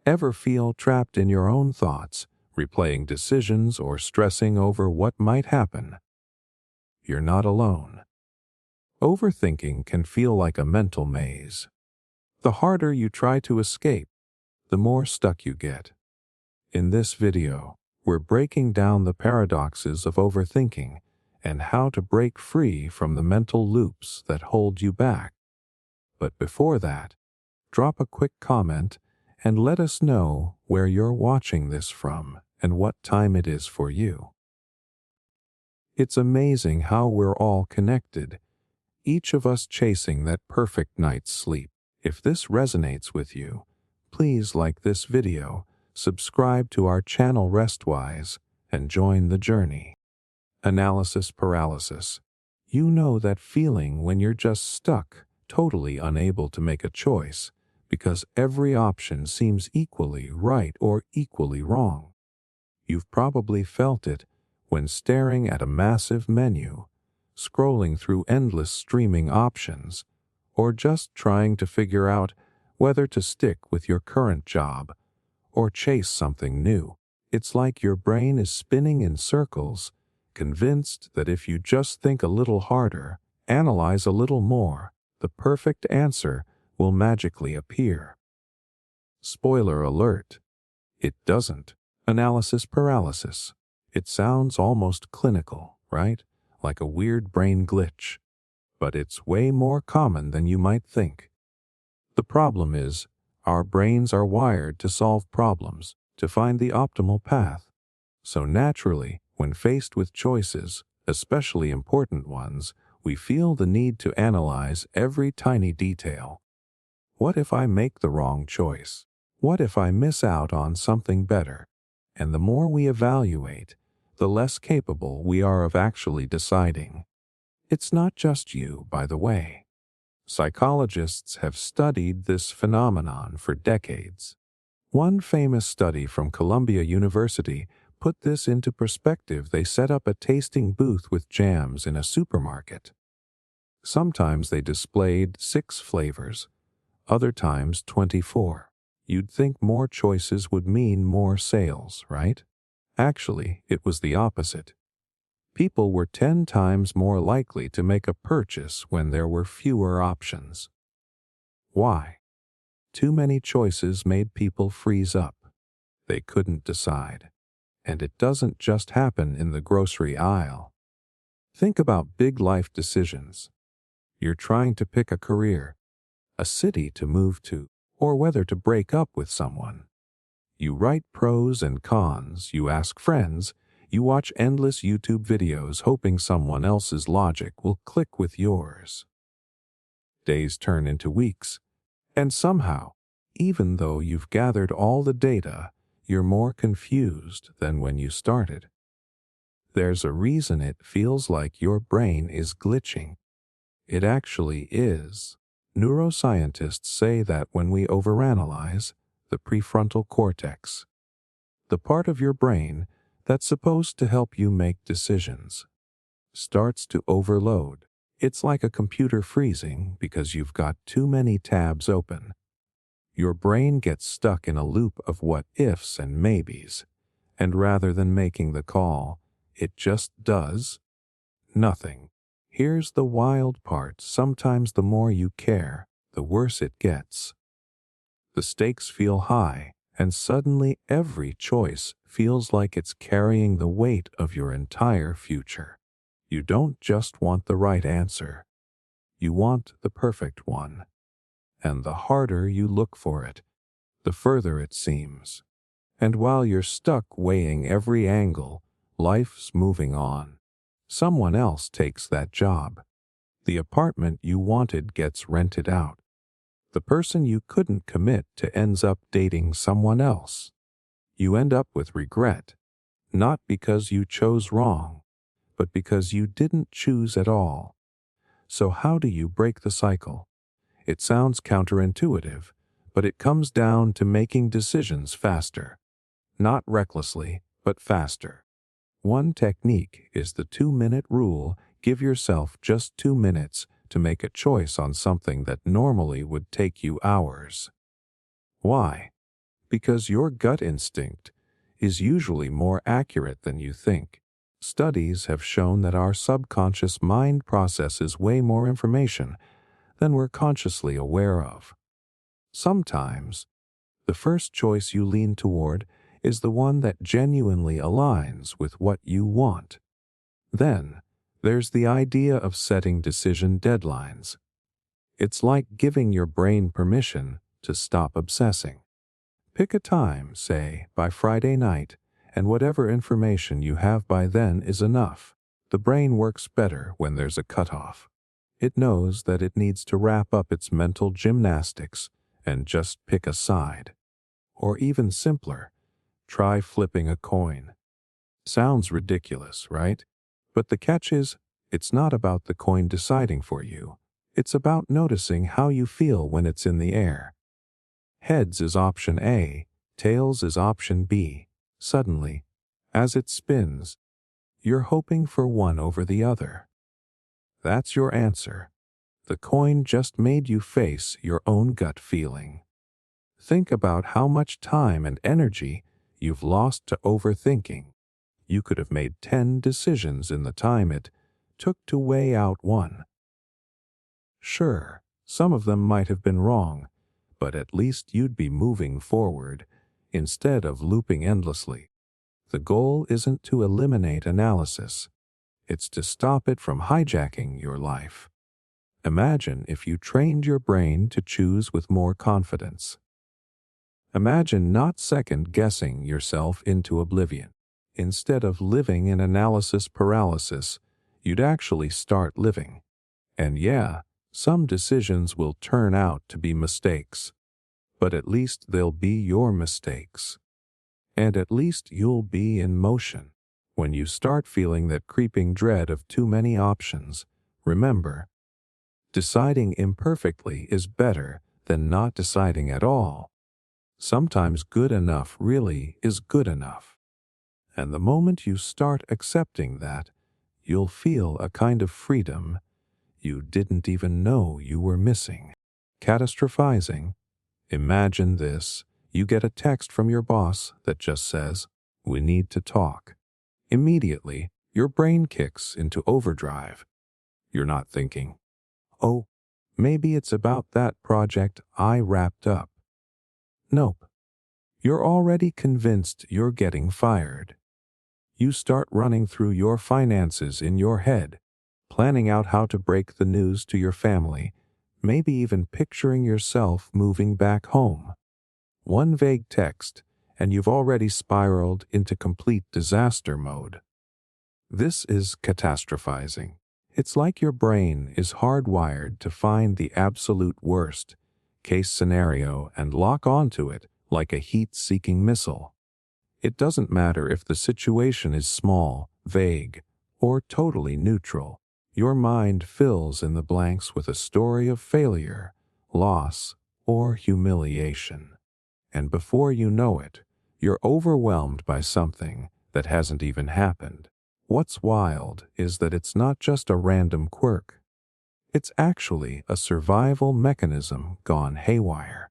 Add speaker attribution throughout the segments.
Speaker 1: Ever feel trapped in your own thoughts, replaying decisions or stressing over what might happen? You're not alone. Overthinking can feel like a mental maze. The harder you try to escape, the more stuck you get. In this video, we're breaking down the paradoxes of overthinking and how to break free from the mental loops that hold you back. But before that, drop a quick comment and let us know where you're watching this from and what time it is for you. It's amazing how we're all connected, each of us chasing that perfect night's sleep. If this resonates with you, please like this video, subscribe to our channel Restwise, and join the journey. Analysis paralysis. You know that feeling when you're just stuck, totally unable to make a choice, because every option seems equally right or equally wrong. You've probably felt it when staring at a massive menu, scrolling through endless streaming options, or just trying to figure out whether to stick with your current job or chase something new. It's like your brain is spinning in circles, convinced that if you just think a little harder, analyze a little more, the perfect answer will magically appear. Spoiler alert, it doesn't. Analysis paralysis. It sounds almost clinical, right? Like a weird brain glitch. But it's way more common than you might think. The problem is, our brains are wired to solve problems, to find the optimal path. So naturally, when faced with choices, especially important ones, we feel the need to analyze every tiny detail. What if I make the wrong choice? What if I miss out on something better? And the more we evaluate, the less capable we are of actually deciding. It's not just you, by the way. Psychologists have studied this phenomenon for decades. One famous study from Columbia University put this into perspective. They set up a tasting booth with jams in a supermarket. Sometimes they displayed 6 flavors, other times 24. You'd think more choices would mean more sales, right? Actually, it was the opposite. People were 10 times more likely to make a purchase when there were fewer options. Why? Too many choices made people freeze up. They couldn't decide. And it doesn't just happen in the grocery aisle. Think about big life decisions. You're trying to pick a career, a city to move to, or whether to break up with someone. You write pros and cons, you ask friends, you watch endless YouTube videos hoping someone else's logic will click with yours. Days turn into weeks, and somehow, even though you've gathered all the data, you're more confused than when you started. There's a reason it feels like your brain is glitching. It actually is. Neuroscientists say that when we overanalyze, the prefrontal cortex, the part of your brain that's supposed to help you make decisions, starts to overload. It's like a computer freezing because you've got too many tabs open. Your brain gets stuck in a loop of what-ifs and maybes, and rather than making the call, it just does nothing. Here's the wild part. Sometimes the more you care, the worse it gets. The stakes feel high, and suddenly every choice feels like it's carrying the weight of your entire future. You don't just want the right answer. You want the perfect one. And the harder you look for it, the further it seems. And while you're stuck weighing every angle, life's moving on. Someone else takes that job. The apartment you wanted gets rented out. The person you couldn't commit to ends up dating someone else. You end up with regret, not because you chose wrong, but because you didn't choose at all. So how do you break the cycle? It sounds counterintuitive, but it comes down to making decisions faster. Not recklessly, but faster. One technique is the 2-minute rule. Give yourself just 2 minutes to make a choice on something that normally would take you hours. Why? because your gut instinct is usually more accurate than you think. Studies have shown that our subconscious mind processes way more information than we're consciously aware of. Sometimes, the first choice you lean toward is the one that genuinely aligns with what you want. Then, there's the idea of setting decision deadlines. It's like giving your brain permission to stop obsessing. Pick a time, say, by Friday night, and whatever information you have by then is enough. The brain works better when there's a cutoff. It knows that it needs to wrap up its mental gymnastics and just pick a side. Or even simpler, try flipping a coin. Sounds ridiculous, right? But the catch is, it's not about the coin deciding for you. It's about noticing how you feel when it's in the air. Heads is option A, tails is option B. Suddenly, as it spins, you're hoping for one over the other. That's your answer. The coin just made you face your own gut feeling. Think about how much time and energy you've lost to overthinking. You could have made 10 decisions in the time it took to weigh out one. Sure, some of them might have been wrong, but at least you'd be moving forward instead of looping endlessly. The goal isn't to eliminate analysis. It's to stop it from hijacking your life. Imagine if you trained your brain to choose with more confidence. Imagine not second-guessing yourself into oblivion. Instead of living in analysis paralysis, you'd actually start living. And yeah, some decisions will turn out to be mistakes, but at least they'll be your mistakes. And at least you'll be in motion. When you start feeling that creeping dread of too many options, remember, deciding imperfectly is better than not deciding at all. Sometimes good enough really is good enough. And the moment you start accepting that, you'll feel a kind of freedom you didn't even know you were missing. Catastrophizing. Imagine this. You get a text from your boss that just says, "We need to talk." Immediately, your brain kicks into overdrive. You're not thinking, "Oh, maybe it's about that project I wrapped up." Nope. You're already convinced you're getting fired. You start running through your finances in your head, planning out how to break the news to your family, maybe even picturing yourself moving back home. One vague text, and you've already spiraled into complete disaster mode. This is catastrophizing. It's like your brain is hardwired to find the absolute worst case scenario and lock onto it like a heat-seeking missile. It doesn't matter if the situation is small, vague, or totally neutral. Your mind fills in the blanks with a story of failure, loss, or humiliation. And before you know it, you're overwhelmed by something that hasn't even happened. What's wild is that it's not just a random quirk. It's actually a survival mechanism gone haywire.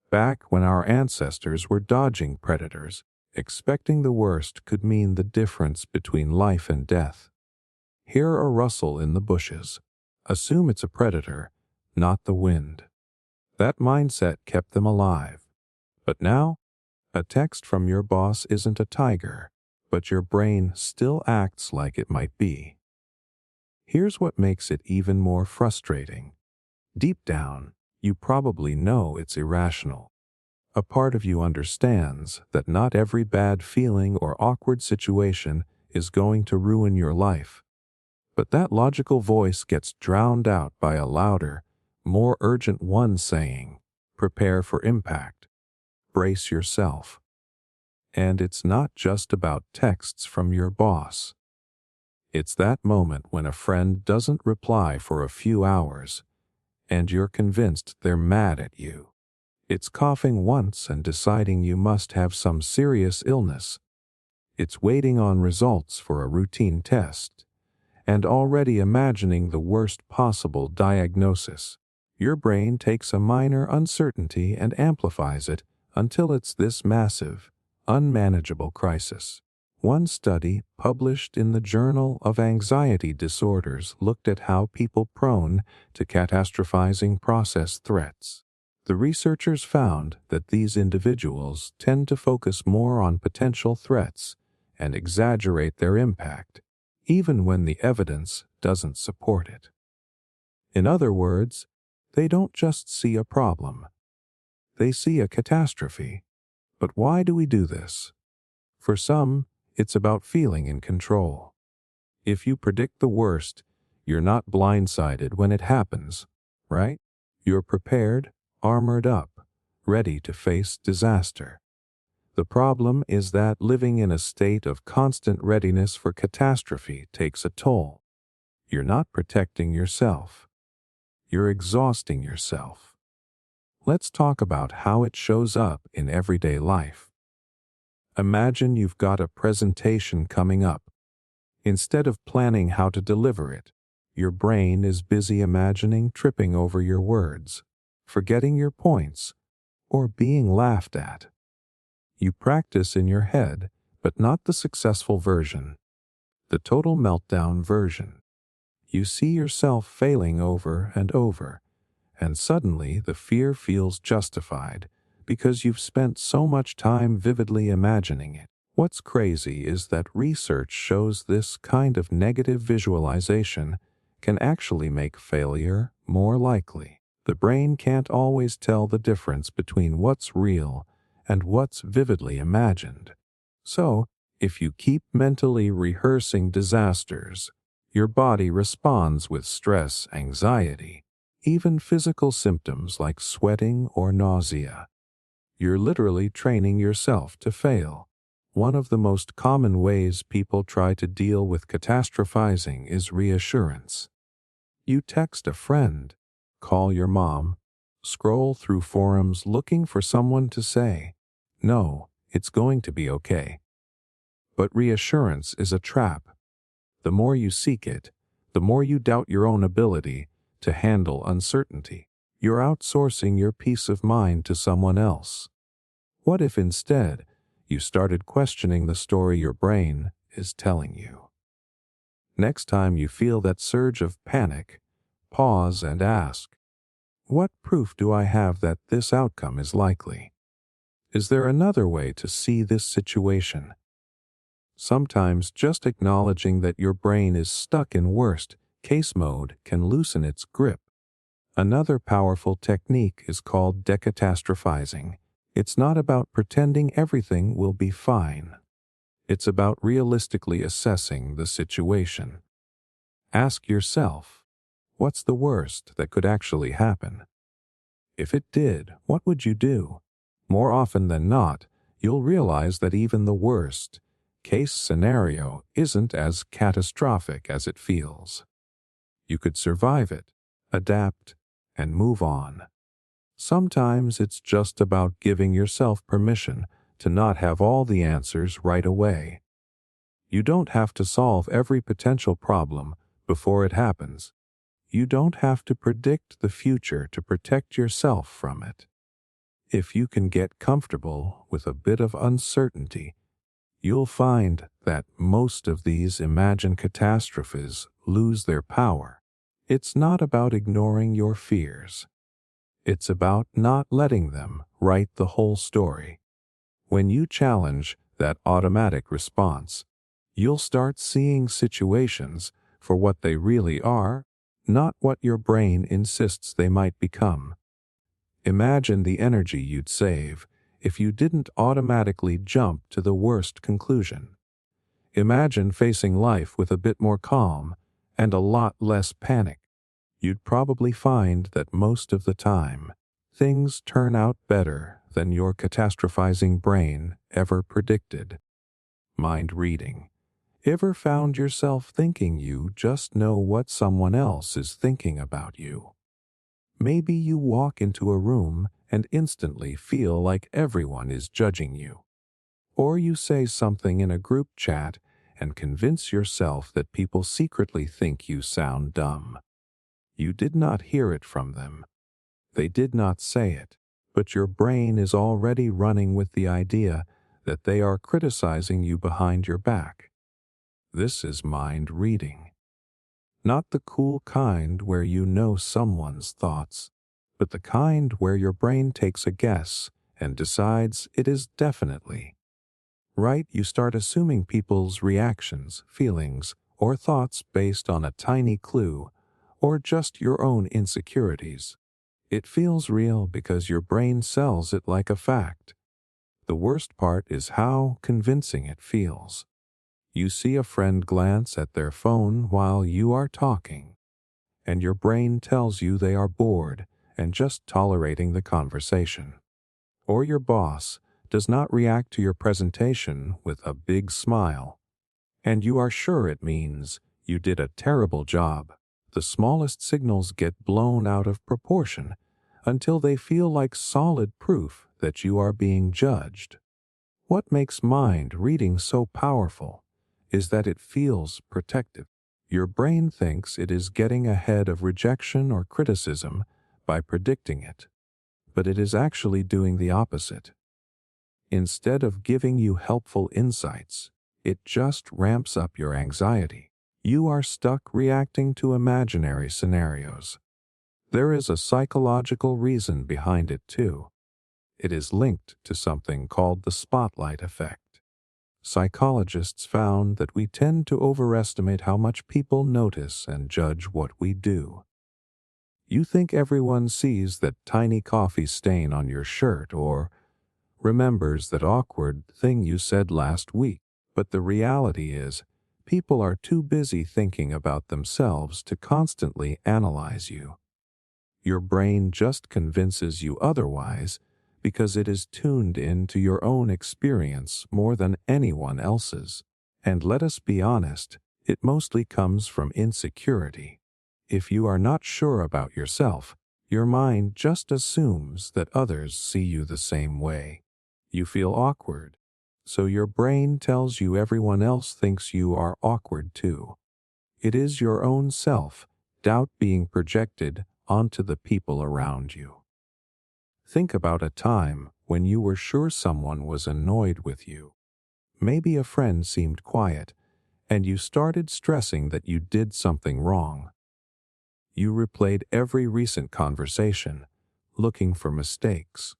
Speaker 1: Back when our ancestors were dodging predators, expecting the worst could mean the difference between life and death. Hear a rustle in the bushes. Assume it's a predator, not the wind. That mindset kept them alive. But now, a text from your boss isn't a tiger, but your brain still acts like it might be. Here's what makes it even more frustrating. Deep down, you probably know it's irrational. A part of you understands that not every bad feeling or awkward situation is going to ruin your life. But that logical voice gets drowned out by a louder, more urgent one saying, "Prepare for impact. Brace yourself." And it's not just about texts from your boss. It's that moment when a friend doesn't reply for a few hours, and you're convinced they're mad at you. It's coughing once and deciding you must have some serious illness. It's waiting on results for a routine test, and already imagining the worst possible diagnosis. Your brain takes a minor uncertainty and amplifies it until it's this massive, unmanageable crisis. One study published in the Journal of Anxiety Disorders looked at how people prone to catastrophizing process threats. The researchers found that these individuals tend to focus more on potential threats and exaggerate their impact, even when the evidence doesn't support it. In other words, they don't just see a problem, they see a catastrophe. But why do we do this? For some, it's about feeling in control. If you predict the worst, you're not blindsided when it happens, right? You're prepared, armored up, ready to face disaster. The problem is that living in a state of constant readiness for catastrophe takes a toll. You're not protecting yourself. You're exhausting yourself. Let's talk about how it shows up in everyday life. Imagine you've got a presentation coming up. Instead of planning how to deliver it, your brain is busy imagining tripping over your words, forgetting your points, or being laughed at. You practice in your head, but not the successful version, the total meltdown version. You see yourself failing over and over, and suddenly the fear feels justified because you've spent so much time vividly imagining it. What's crazy is that research shows this kind of negative visualization can actually make failure more likely. The brain can't always tell the difference between what's real and what's vividly imagined. So, if you keep mentally rehearsing disasters, your body responds with stress, anxiety, even physical symptoms like sweating or nausea. You're literally training yourself to fail. One of the most common ways people try to deal with catastrophizing is reassurance. You text a friend, call your mom, scroll through forums looking for someone to say, "No, it's going to be okay." But reassurance is a trap. The more you seek it, the more you doubt your own ability to handle uncertainty. You're outsourcing your peace of mind to someone else. What if instead you started questioning the story your brain is telling you? Next time you feel that surge of panic, pause and ask, what proof do I have that this outcome is likely? Is there another way to see this situation? Sometimes just acknowledging that your brain is stuck in worst case mode can loosen its grip. Another powerful technique is called decatastrophizing. It's not about pretending everything will be fine. It's about realistically assessing the situation. Ask yourself, what's the worst that could actually happen? If it did, what would you do? More often than not, you'll realize that even the worst case scenario isn't as catastrophic as it feels. You could survive it, adapt, and move on. Sometimes it's just about giving yourself permission to not have all the answers right away. You don't have to solve every potential problem before it happens. You don't have to predict the future to protect yourself from it. If you can get comfortable with a bit of uncertainty, you'll find that most of these imagined catastrophes lose their power. It's not about ignoring your fears. It's about not letting them write the whole story. When you challenge that automatic response, you'll start seeing situations for what they really are, not what your brain insists they might become. Imagine the energy you'd save if you didn't automatically jump to the worst conclusion. Imagine facing life with a bit more calm and a lot less panic. You'd probably find that most of the time, things turn out better than your catastrophizing brain ever predicted. Mind reading. Ever found yourself thinking you just know what someone else is thinking about you? Maybe you walk into a room and instantly feel like everyone is judging you. Or you say something in a group chat and convince yourself that people secretly think you sound dumb. You did not hear it from them. They did not say it, but your brain is already running with the idea that they are criticizing you behind your back. This is mind reading. Not the cool kind where you know someone's thoughts, but the kind where your brain takes a guess and decides it is definitely right. You start assuming people's reactions, feelings, or thoughts based on a tiny clue or just your own insecurities. It feels real because your brain sells it like a fact. The worst part is how convincing it feels. You see a friend glance at their phone while you are talking, and your brain tells you they are bored and just tolerating the conversation. Or your boss does not react to your presentation with a big smile, and you are sure it means you did a terrible job. The smallest signals get blown out of proportion until they feel like solid proof that you are being judged. What makes mind reading so powerful is that it feels protective. Your brain thinks it is getting ahead of rejection or criticism by predicting it, but it is actually doing the opposite. Instead of giving you helpful insights, it just ramps up your anxiety. You are stuck reacting to imaginary scenarios. There is a psychological reason behind it too. It is linked to something called the spotlight effect. Psychologists found that we tend to overestimate how much people notice and judge what we do. You think everyone sees that tiny coffee stain on your shirt or remembers that awkward thing you said last week, but the reality is, people are too busy thinking about themselves to constantly analyze you. Your brain just convinces you otherwise because it is tuned in to your own experience more than anyone else's. And let us be honest, it mostly comes from insecurity. If you are not sure about yourself, your mind just assumes that others see you the same way. You feel awkward, so your brain tells you everyone else thinks you are awkward too. It is your own self-doubt being projected onto the people around you. Think about a time when you were sure someone was annoyed with you. Maybe a friend seemed quiet, and you started stressing that you did something wrong. You replayed every recent conversation, looking for mistakes.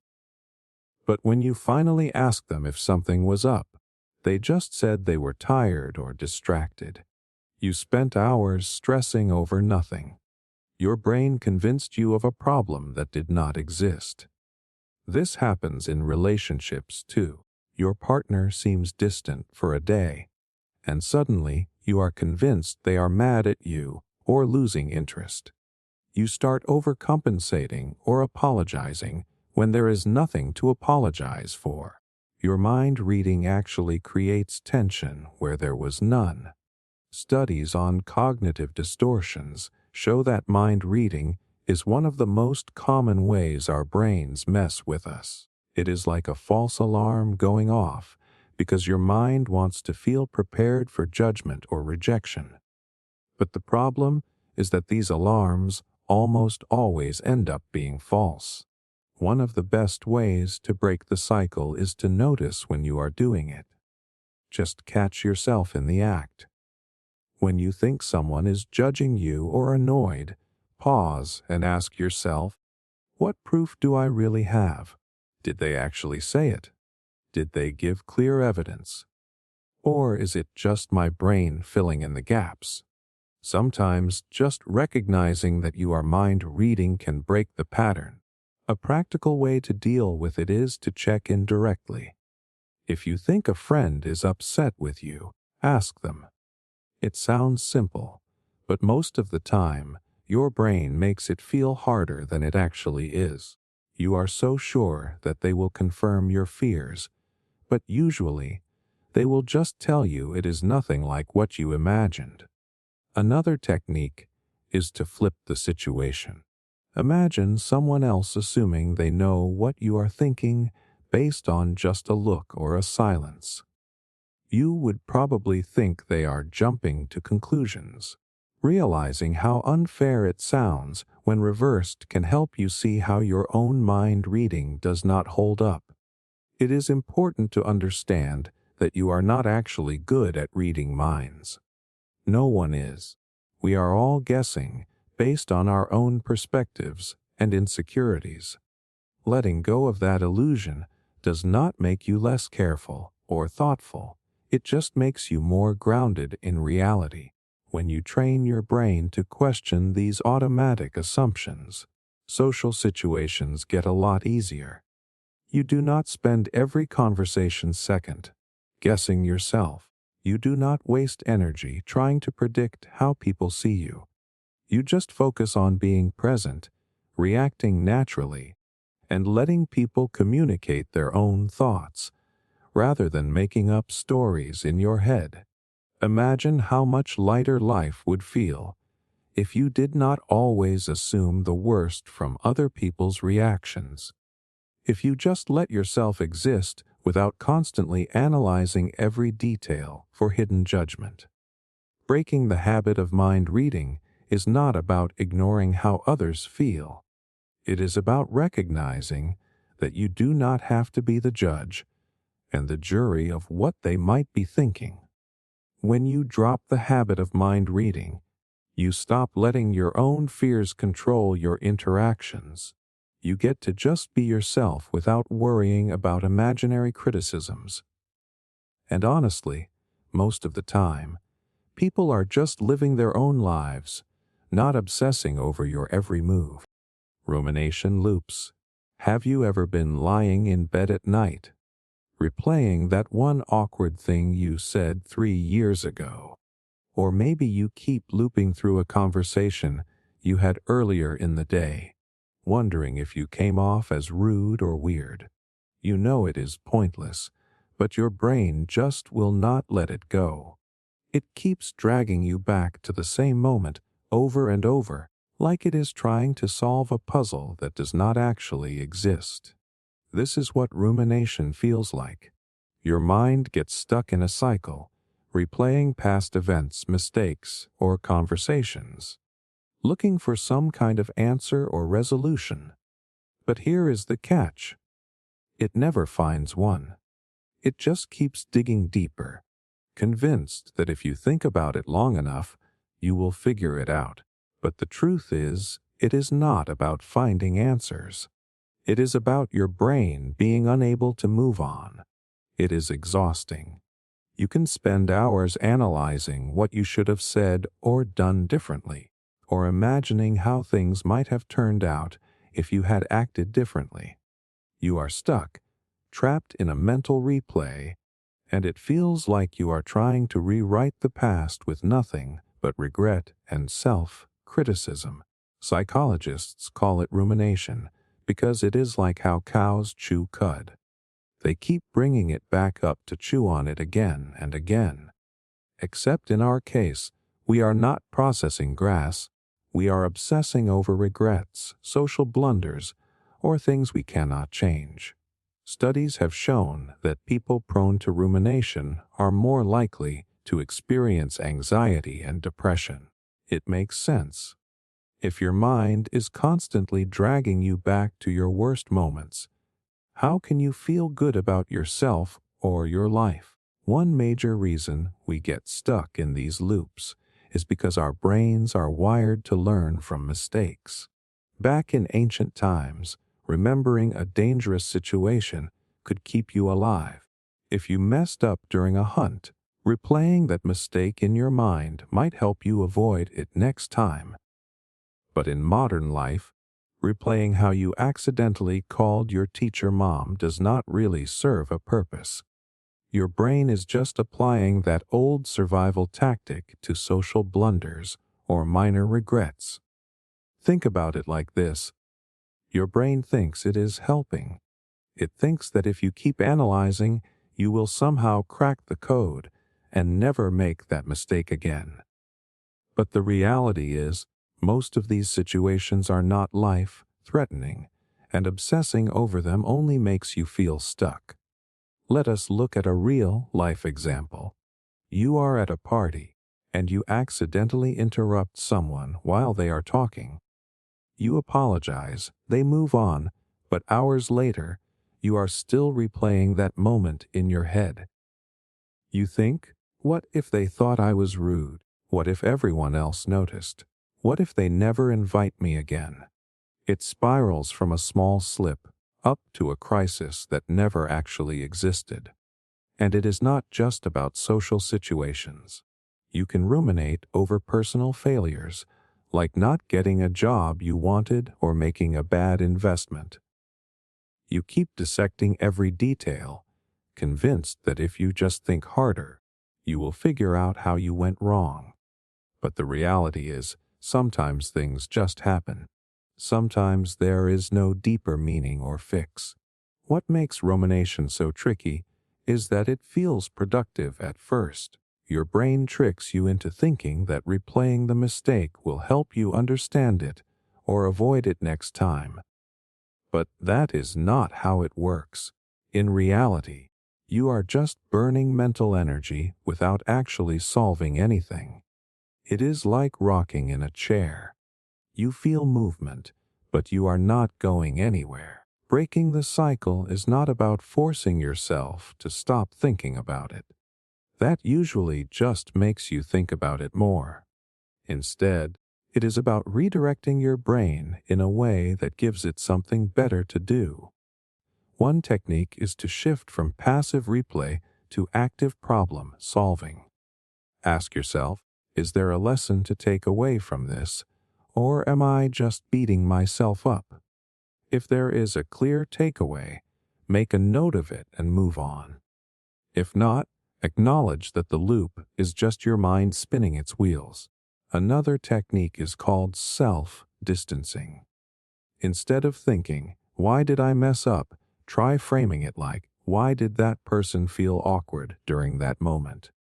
Speaker 1: But when you finally asked them if something was up, they just said they were tired or distracted. You spent hours stressing over nothing. Your brain convinced you of a problem that did not exist. This happens in relationships too. Your partner seems distant for a day, and suddenly you are convinced they are mad at you or losing interest. You start overcompensating or apologizing when there is nothing to apologize for. Your mind reading actually creates tension where there was none. Studies on cognitive distortions show that mind reading is one of the most common ways our brains mess with us. It is like a false alarm going off because your mind wants to feel prepared for judgment or rejection. But the problem is that these alarms almost always end up being false. One of the best ways to break the cycle is to notice when you are doing it. Just catch yourself in the act. When you think someone is judging you or annoyed, pause and ask yourself, what proof do I really have? Did they actually say it? Did they give clear evidence? Or is it just my brain filling in the gaps? Sometimes just recognizing that you are mind reading can break the pattern. A practical way to deal with it is to check in directly. If you think a friend is upset with you, ask them. It sounds simple, but most of the time, your brain makes it feel harder than it actually is. You are so sure that they will confirm your fears, but usually, they will just tell you it is nothing like what you imagined. Another technique is to flip the situation. Imagine someone else assuming they know what you are thinking based on just a look or a silence. You would probably think they are jumping to conclusions, Realizing how unfair it sounds when reversed can help you see how your own mind reading does not hold up. It is important to understand that you are not actually good at reading minds. No one is. We are all guessing based on our own perspectives and insecurities. Letting go of that illusion does not make you less careful or thoughtful. It just makes you more grounded in reality. When you train your brain to question these automatic assumptions, social situations get a lot easier. You do not spend every conversation second guessing yourself. You do not waste energy trying to predict how people see you. You just focus on being present, reacting naturally, and letting people communicate their own thoughts, rather than making up stories in your head. Imagine how much lighter life would feel if you did not always assume the worst from other people's reactions. If you just let yourself exist without constantly analyzing every detail for hidden judgment. Breaking the habit of mind reading is not about ignoring how others feel. It is about recognizing that you do not have to be the judge and the jury of what they might be thinking. When you drop the habit of mind reading, you stop letting your own fears control your interactions. You get to just be yourself without worrying about imaginary criticisms. And honestly, most of the time, people are just living their own lives, not obsessing over your every move. Rumination loops. Have you ever been lying in bed at night, replaying that one awkward thing you said 3 years ago? Or maybe you keep looping through a conversation you had earlier in the day, wondering if you came off as rude or weird. You know it is pointless, but your brain just will not let it go. It keeps dragging you back to the same moment over and over, like it is trying to solve a puzzle that does not actually exist. This is what rumination feels like. Your mind gets stuck in a cycle, replaying past events, mistakes, or conversations, looking for some kind of answer or resolution. But here is the catch. It never finds one. It just keeps digging deeper, convinced that if you think about it long enough, you will figure it out. But the truth is, it is not about finding answers. It is about your brain being unable to move on. It is exhausting. You can spend hours analyzing what you should have said or done differently, or imagining how things might have turned out if you had acted differently. You are stuck, trapped in a mental replay, and it feels like you are trying to rewrite the past with nothing but regret and self-criticism. Psychologists call it rumination because it is like how cows chew cud. They keep bringing it back up to chew on it again and again. Except in our case, we are not processing grass. We are obsessing over regrets, social blunders, or things we cannot change. Studies have shown that people prone to rumination are more likely to experience anxiety and depression. It makes sense. If your mind is constantly dragging you back to your worst moments, how can you feel good about yourself or your life? One major reason we get stuck in these loops is because our brains are wired to learn from mistakes. Back in ancient times, remembering a dangerous situation could keep you alive. If you messed up during a hunt, replaying that mistake in your mind might help you avoid it next time. But in modern life, replaying how you accidentally called your teacher mom does not really serve a purpose. Your brain is just applying that old survival tactic to social blunders or minor regrets. Think about it like this. Your brain thinks it is helping. It thinks that if you keep analyzing, you will somehow crack the code and never make that mistake again. But the reality is, most of these situations are not life-threatening, and obsessing over them only makes you feel stuck. Let us look at a real-life example. You are at a party, and you accidentally interrupt someone while they are talking. You apologize, they move on, but hours later, you are still replaying that moment in your head. You think, what if they thought I was rude? What if everyone else noticed? What if they never invite me again? It spirals from a small slip up to a crisis that never actually existed. And it is not just about social situations. You can ruminate over personal failures, like not getting a job you wanted or making a bad investment. You keep dissecting every detail, convinced that if you just think harder, you will figure out how you went wrong. But the reality is, sometimes things just happen. Sometimes there is no deeper meaning or fix. What makes rumination so tricky is that it feels productive at first. Your brain tricks you into thinking that replaying the mistake will help you understand it or avoid it next time. But that is not how it works. In reality, you are just burning mental energy without actually solving anything. It is like rocking in a chair. You feel movement, but you are not going anywhere. Breaking the cycle is not about forcing yourself to stop thinking about it. That usually just makes you think about it more. Instead, it is about redirecting your brain in a way that gives it something better to do. One technique is to shift from passive replay to active problem solving. Ask yourself, is there a lesson to take away from this, or am I just beating myself up? If there is a clear takeaway, make a note of it and move on. If not, acknowledge that the loop is just your mind spinning its wheels. Another technique is called self-distancing. Instead of thinking, why did I mess up? Try framing it like, why did that person feel awkward during that moment?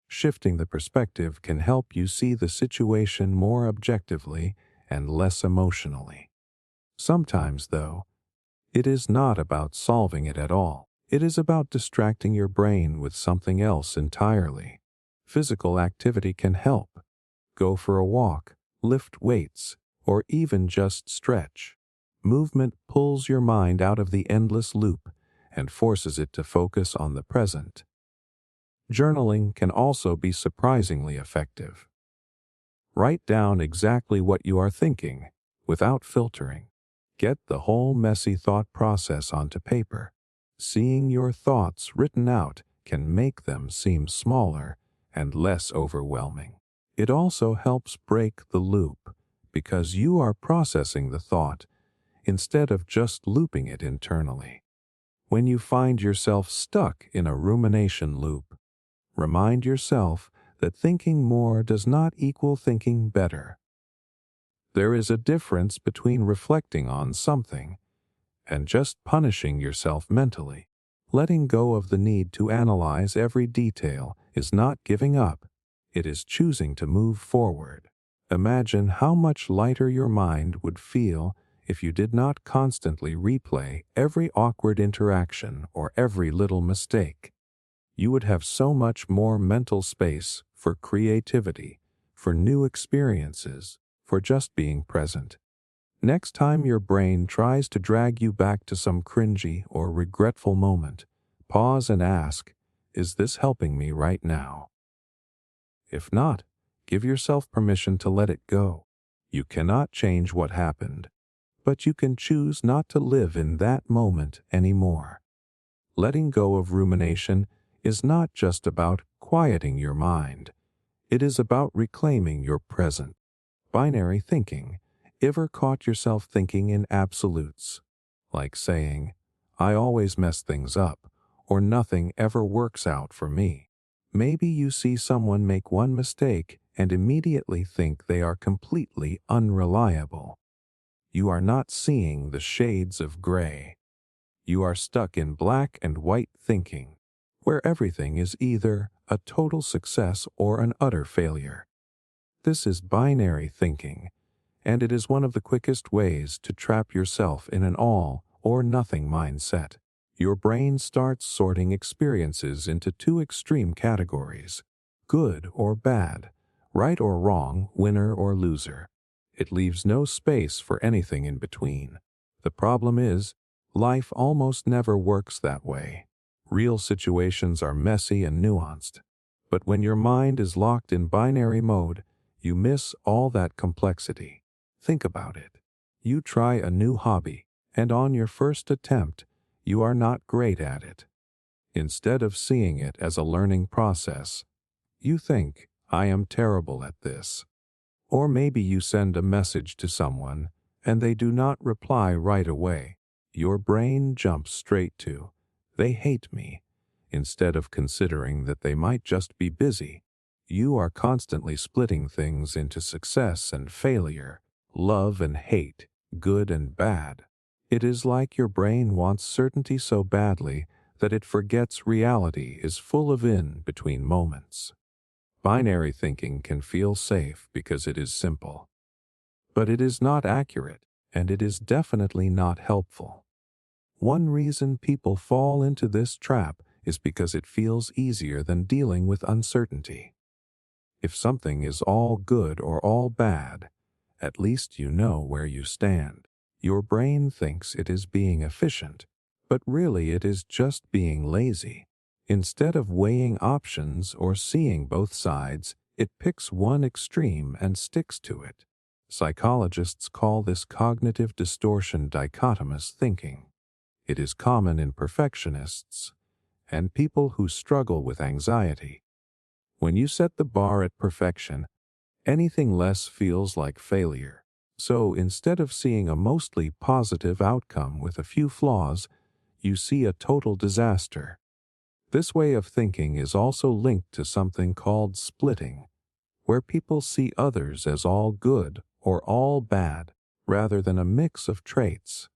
Speaker 1: Shifting the perspective can help you see the situation more objectively and less emotionally. Sometimes, though, it is not about solving it at all. It is about distracting your brain with something else entirely. Physical activity can help. Go for a walk, lift weights, or even just stretch. Movement pulls your mind out of the endless loop and forces it to focus on the present. Journaling can also be surprisingly effective. Write down exactly what you are thinking, without filtering. Get the whole messy thought process onto paper. Seeing your thoughts written out can make them seem smaller and less overwhelming. It also helps break the loop, because you are processing the thought instead of just looping it internally. When you find yourself stuck in a rumination loop, remind yourself that thinking more does not equal thinking better. There is a difference between reflecting on something and just punishing yourself mentally. Letting go of the need to analyze every detail is not giving up, it is choosing to move forward. Imagine how much lighter your mind would feel if you did not constantly replay every awkward interaction or every little mistake. You would have so much more mental space for creativity, for new experiences, for just being present. Next time your brain tries to drag you back to some cringy or regretful moment, pause and ask, is this helping me right now? If not, give yourself permission to let it go. You cannot change what happened, but you can choose not to live in that moment anymore. Letting go of rumination is not just about quieting your mind. It is about reclaiming your present. Binary thinking. Ever caught yourself thinking in absolutes? Like saying, I always mess things up, or nothing ever works out for me. Maybe you see someone make one mistake and immediately think they are completely unreliable. You are not seeing the shades of gray. You are stuck in black and white thinking, where everything is either a total success or an utter failure. This is binary thinking, and it is one of the quickest ways to trap yourself in an all or nothing mindset. Your brain starts sorting experiences into two extreme categories, good or bad, right or wrong, winner or loser. It leaves no space for anything in between. The problem is, life almost never works that way. Real situations are messy and nuanced. But when your mind is locked in binary mode, you miss all that complexity. Think about it. You try a new hobby, and on your first attempt, you are not great at it. Instead of seeing it as a learning process, you think, I am terrible at this. Or maybe you send a message to someone, and they do not reply right away. Your brain jumps straight to, they hate me, instead of considering that they might just be busy. You are constantly splitting things into success and failure, love and hate, good and bad. It is like your brain wants certainty so badly that it forgets reality is full of in-between moments. Binary thinking can feel safe because it is simple. But it is not accurate, and it is definitely not helpful. One reason people fall into this trap is because it feels easier than dealing with uncertainty. If something is all good or all bad, at least you know where you stand. Your brain thinks it is being efficient, but really it is just being lazy. Instead of weighing options or seeing both sides, it picks one extreme and sticks to it. Psychologists call this cognitive distortion dichotomous thinking. It is common in perfectionists and people who struggle with anxiety. When you set the bar at perfection, anything less feels like failure. So instead of seeing a mostly positive outcome with a few flaws, you see a total disaster. This way of thinking is also linked to something called splitting, where people see others as all good or all bad, rather than a mix of traits.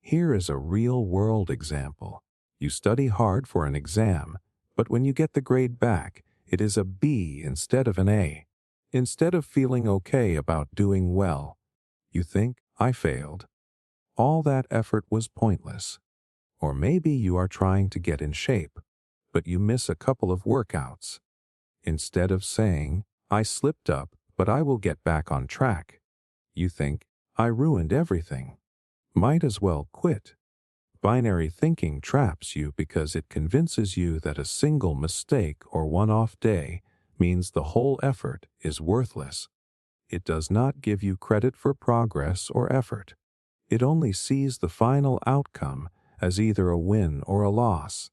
Speaker 1: Here is a real-world example. You study hard for an exam, but when you get the grade back, it is a B instead of an A. Instead of feeling okay about doing well, you think, I failed. All that effort was pointless. Or maybe you are trying to get in shape, but you miss a couple of workouts. Instead of saying, I slipped up, but I will get back on track, you think, I ruined everything. Might as well quit. Binary thinking traps you because it convinces you that a single mistake or one-off day means the whole effort is worthless. It does not give you credit for progress or effort. It only sees the final outcome as either a win or a loss.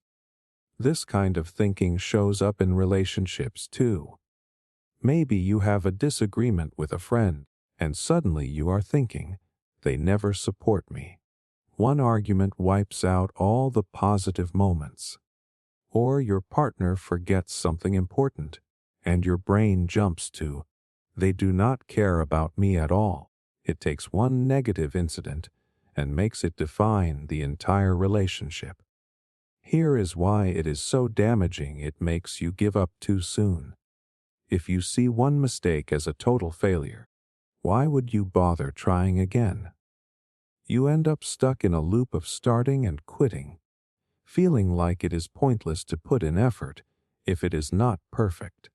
Speaker 1: This kind of thinking shows up in relationships too. Maybe you have a disagreement with a friend, and suddenly you are thinking, they never support me. One argument wipes out all the positive moments. Or your partner forgets something important, and your brain jumps to, they do not care about me at all. It takes one negative incident and makes it define the entire relationship. Here is why it is so damaging it makes you give up too soon. If you see one mistake as a total failure, why would you bother trying again? You end up stuck in a loop of starting and quitting, feeling like it is pointless to put in effort if it is not perfect.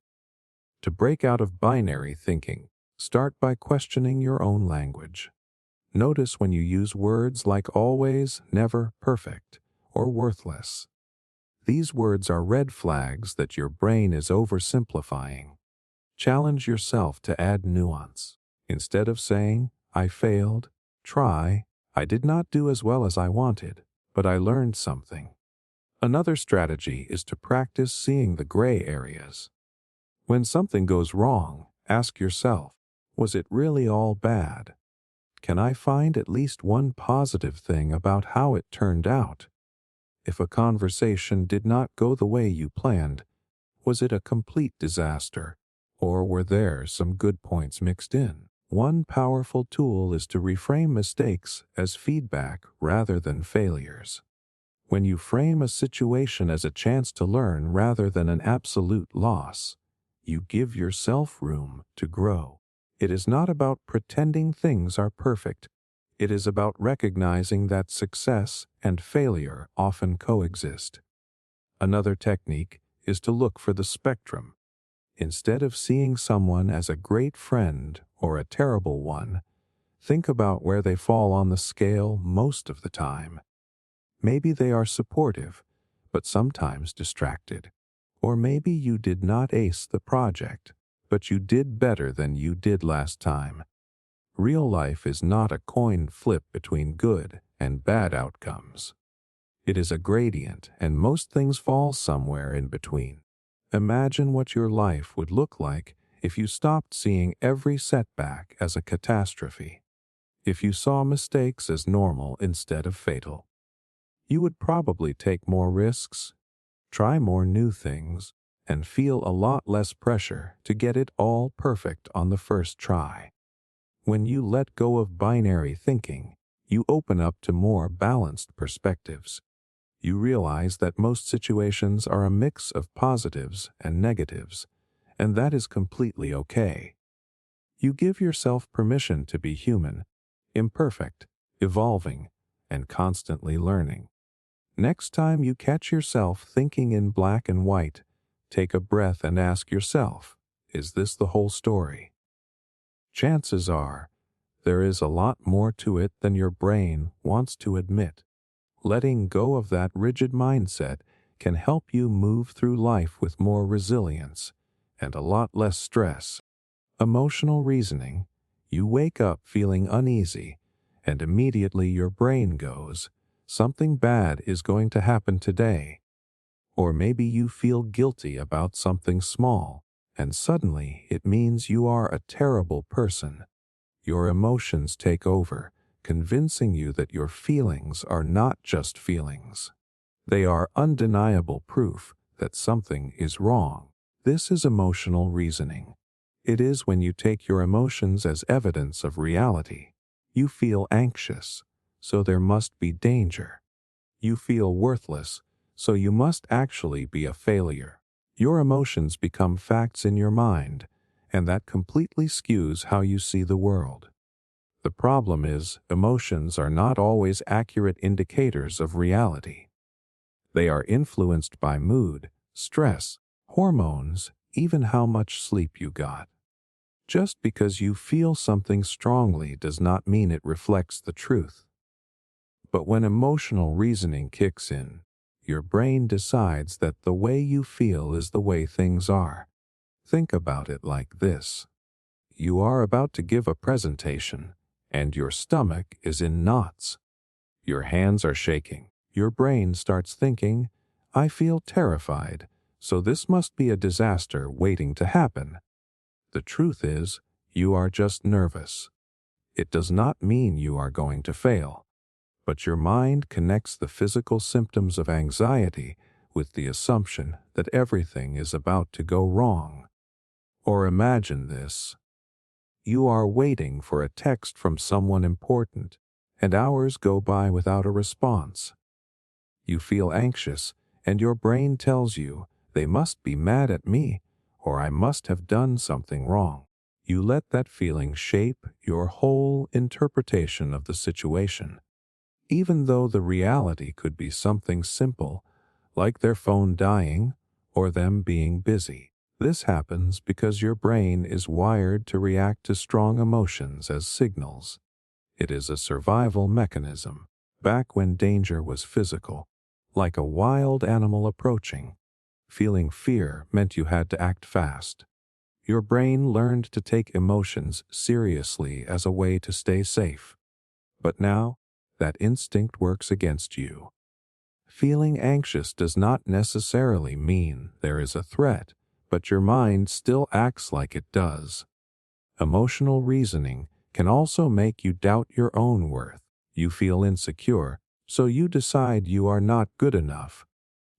Speaker 1: To break out of binary thinking, start by questioning your own language. Notice when you use words like always, never, perfect, or worthless. These words are red flags that your brain is oversimplifying. Challenge yourself to add nuance. Instead of saying, I failed, try, I did not do as well as I wanted, but I learned something. Another strategy is to practice seeing the gray areas. When something goes wrong, ask yourself, was it really all bad? Can I find at least one positive thing about how it turned out? If a conversation did not go the way you planned, was it a complete disaster, or were there some good points mixed in? One powerful tool is to reframe mistakes as feedback rather than failures. When you frame a situation as a chance to learn rather than an absolute loss, you give yourself room to grow. It is not about pretending things are perfect. It is about recognizing that success and failure often coexist. Another technique is to look for the spectrum. Instead of seeing someone as a great friend or a terrible one, think about where they fall on the scale most of the time. Maybe they are supportive, but sometimes distracted. Or maybe you did not ace the project, but you did better than you did last time. Real life is not a coin flip between good and bad outcomes. It is a gradient, and most things fall somewhere in between. Imagine what your life would look like if you stopped seeing every setback as a catastrophe. If you saw mistakes as normal instead of fatal. You would probably take more risks, try more new things, and feel a lot less pressure to get it all perfect on the first try. When you let go of binary thinking, you open up to more balanced perspectives. You realize that most situations are a mix of positives and negatives, and that is completely okay. You give yourself permission to be human, imperfect, evolving, and constantly learning. Next time you catch yourself thinking in black and white, take a breath and ask yourself, is this the whole story? Chances are, there is a lot more to it than your brain wants to admit. Letting go of that rigid mindset can help you move through life with more resilience and a lot less stress. Emotional reasoning. You wake up feeling uneasy, and immediately your brain goes, something bad is going to happen today. Or maybe you feel guilty about something small, and suddenly it means you are a terrible person. Your emotions take over, convincing you that your feelings are not just feelings. They are undeniable proof that something is wrong. This is emotional reasoning. It is when you take your emotions as evidence of reality. You feel anxious, so there must be danger. You feel worthless, so you must actually be a failure. Your emotions become facts in your mind, and that completely skews how you see the world. The problem is, emotions are not always accurate indicators of reality. They are influenced by mood, stress, hormones, even how much sleep you got. Just because you feel something strongly does not mean it reflects the truth. But when emotional reasoning kicks in, your brain decides that the way you feel is the way things are. Think about it like this. You are about to give a presentation, and your stomach is in knots. Your hands are shaking. Your brain starts thinking, I feel terrified, so this must be a disaster waiting to happen. The truth is, you are just nervous. It does not mean you are going to fail, but your mind connects the physical symptoms of anxiety with the assumption that everything is about to go wrong. Or imagine this. You are waiting for a text from someone important, and hours go by without a response. You feel anxious, and your brain tells you, they must be mad at me, or I must have done something wrong. You let that feeling shape your whole interpretation of the situation, even though the reality could be something simple, like their phone dying or them being busy. This happens because your brain is wired to react to strong emotions as signals. It is a survival mechanism. Back when danger was physical, like a wild animal approaching, feeling fear meant you had to act fast. Your brain learned to take emotions seriously as a way to stay safe. But now, that instinct works against you. Feeling anxious does not necessarily mean there is a threat, but your mind still acts like it does. Emotional reasoning can also make you doubt your own worth. You feel insecure, so you decide you are not good enough.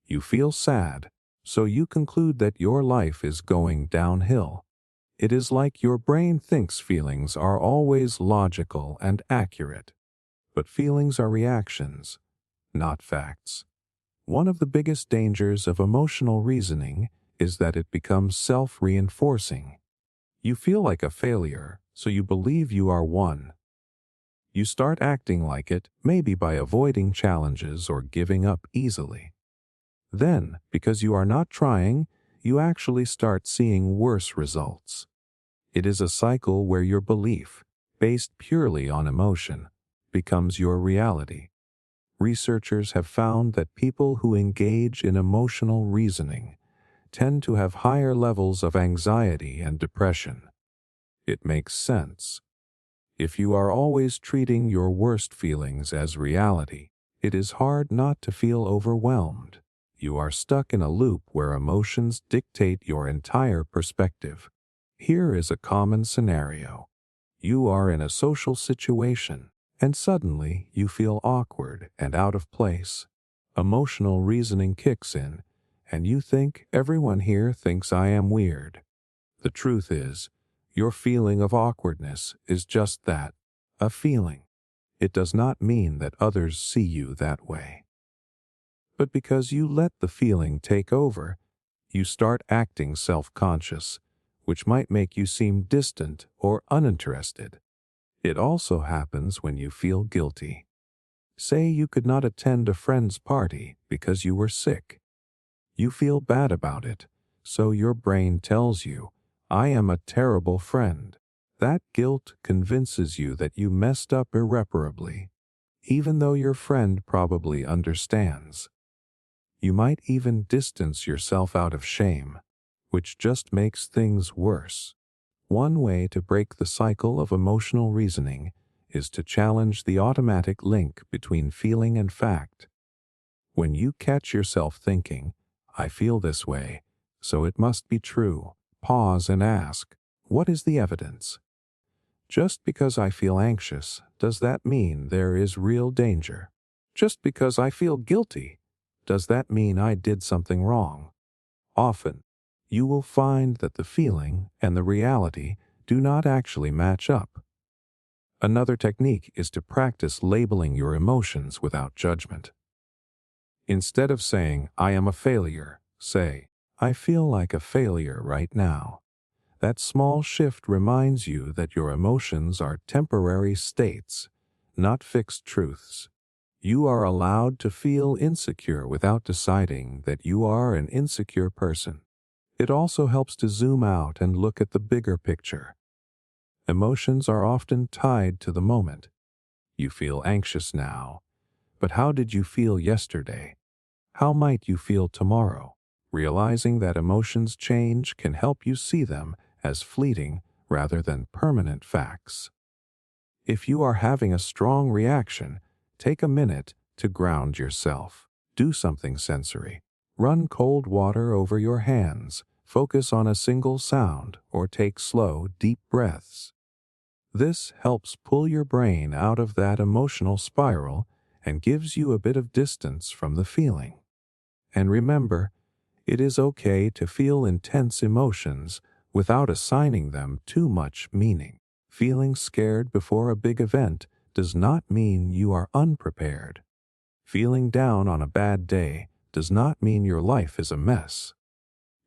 Speaker 1: You feel sad, so you conclude that your life is going downhill. It is like your brain thinks feelings are always logical and accurate. But feelings are reactions, not facts. One of the biggest dangers of emotional reasoning is that it becomes self-reinforcing. You feel like a failure, so you believe you are one. You start acting like it, maybe by avoiding challenges or giving up easily. Then, because you are not trying, you actually start seeing worse results. It is a cycle where your belief, based purely on emotion, becomes your reality. Researchers have found that people who engage in emotional reasoning tend to have higher levels of anxiety and depression. It makes sense. If you are always treating your worst feelings as reality, it is hard not to feel overwhelmed. You are stuck in a loop where emotions dictate your entire perspective. Here is a common scenario. You are in a social situation, and suddenly you feel awkward and out of place. Emotional reasoning kicks in, and you think everyone here thinks I am weird. The truth is, your feeling of awkwardness is just that, a feeling. It does not mean that others see you that way. But because you let the feeling take over, you start acting self-conscious, which might make you seem distant or uninterested. It also happens when you feel guilty. Say you could not attend a friend's party because you were sick. You feel bad about it, so your brain tells you, I am a terrible friend. That guilt convinces you that you messed up irreparably, even though your friend probably understands. You might even distance yourself out of shame, which just makes things worse. One way to break the cycle of emotional reasoning is to challenge the automatic link between feeling and fact. When you catch yourself thinking, I feel this way, so it must be true, pause and ask, what is the evidence? Just because I feel anxious, does that mean there is real danger? Just because I feel guilty, does that mean I did something wrong? Often, you will find that the feeling and the reality do not actually match up. Another technique is to practice labeling your emotions without judgment. Instead of saying, I am a failure, say, I feel like a failure right now. That small shift reminds you that your emotions are temporary states, not fixed truths. You are allowed to feel insecure without deciding that you are an insecure person. It also helps to zoom out and look at the bigger picture. Emotions are often tied to the moment. You feel anxious now, but how did you feel yesterday? How might you feel tomorrow? Realizing that emotions change can help you see them as fleeting rather than permanent facts. If you are having a strong reaction, take a minute to ground yourself. Do something sensory. Run cold water over your hands, focus on a single sound, or take slow, deep breaths. This helps pull your brain out of that emotional spiral and gives you a bit of distance from the feeling. And remember, it is okay to feel intense emotions without assigning them too much meaning. Feeling scared before a big event does not mean you are unprepared. Feeling down on a bad day does not mean your life is a mess.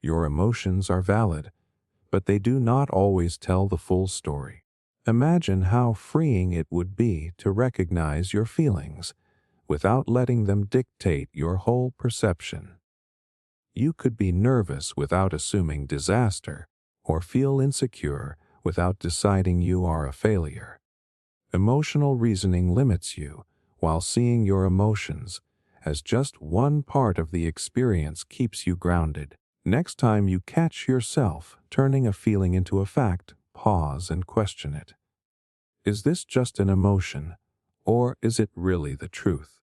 Speaker 1: Your emotions are valid, but they do not always tell the full story. Imagine how freeing it would be to recognize your feelings without letting them dictate your whole perception. You could be nervous without assuming disaster, or feel insecure without deciding you are a failure. Emotional reasoning limits you, while seeing your emotions as just one part of the experience keeps you grounded. Next time you catch yourself turning a feeling into a fact, pause and question it. Is this just an emotion, or is it really the truth?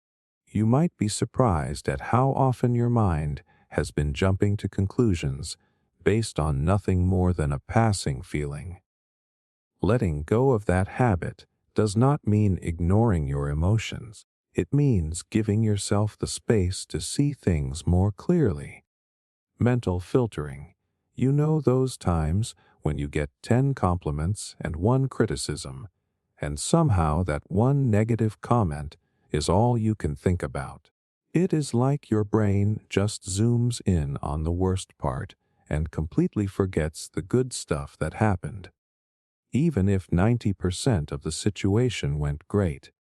Speaker 1: You might be surprised at how often your mind has been jumping to conclusions based on nothing more than a passing feeling. Letting go of that habit does not mean ignoring your emotions. It means giving yourself the space to see things more clearly. Mental filtering. You know those times when you get 10 compliments and 1 criticism, and somehow that one negative comment is all you can think about. It is like your brain just zooms in on the worst part and completely forgets the good stuff that happened. Even if 90% of the situation went great,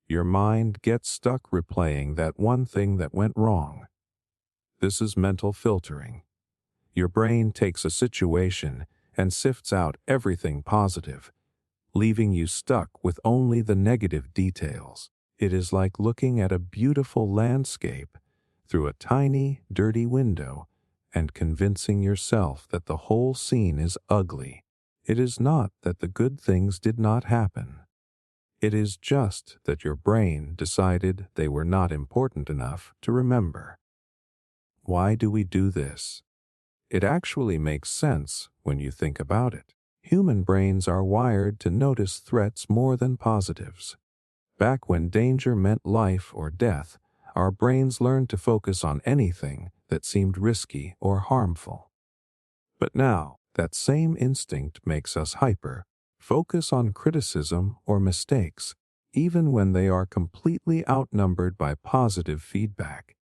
Speaker 1: your mind gets stuck replaying that one thing that went wrong. This is mental filtering. Your brain takes a situation and sifts out everything positive, leaving you stuck with only the negative details. It is like looking at a beautiful landscape through a tiny, dirty window and convincing yourself that the whole scene is ugly. It is not that the good things did not happen. It is just that your brain decided they were not important enough to remember. Why do we do this? It actually makes sense when you think about it. Human brains are wired to notice threats more than positives. Back when danger meant life or death, our brains learned to focus on anything that seemed risky or harmful. But now, that same instinct makes us focus on criticism or mistakes, even when they are completely outnumbered by positive feedback.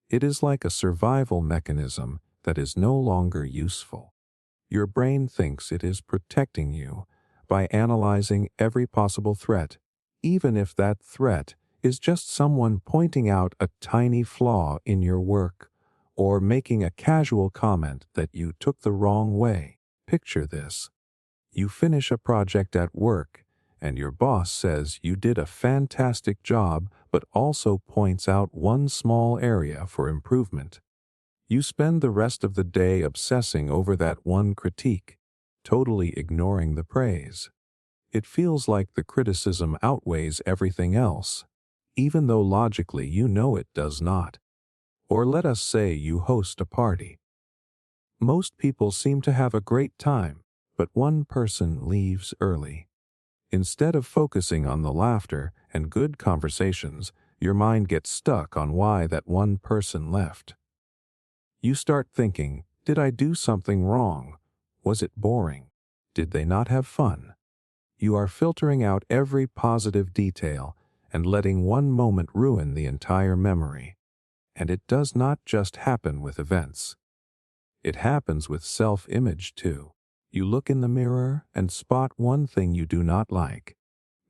Speaker 1: It is like a survival mechanism that is no longer useful. Your brain thinks it is protecting you by analyzing every possible threat, even if that threat is just someone pointing out a tiny flaw in your work or making a casual comment that you took the wrong way. Picture this. You finish a project at work, and your boss says you did a fantastic job but also points out one small area for improvement. You spend the rest of the day obsessing over that one critique, totally ignoring the praise. It feels like the criticism outweighs everything else, even though logically you know it does not. Or let us say you host a party. Most people seem to have a great time, but one person leaves early. Instead of focusing on the laughter and good conversations, your mind gets stuck on why that one person left. You start thinking, did I do something wrong? Was it boring? Did they not have fun? You are filtering out every positive detail and letting one moment ruin the entire memory. And it does not just happen with events. It happens with self-image too. You look in the mirror and spot one thing you do not like.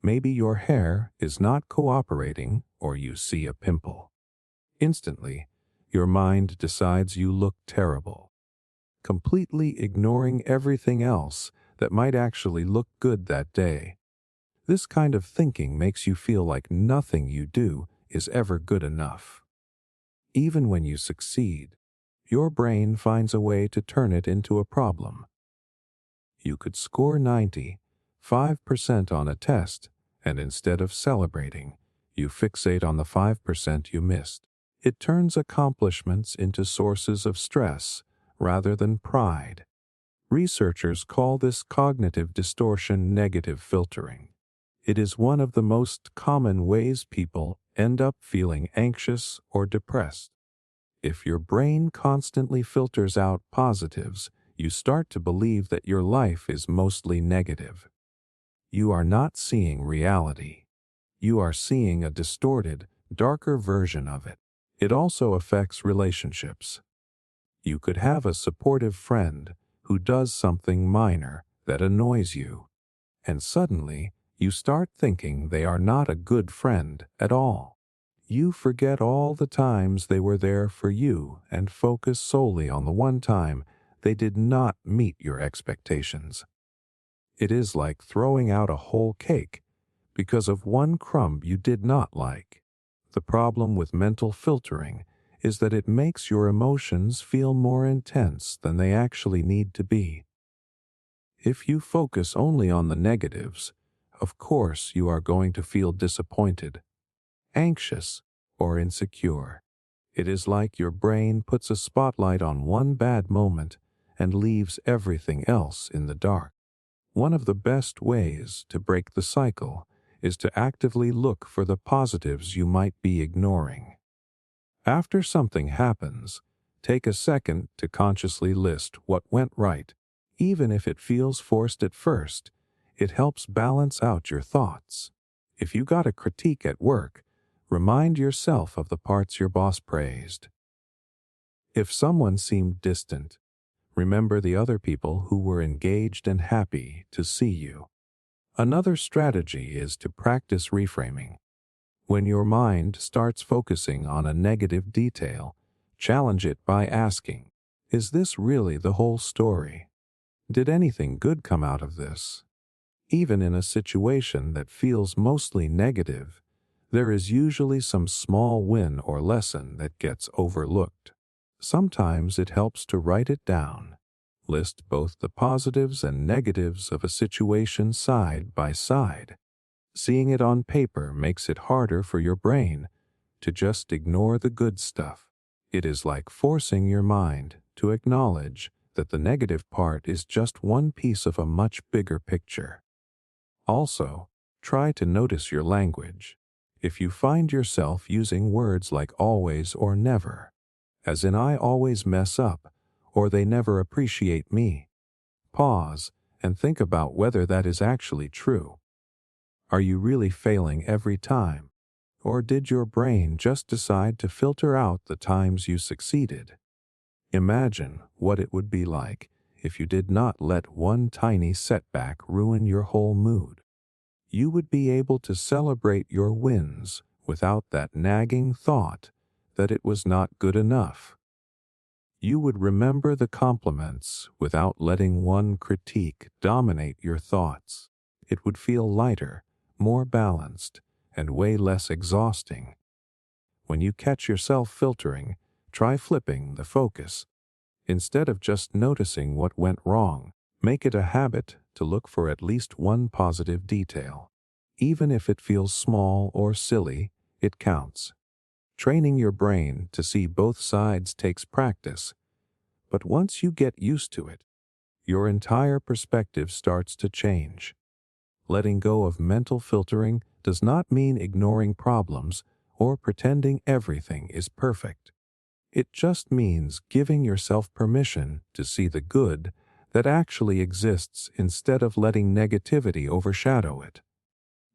Speaker 1: Maybe your hair is not cooperating or you see a pimple. Instantly, your mind decides you look terrible, completely ignoring everything else that might actually look good that day. This kind of thinking makes you feel like nothing you do is ever good enough. Even when you succeed, your brain finds a way to turn it into a problem. You could score 95% on a test, and instead of celebrating, you fixate on the 5% you missed. It turns accomplishments into sources of stress rather than pride. Researchers call this cognitive distortion negative filtering. It is one of the most common ways people end up feeling anxious or depressed. If your brain constantly filters out positives, you start to believe that your life is mostly negative. You are not seeing reality. You are seeing a distorted, darker version of it. It also affects relationships. You could have a supportive friend who does something minor that annoys you, and suddenly you start thinking they are not a good friend at all. You forget all the times they were there for you and focus solely on the one time they did not meet your expectations. It is like throwing out a whole cake because of one crumb you did not like. The problem with mental filtering is that it makes your emotions feel more intense than they actually need to be. If you focus only on the negatives, of course you are going to feel disappointed, anxious, or insecure. It is like your brain puts a spotlight on one bad moment and leaves everything else in the dark. One of the best ways to break the cycle is to actively look for the positives you might be ignoring. After something happens, take a second to consciously list what went right. Even if it feels forced at first, it helps balance out your thoughts. If you got a critique at work, remind yourself of the parts your boss praised. If someone seemed distant, remember the other people who were engaged and happy to see you. Another strategy is to practice reframing. When your mind starts focusing on a negative detail, challenge it by asking, Is this really the whole story? Did anything good come out of this? Even in a situation that feels mostly negative, there is usually some small win or lesson that gets overlooked. Sometimes it helps to write it down. List both the positives and negatives of a situation side by side. Seeing it on paper makes it harder for your brain to just ignore the good stuff. It is like forcing your mind to acknowledge that the negative part is just one piece of a much bigger picture. Also, try to notice your language. If you find yourself using words like always or never, as in I always mess up, or they never appreciate me, pause and think about whether that is actually true. Are you really failing every time? Or did your brain just decide to filter out the times you succeeded? Imagine what it would be like if you did not let one tiny setback ruin your whole mood. You would be able to celebrate your wins without that nagging thought that it was not good enough. You would remember the compliments without letting one critique dominate your thoughts. It would feel lighter, more balanced, and way less exhausting. When you catch yourself filtering, try flipping the focus. Instead of just noticing what went wrong, make it a habit to look for at least one positive detail. Even if it feels small or silly, it counts. Training your brain to see both sides takes practice, but once you get used to it, your entire perspective starts to change. Letting go of mental filtering does not mean ignoring problems or pretending everything is perfect. It just means giving yourself permission to see the good that actually exists instead of letting negativity overshadow it.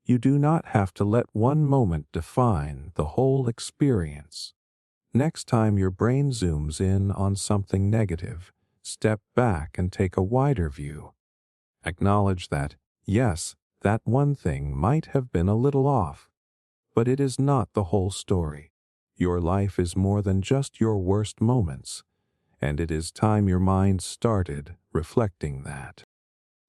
Speaker 1: You do not have to let one moment define the whole experience. Next time your brain zooms in on something negative, step back and take a wider view. Acknowledge that, yes, that one thing might have been a little off, but it is not the whole story. Your life is more than just your worst moments, and it is time your mind started reflecting that.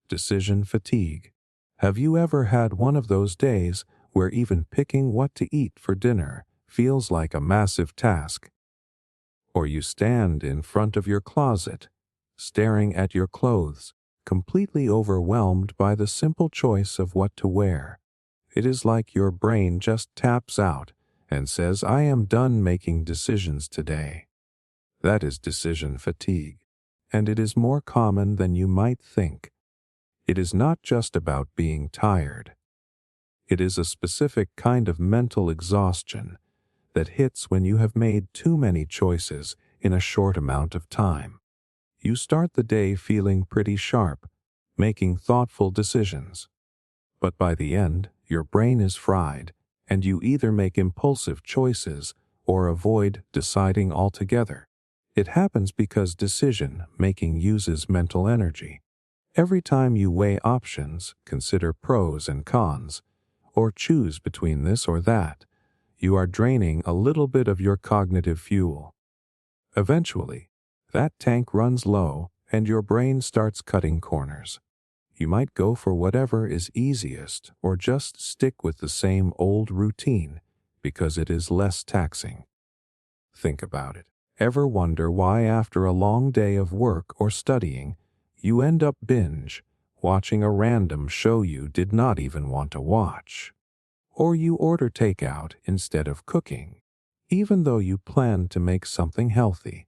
Speaker 1: Decision fatigue. Have you ever had one of those days where even picking what to eat for dinner feels like a massive task? Or you stand in front of your closet, staring at your clothes, completely overwhelmed by the simple choice of what to wear. It is like your brain just taps out and says, I am done making decisions today. That is decision fatigue, and it is more common than you might think. It is not just about being tired. It is a specific kind of mental exhaustion that hits when you have made too many choices in a short amount of time. You start the day feeling pretty sharp, making thoughtful decisions. But by the end, your brain is fried, and you either make impulsive choices or avoid deciding altogether. It happens because decision-making uses mental energy. Every time you weigh options, consider pros and cons, or choose between this or that, you are draining a little bit of your cognitive fuel. Eventually, that tank runs low and your brain starts cutting corners. You might go for whatever is easiest or just stick with the same old routine because it is less taxing. Think about it. Ever wonder why after a long day of work or studying, you end up binge watching a random show you did not even want to watch? Or you order takeout instead of cooking, even though you plan to make something healthy?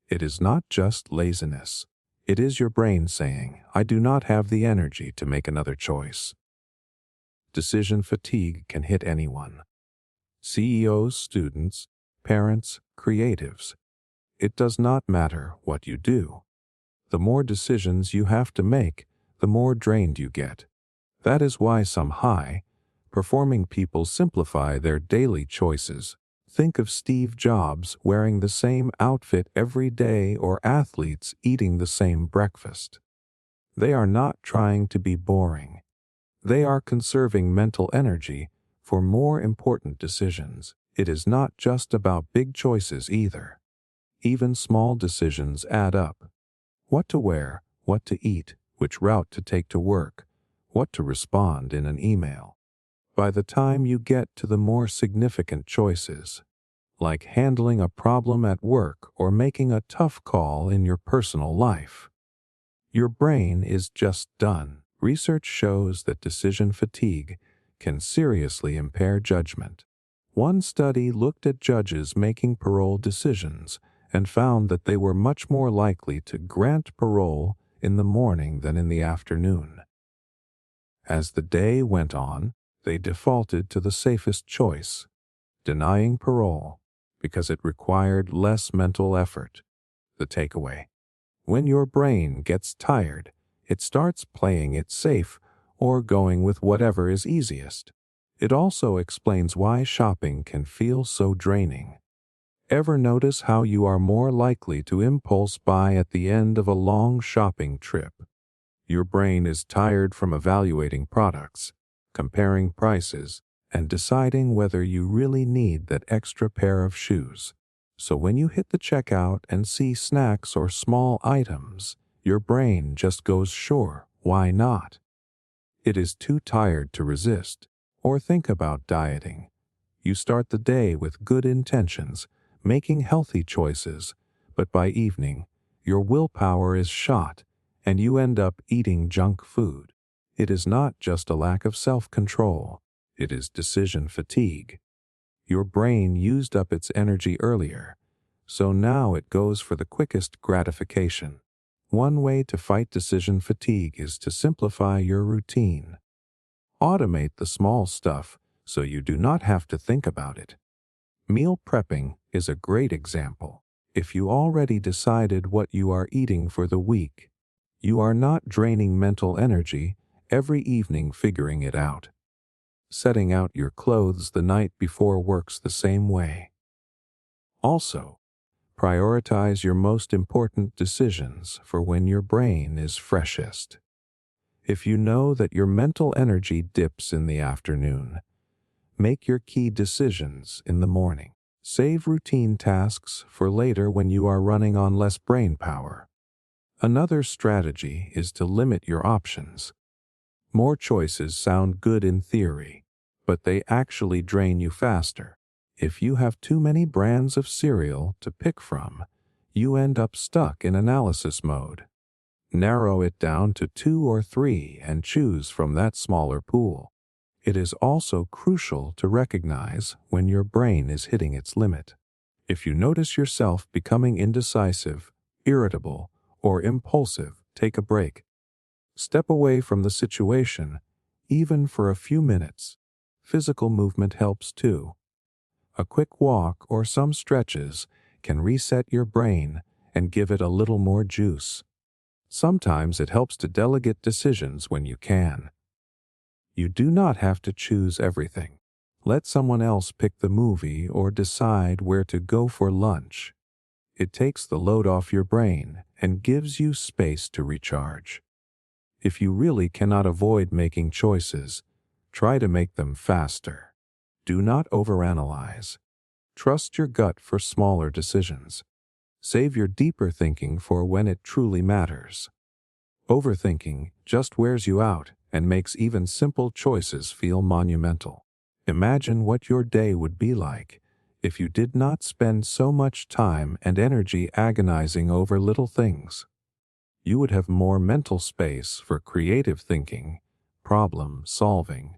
Speaker 1: It is not just laziness. It is your brain saying, I do not have the energy to make another choice. Decision fatigue can hit anyone. CEOs, students, parents, creatives. It does not matter what you do. The more decisions you have to make, the more drained you get. That is why some high-performing people simplify their daily choices. Think of Steve Jobs wearing the same outfit every day or athletes eating the same breakfast. They are not trying to be boring. They are conserving mental energy for more important decisions. It is not just about big choices either. Even small decisions add up. What to wear, what to eat, which route to take to work, what to respond in an email. By the time you get to the more significant choices, like handling a problem at work or making a tough call in your personal life, your brain is just done. Research shows that decision fatigue can seriously impair judgment. One study looked at judges making parole decisions and found that they were much more likely to grant parole in the morning than in the afternoon. As the day went on, they defaulted to the safest choice, denying parole, because it required less mental effort. The takeaway: when your brain gets tired, it starts playing it safe or going with whatever is easiest. It also explains why shopping can feel so draining. Ever notice how you are more likely to impulse buy at the end of a long shopping trip? Your brain is tired from evaluating products, comparing prices, and deciding whether you really need that extra pair of shoes. So when you hit the checkout and see snacks or small items, your brain just goes, sure, why not? It is too tired to resist or think about dieting. You start the day with good intentions, making healthy choices, but by evening, your willpower is shot and you end up eating junk food. It is not just a lack of self-control, it is decision fatigue. Your brain used up its energy earlier, so now it goes for the quickest gratification. One way to fight decision fatigue is to simplify your routine. Automate the small stuff so you do not have to think about it. Meal prepping is a great example. If you already decided what you are eating for the week, you are not draining mental energy every evening figuring it out. Setting out your clothes the night before works the same way. Also, prioritize your most important decisions for when your brain is freshest. If you know that your mental energy dips in the afternoon, make your key decisions in the morning. Save routine tasks for later when you are running on less brain power. Another strategy is to limit your options. More choices sound good in theory, but they actually drain you faster. If you have too many brands of cereal to pick from, you end up stuck in analysis mode. Narrow it down to 2 or 3 and choose from that smaller pool. It is also crucial to recognize when your brain is hitting its limit. If you notice yourself becoming indecisive, irritable, or impulsive, take a break. Step away from the situation, even for a few minutes. Physical movement helps too. A quick walk or some stretches can reset your brain and give it a little more juice. Sometimes it helps to delegate decisions when you can. You do not have to choose everything. Let someone else pick the movie or decide where to go for lunch. It takes the load off your brain and gives you space to recharge. If you really cannot avoid making choices, try to make them faster. Do not overanalyze. Trust your gut for smaller decisions. Save your deeper thinking for when it truly matters. Overthinking just wears you out and makes even simple choices feel monumental. Imagine what your day would be like if you did not spend so much time and energy agonizing over little things. You would have more mental space for creative thinking, problem solving,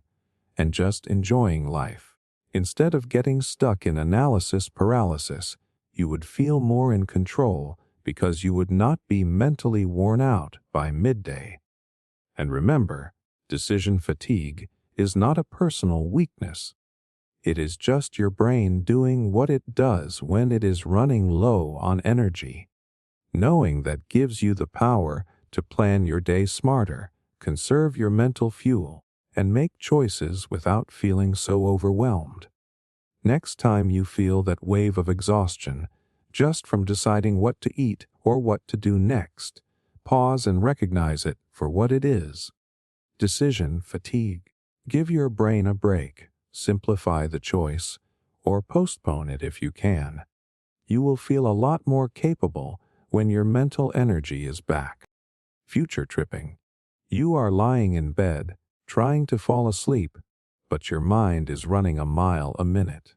Speaker 1: and just enjoying life. Instead of getting stuck in analysis paralysis, you would feel more in control because you would not be mentally worn out by midday. And remember, decision fatigue is not a personal weakness. It is just your brain doing what it does when it is running low on energy. Knowing that gives you the power to plan your day smarter, conserve your mental fuel, and make choices without feeling so overwhelmed. Next time you feel that wave of exhaustion, just from deciding what to eat or what to do next, pause and recognize it for what it is. Decision fatigue. Give your brain a break, simplify the choice, or postpone it if you can. You will feel a lot more capable when your mental energy is back. Future tripping. You are lying in bed, trying to fall asleep, but your mind is running a mile a minute.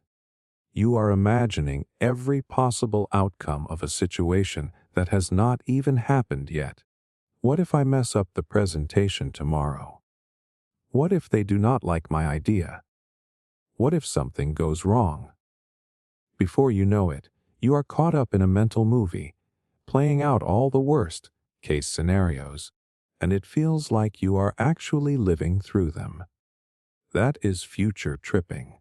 Speaker 1: You are imagining every possible outcome of a situation that has not even happened yet. What if I mess up the presentation tomorrow? What if they do not like my idea? What if something goes wrong? Before you know it, you are caught up in a mental movie, playing out all the worst case scenarios, and it feels like you are actually living through them. That is future tripping.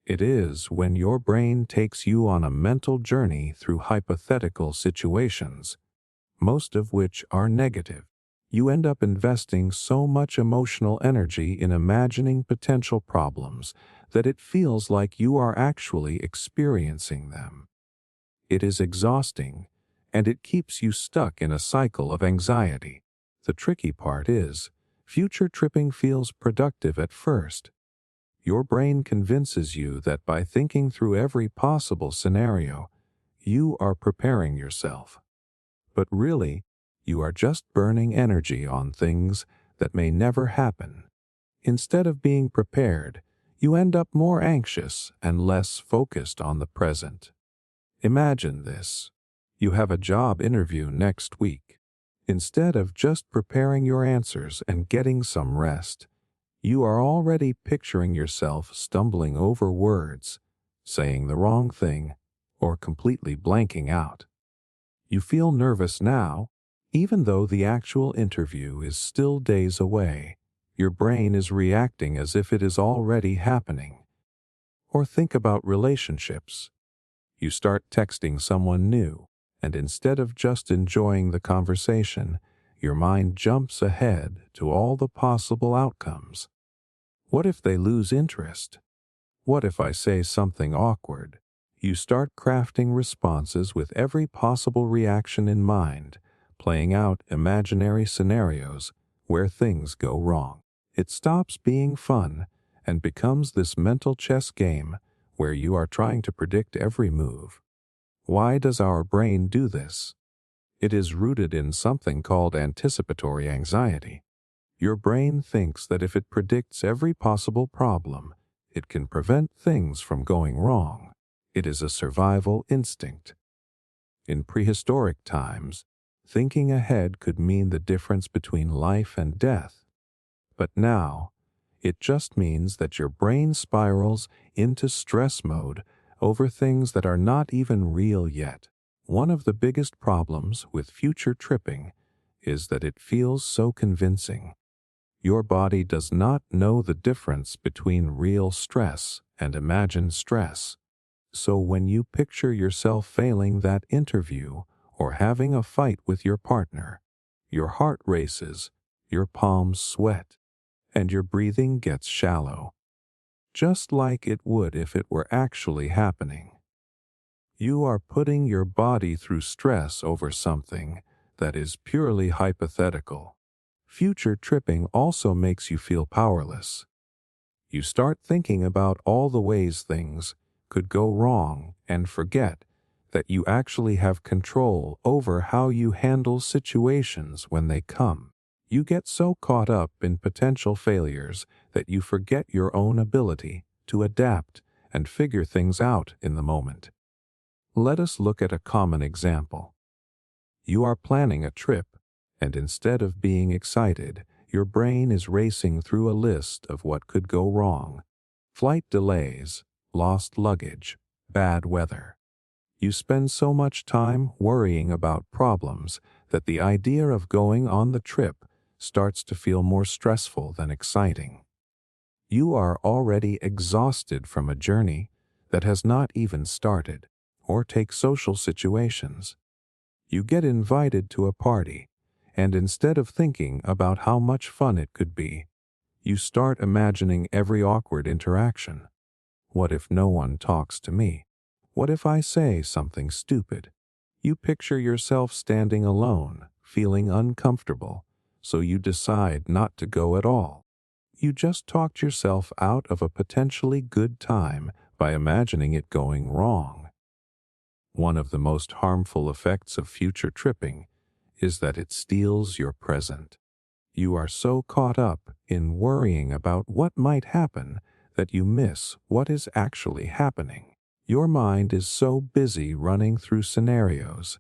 Speaker 1: It is when your brain takes you on a mental journey through hypothetical situations, most of which are negative. You end up investing so much emotional energy in imagining potential problems that it feels like you are actually experiencing them. It is exhausting, and it keeps you stuck in a cycle of anxiety. The tricky part is, future tripping feels productive at first. Your brain convinces you that by thinking through every possible scenario, you are preparing yourself. But really, you are just burning energy on things that may never happen. Instead of being prepared, you end up more anxious and less focused on the present. Imagine this. You have a job interview next week. Instead of just preparing your answers and getting some rest, you are already picturing yourself stumbling over words, saying the wrong thing, or completely blanking out. You feel nervous now, even though the actual interview is still days away. Your brain is reacting as if it is already happening. Or think about relationships. You start texting someone new, and instead of just enjoying the conversation, your mind jumps ahead to all the possible outcomes. What if they lose interest? What if I say something awkward? You start crafting responses with every possible reaction in mind, playing out imaginary scenarios where things go wrong. It stops being fun and becomes this mental chess game where you are trying to predict every move. Why does our brain do this? It is rooted in something called anticipatory anxiety. Your brain thinks that if it predicts every possible problem, it can prevent things from going wrong. It is a survival instinct. In prehistoric times, thinking ahead could mean the difference between life and death. But now, it just means that your brain spirals into stress mode over things that are not even real yet. One of the biggest problems with future tripping is that it feels so convincing. Your body does not know the difference between real stress and imagined stress. So when you picture yourself failing that interview or having a fight with your partner, your heart races, your palms sweat, and your breathing gets shallow, just like it would if it were actually happening. You are putting your body through stress over something that is purely hypothetical. Future tripping also makes you feel powerless. You start thinking about all the ways things could go wrong and forget that you actually have control over how you handle situations when they come. You get so caught up in potential failures that you forget your own ability to adapt and figure things out in the moment. Let us look at a common example. You are planning a trip, and instead of being excited, your brain is racing through a list of what could go wrong. Flight delays, lost luggage, bad weather. You spend so much time worrying about problems that the idea of going on the trip starts to feel more stressful than exciting. You are already exhausted from a journey that has not even started. Or take social situations. You get invited to a party, and instead of thinking about how much fun it could be, you start imagining every awkward interaction. What if no one talks to me? What if I say something stupid? You picture yourself standing alone, feeling uncomfortable, so you decide not to go at all. You just talked yourself out of a potentially good time by imagining it going wrong. One of the most harmful effects of future tripping is that it steals your present. You are so caught up in worrying about what might happen that you miss what is actually happening. Your mind is so busy running through scenarios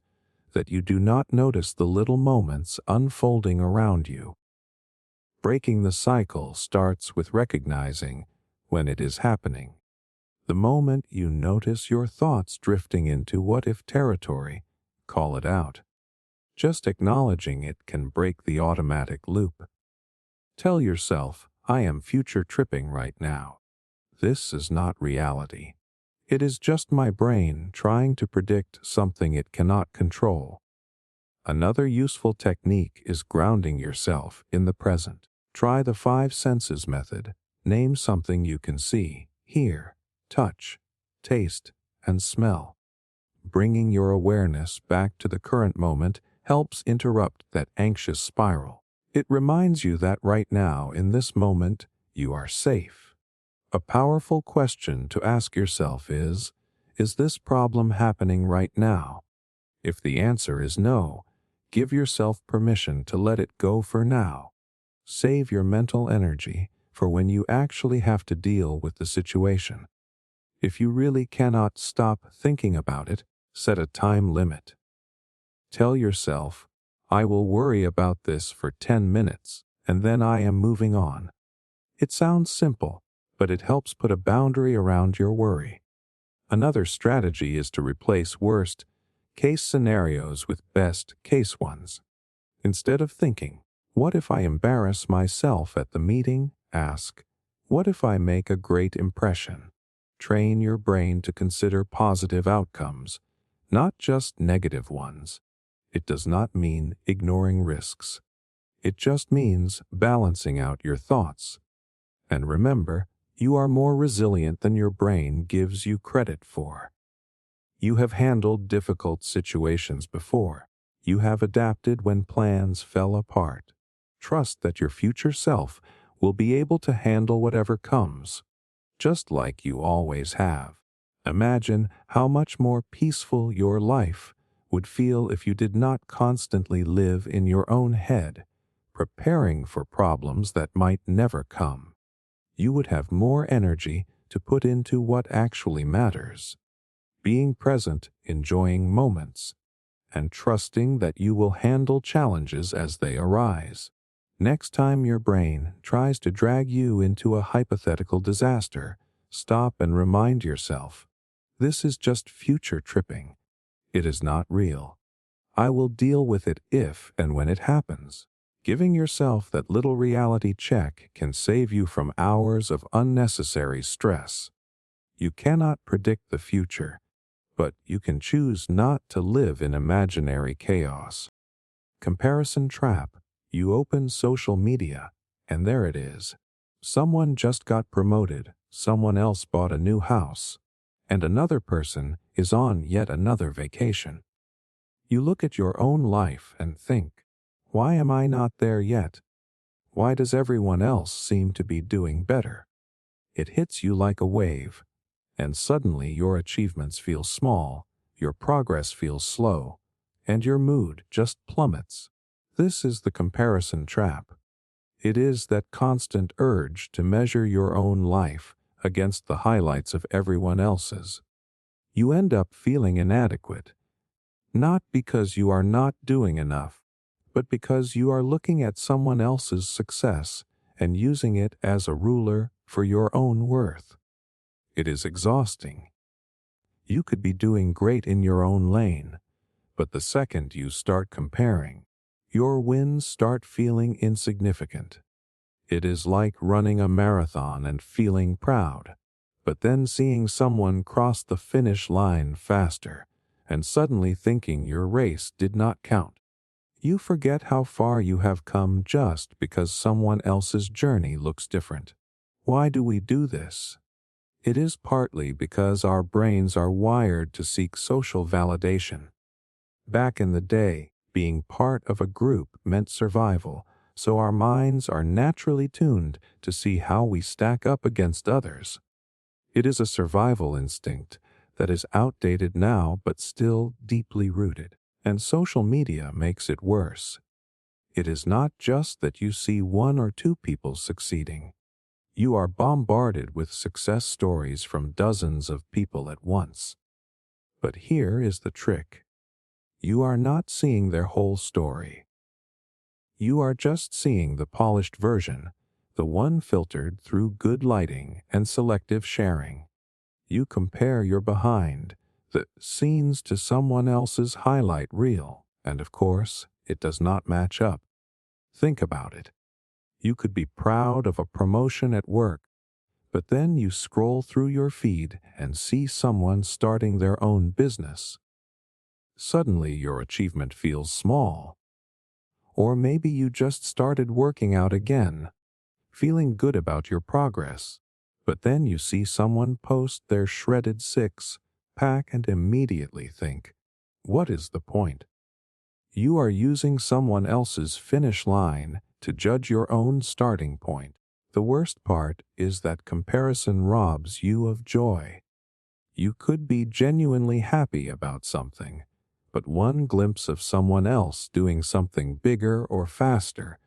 Speaker 1: that you do not notice the little moments unfolding around you. Breaking the cycle starts with recognizing when it is happening. The moment you notice your thoughts drifting into what-if territory, call it out. Just acknowledging it can break the automatic loop. Tell yourself, I am future tripping right now. This is not reality. It is just my brain trying to predict something it cannot control. Another useful technique is grounding yourself in the present. Try the 5 senses method. Name something you can see, hear, touch, taste, and smell. Bringing your awareness back to the current moment helps interrupt that anxious spiral. It reminds you that right now, in this moment, you are safe. A powerful question to ask yourself is this problem happening right now? If the answer is no, give yourself permission to let it go for now. Save your mental energy for when you actually have to deal with the situation. If you really cannot stop thinking about it, set a time limit. Tell yourself, I will worry about this for 10 minutes, and then I am moving on. It sounds simple, but it helps put a boundary around your worry. Another strategy is to replace worst-case scenarios with best-case ones. Instead of thinking, what if I embarrass myself at the meeting? Ask, what if I make a great impression? Train your brain to consider positive outcomes, not just negative ones. It does not mean ignoring risks. It just means balancing out your thoughts. And remember, you are more resilient than your brain gives you credit for. You have handled difficult situations before. You have adapted when plans fell apart. Trust that your future self will be able to handle whatever comes, just like you always have. Imagine how much more peaceful your life would feel if you did not constantly live in your own head, preparing for problems that might never come. You would have more energy to put into what actually matters, being present, enjoying moments, and trusting that you will handle challenges as they arise. Next time your brain tries to drag you into a hypothetical disaster, stop and remind yourself, this is just future tripping. It is not real. I will deal with it if and when it happens. Giving yourself that little reality check can save you from hours of unnecessary stress. You cannot predict the future, but you can choose not to live in imaginary chaos. Comparison trap. You open social media, and there it is. Someone just got promoted, someone else bought a new house, and another person is on yet another vacation. You look at your own life and think, why am I not there yet? Why does everyone else seem to be doing better? It hits you like a wave, and suddenly your achievements feel small, your progress feels slow, and your mood just plummets. This is the comparison trap. It is that constant urge to measure your own life against the highlights of everyone else's. You end up feeling inadequate, not because you are not doing enough, but because you are looking at someone else's success and using it as a ruler for your own worth. It is exhausting. You could be doing great in your own lane, but the second you start comparing, your wins start feeling insignificant. It is like running a marathon and feeling proud, but then seeing someone cross the finish line faster and suddenly thinking your race did not count. You forget how far you have come just because someone else's journey looks different. Why do we do this? It is partly because our brains are wired to seek social validation. Back in the day, being part of a group meant survival, so our minds are naturally tuned to see how we stack up against others. It is a survival instinct that is outdated now but still deeply rooted. And social media makes it worse. It is not just that you see one or two people succeeding. You are bombarded with success stories from dozens of people at once. But here is the trick. You are not seeing their whole story. You are just seeing the polished version, the one filtered through good lighting and selective sharing. You compare your behind the scenes to someone else's highlight reel, and of course, it does not match up. Think about it. You could be proud of a promotion at work, but then you scroll through your feed and see someone starting their own business. Suddenly your achievement feels small. Or maybe you just started working out again, feeling good about your progress, but then you see someone post their shredded six-pack and immediately think, what is the point? You are using someone else's finish line to judge your own starting point. The worst part is that comparison robs you of joy. You could be genuinely happy about something, but one glimpse of someone else doing something bigger or faster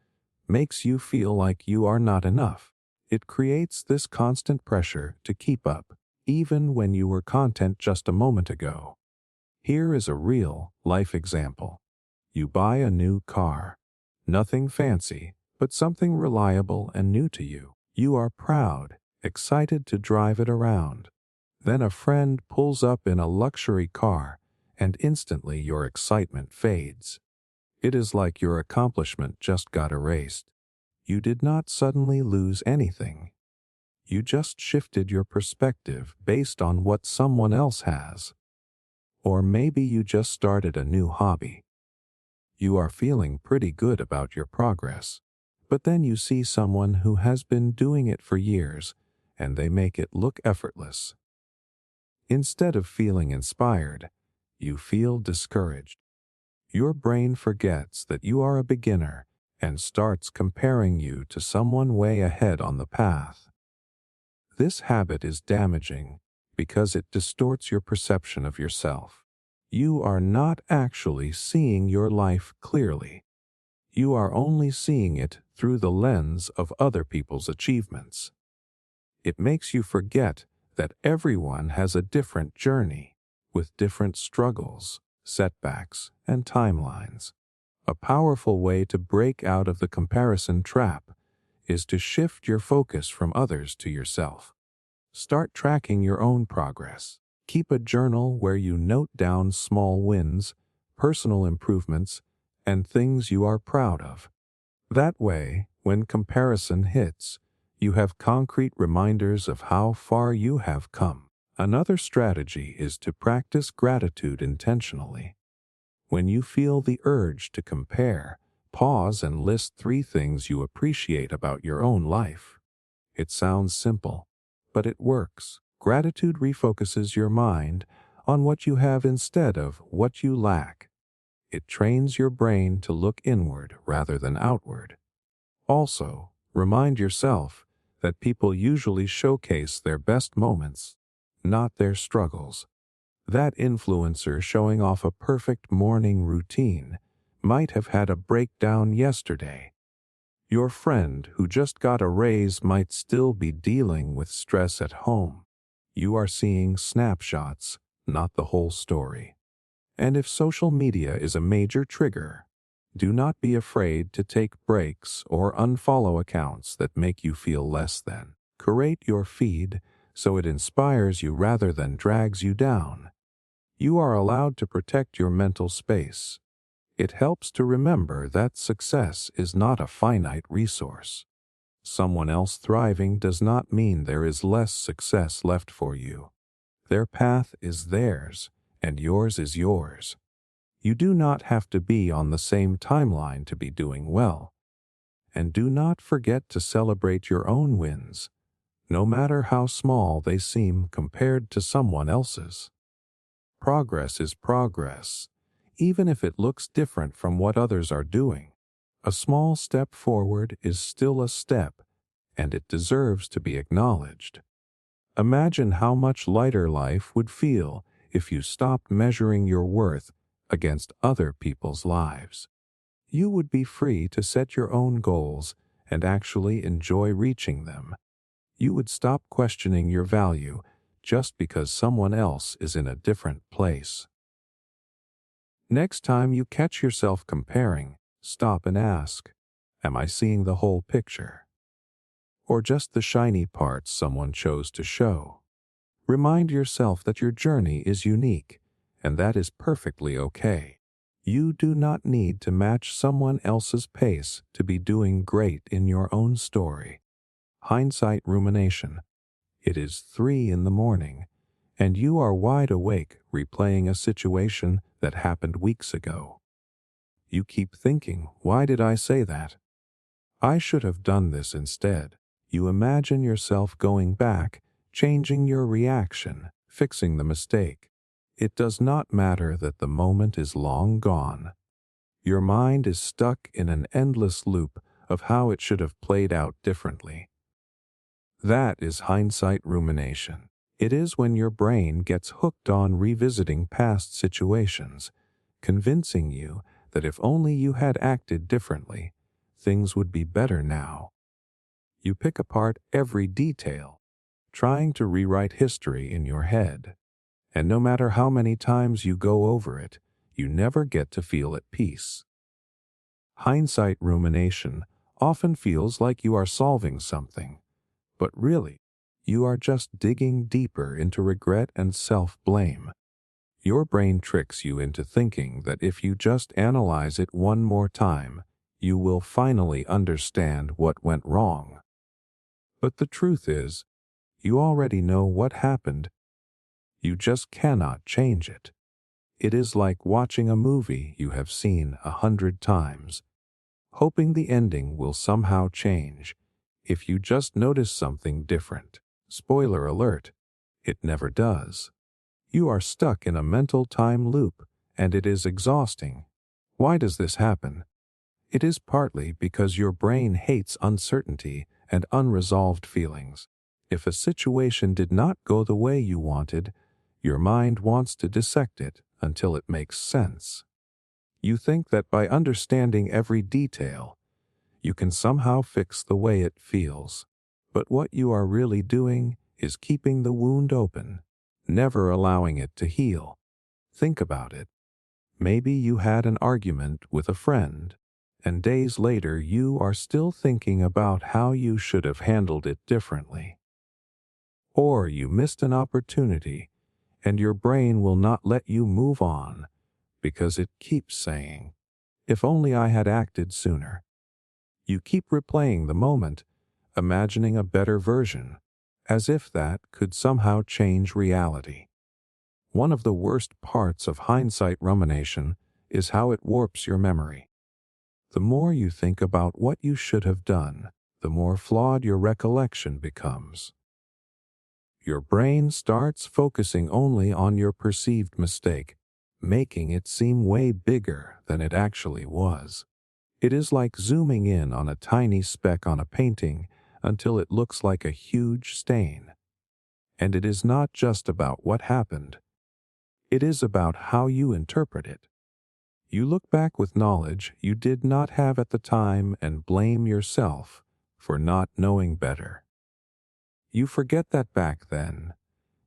Speaker 1: makes you feel like you are not enough. It creates this constant pressure to keep up, even when you were content just a moment ago. Here is a real life example. You buy a new car. Nothing fancy, but something reliable and new to you. You are proud, excited to drive it around. Then a friend pulls up in a luxury car, and instantly your excitement fades. It is like your accomplishment just got erased. You did not suddenly lose anything. You just shifted your perspective based on what someone else has. Or maybe you just started a new hobby. You are feeling pretty good about your progress, but then you see someone who has been doing it for years, and they make it look effortless. Instead of feeling inspired, you feel discouraged. Your brain forgets that you are a beginner and starts comparing you to someone way ahead on the path. This habit is damaging because it distorts your perception of yourself. You are not actually seeing your life clearly. You are only seeing it through the lens of other people's achievements. It makes you forget that everyone has a different journey, with different struggles, setbacks, and timelines. A powerful way to break out of the comparison trap is to shift your focus from others to yourself. Start tracking your own progress. Keep a journal where you note down small wins, personal improvements, and things you are proud of. That way, when comparison hits, you have concrete reminders of how far you have come. Another strategy is to practice gratitude intentionally. When you feel the urge to compare, pause and list 3 things you appreciate about your own life. It sounds simple, but it works. Gratitude refocuses your mind on what you have instead of what you lack. It trains your brain to look inward rather than outward. Also, remind yourself that people usually showcase their best moments, not their struggles. That influencer showing off a perfect morning routine might have had a breakdown yesterday. Your friend who just got a raise might still be dealing with stress at home. You are seeing snapshots, not the whole story. And if social media is a major trigger, do not be afraid to take breaks or unfollow accounts that make you feel less than. Curate your feed so it inspires you rather than drags you down. You are allowed to protect your mental space. It helps to remember that success is not a finite resource. Someone else thriving does not mean there is less success left for you. Their path is theirs, and yours is yours. You do not have to be on the same timeline to be doing well. And do not forget to celebrate your own wins, no matter how small they seem compared to someone else's. Progress is progress, even if it looks different from what others are doing. A small step forward is still a step, and it deserves to be acknowledged. Imagine how much lighter life would feel if you stopped measuring your worth against other people's lives. You would be free to set your own goals and actually enjoy reaching them. You would stop questioning your value just because someone else is in a different place. Next time you catch yourself comparing, stop and ask, am I seeing the whole picture? Or just the shiny parts someone chose to show? Remind yourself that your journey is unique, and that is perfectly okay. You do not need to match someone else's pace to be doing great in your own story. Hindsight Rumination. It is 3 in the morning, and you are wide awake replaying a situation that happened weeks ago. You keep thinking, why did I say that? I should have done this instead. You imagine yourself going back, changing your reaction, fixing the mistake. It does not matter that the moment is long gone. Your mind is stuck in an endless loop of how it should have played out differently. That is hindsight rumination. It is when your brain gets hooked on revisiting past situations, convincing you that if only you had acted differently, things would be better now. You pick apart every detail, trying to rewrite history in your head. And no matter how many times you go over it, you never get to feel at peace. Hindsight rumination often feels like you are solving something, but really, you are just digging deeper into regret and self-blame. Your brain tricks you into thinking that if you just analyze it one more time, you will finally understand what went wrong. But the truth is, you already know what happened. You just cannot change it. It is like watching a movie you have seen 100 times, hoping the ending will somehow change if you just notice something different. Spoiler alert, it never does. You are stuck in a mental time loop, and it is exhausting. Why does this happen? It is partly because your brain hates uncertainty and unresolved feelings. If a situation did not go the way you wanted, your mind wants to dissect it until it makes sense. You think that by understanding every detail, you can somehow fix the way it feels. But what you are really doing is keeping the wound open, never allowing it to heal. Think about it. Maybe you had an argument with a friend, and days later you are still thinking about how you should have handled it differently. Or you missed an opportunity, and your brain will not let you move on because it keeps saying, if only I had acted sooner. You keep replaying the moment, imagining a better version, as if that could somehow change reality. One of the worst parts of hindsight rumination is how it warps your memory. The more you think about what you should have done, the more flawed your recollection becomes. Your brain starts focusing only on your perceived mistake, making it seem way bigger than it actually was. It is like zooming in on a tiny speck on a painting until it looks like a huge stain. And it is not just about what happened. It is about how you interpret it. You look back with knowledge you did not have at the time and blame yourself for not knowing better. You forget that back then,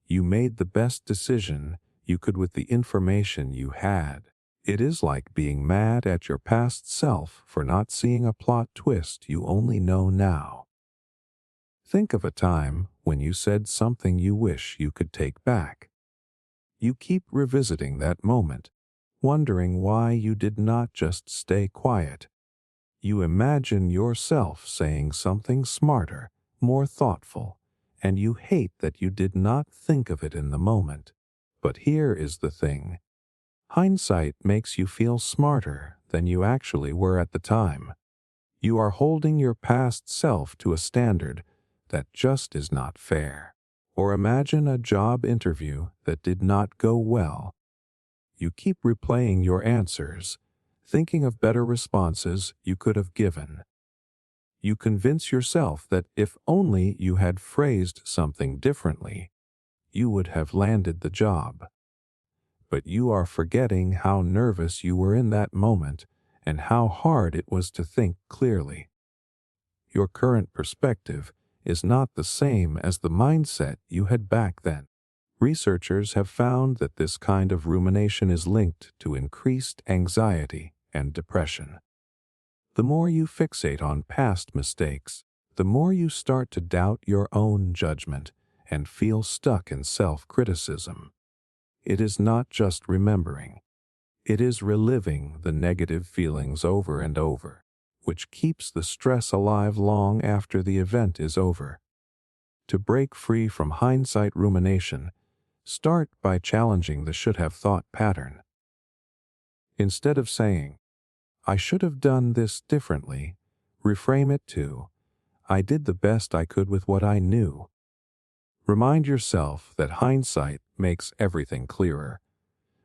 Speaker 1: you made the best decision you could with the information you had. It is like being mad at your past self for not seeing a plot twist you only know now. Think of a time when you said something you wish you could take back. You keep revisiting that moment, wondering why you did not just stay quiet. You imagine yourself saying something smarter, more thoughtful, and you hate that you did not think of it in the moment. But here is the thing. Hindsight makes you feel smarter than you actually were at the time. You are holding your past self to a standard that just is not fair. Or imagine a job interview that did not go well. You keep replaying your answers, thinking of better responses you could have given. You convince yourself that if only you had phrased something differently, you would have landed the job. But you are forgetting how nervous you were in that moment and how hard it was to think clearly. Your current perspective is not the same as the mindset you had back then. Researchers have found that this kind of rumination is linked to increased anxiety and depression. The more you fixate on past mistakes, the more you start to doubt your own judgment and feel stuck in self-criticism. It is not just remembering. It is reliving the negative feelings over and over, which keeps the stress alive long after the event is over. To break free from hindsight rumination, start by challenging the should-have thought pattern. Instead of saying, "I should have done this differently," reframe it to, "I did the best I could with what I knew." Remind yourself that hindsight makes everything clearer,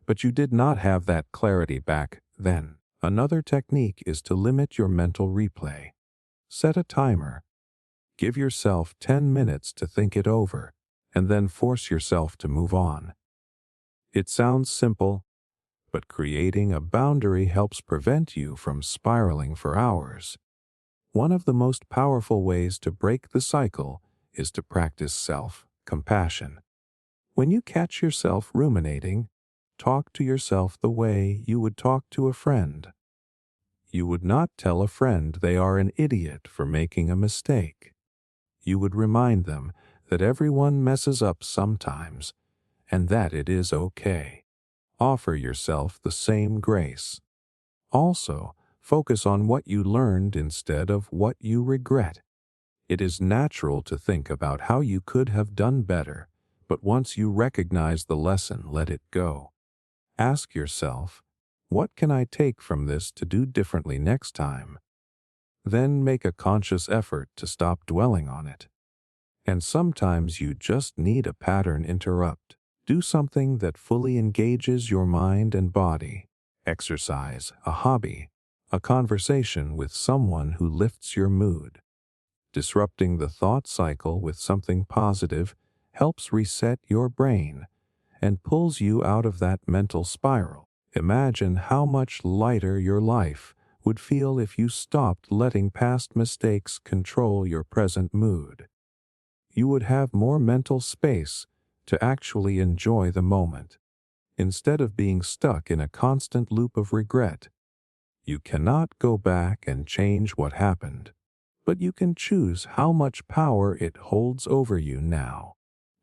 Speaker 1: but you did not have that clarity back then. Another technique is to limit your mental replay. Set a timer. Give yourself 10 minutes to think it over, and then force yourself to move on. It sounds simple, but creating a boundary helps prevent you from spiraling for hours. One of the most powerful ways to break the cycle is to practice self-compassion. When you catch yourself ruminating, talk to yourself the way you would talk to a friend. You would not tell a friend they are an idiot for making a mistake. You would remind them that everyone messes up sometimes, and that it is okay. Offer yourself the same grace. Also, focus on what you learned instead of what you regret. It is natural to think about how you could have done better, but once you recognize the lesson, let it go. Ask yourself, what can I take from this to do differently next time? Then make a conscious effort to stop dwelling on it. And sometimes you just need a pattern interrupt. Do something that fully engages your mind and body. Exercise, a hobby, a conversation with someone who lifts your mood. Disrupting the thought cycle with something positive helps reset your brain and pulls you out of that mental spiral. Imagine how much lighter your life would feel if you stopped letting past mistakes control your present mood. You would have more mental space to actually enjoy the moment, instead of being stuck in a constant loop of regret. You cannot go back and change what happened, but you can choose how much power it holds over you now.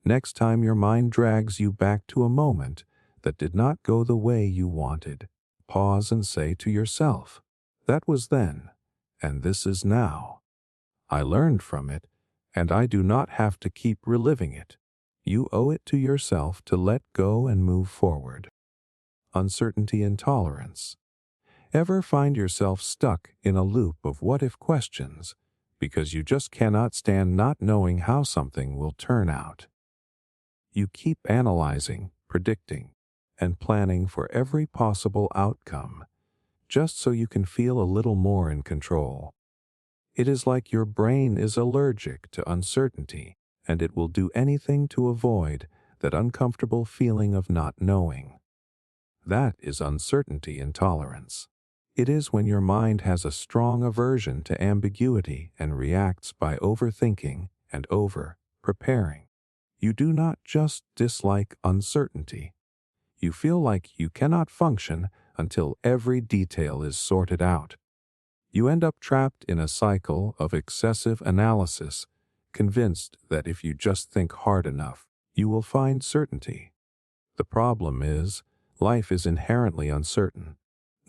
Speaker 1: Next time your mind drags you back to a moment that did not go the way you wanted, pause and say to yourself, "That was then, and this is now. I learned from it, and I do not have to keep reliving it." You owe it to yourself to let go and move forward. Uncertainty and tolerance. Ever find yourself stuck in a loop of what-if questions because you just cannot stand not knowing how something will turn out? You keep analyzing, predicting, and planning for every possible outcome, just so you can feel a little more in control. It is like your brain is allergic to uncertainty, and it will do anything to avoid that uncomfortable feeling of not knowing. That is uncertainty intolerance. It is when your mind has a strong aversion to ambiguity and reacts by overthinking and over-preparing. You do not just dislike uncertainty. You feel like you cannot function until every detail is sorted out. You end up trapped in a cycle of excessive analysis, convinced that if you just think hard enough, you will find certainty. The problem is, life is inherently uncertain.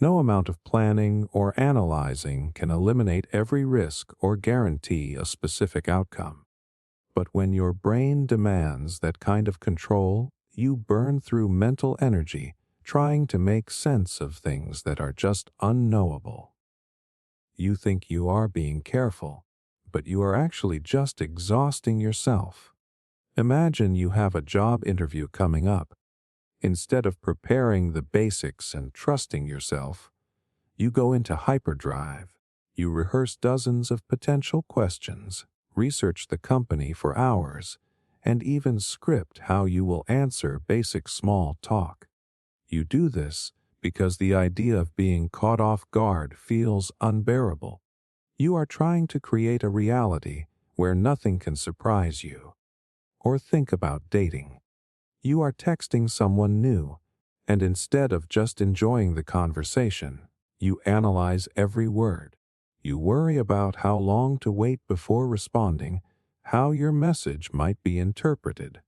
Speaker 1: No amount of planning or analyzing can eliminate every risk or guarantee a specific outcome. But when your brain demands that kind of control, you burn through mental energy trying to make sense of things that are just unknowable. You think you are being careful, but you are actually just exhausting yourself. Imagine you have a job interview coming up. Instead of preparing the basics and trusting yourself, you go into hyperdrive. You rehearse dozens of potential questions, research the company for hours, and even script how you will answer basic small talk. You do this because the idea of being caught off guard feels unbearable. You are trying to create a reality where nothing can surprise you. Or think about dating. You are texting someone new, and instead of just enjoying the conversation, you analyze every word. You worry about how long to wait before responding, how your message might be interpreted,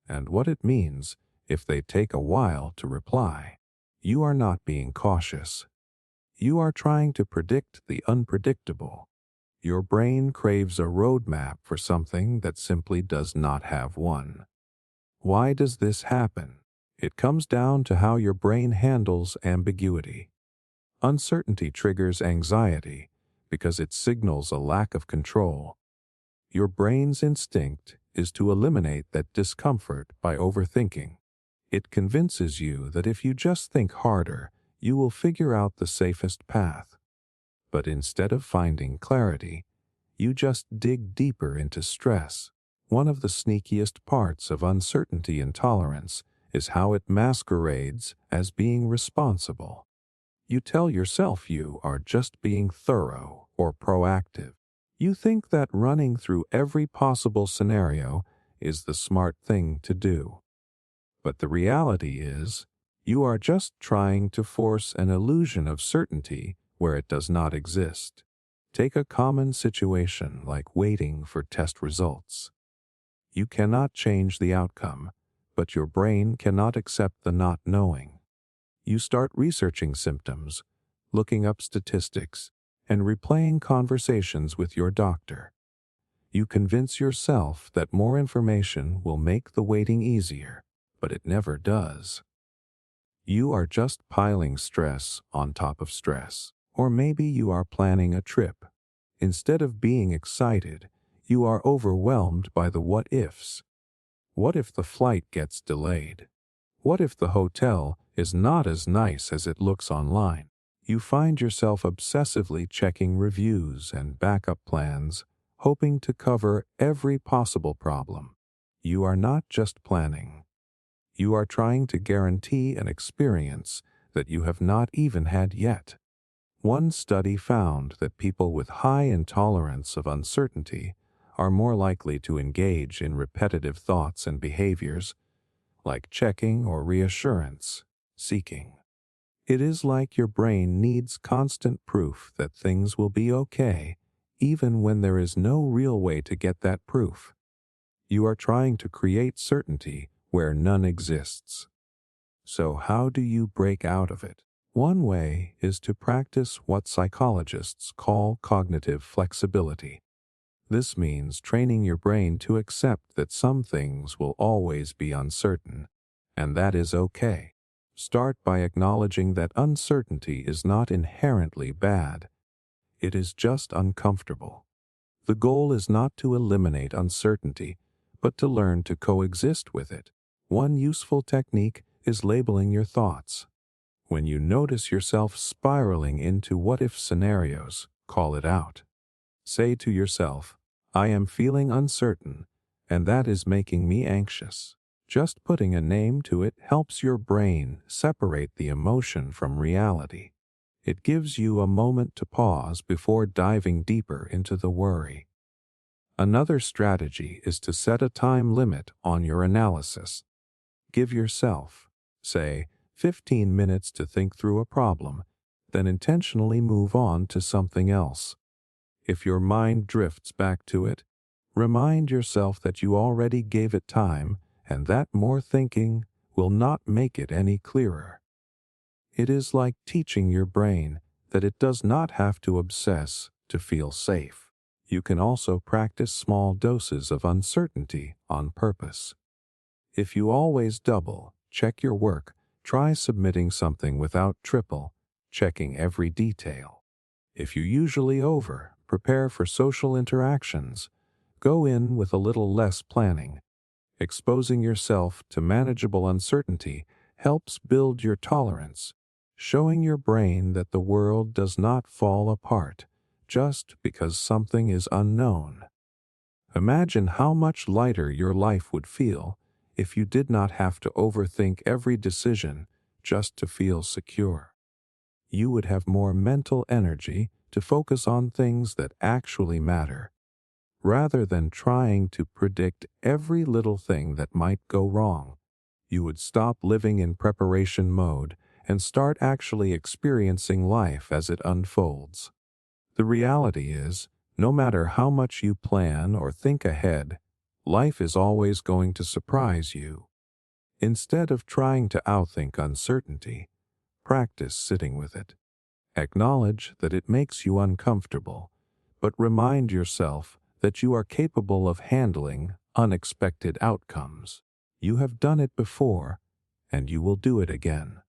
Speaker 1: and what it means if they take a while to reply. You are not being cautious. You are trying to predict the unpredictable. Your brain craves a roadmap for something that simply does not have one. Why does this happen? It comes down to how your brain handles ambiguity. Uncertainty triggers anxiety because it signals a lack of control. Your brain's instinct is to eliminate that discomfort by overthinking. It convinces you that if you just think harder, you will figure out the safest path. But instead of finding clarity, you just dig deeper into stress. One of the sneakiest parts of uncertainty intolerance is how it masquerades as being responsible. You tell yourself you are just being thorough or proactive. You think that running through every possible scenario is the smart thing to do. But the reality is, you are just trying to force an illusion of certainty where it does not exist. Take a common situation like waiting for test results. You cannot change the outcome, but your brain cannot accept the not knowing. You start researching symptoms, looking up statistics, and replaying conversations with your doctor. You convince yourself that more information will make the waiting easier, but it never does. You are just piling stress on top of stress. Or maybe you are planning a trip. Instead of being excited, you are overwhelmed by the what-ifs. What if the flight gets delayed? What if the hotel is not as nice as it looks online? You find yourself obsessively checking reviews and backup plans, hoping to cover every possible problem. You are not just planning. You are trying to guarantee an experience that you have not even had yet. One study found that people with high intolerance of uncertainty are more likely to engage in repetitive thoughts and behaviors, like checking or reassurance seeking. It is like your brain needs constant proof that things will be okay, even when there is no real way to get that proof. You are trying to create certainty where none exists. So how do you break out of it? One way is to practice what psychologists call cognitive flexibility. This means training your brain to accept that some things will always be uncertain, and that is okay. Start by acknowledging that uncertainty is not inherently bad. It is just uncomfortable. The goal is not to eliminate uncertainty, but to learn to coexist with it. One useful technique is labeling your thoughts. When you notice yourself spiraling into what-if scenarios, call it out. Say to yourself, I am feeling uncertain, and that is making me anxious. Just putting a name to it helps your brain separate the emotion from reality. It gives you a moment to pause before diving deeper into the worry. Another strategy is to set a time limit on your analysis. Give yourself, say, 15 minutes to think through a problem, then intentionally move on to something else. If your mind drifts back to it, remind yourself that you already gave it time and that more thinking will not make it any clearer. It is like teaching your brain that it does not have to obsess to feel safe. You can also practice small doses of uncertainty on purpose. If you always double check your work, try submitting something without triple checking every detail. If you usually prepare for social interactions, go in with a little less planning. Exposing yourself to manageable uncertainty helps build your tolerance, showing your brain that the world does not fall apart just because something is unknown. Imagine how much lighter your life would feel if you did not have to overthink every decision just to feel secure. You would have more mental energy to focus on things that actually matter, rather than trying to predict every little thing that might go wrong. You would stop living in preparation mode and start actually experiencing life as it unfolds. The reality is, no matter how much you plan or think ahead, life is always going to surprise you. Instead of trying to outthink uncertainty, practice sitting with it. Acknowledge that it makes you uncomfortable, but remind yourself that you are capable of handling unexpected outcomes. You have done it before, and you will do it again.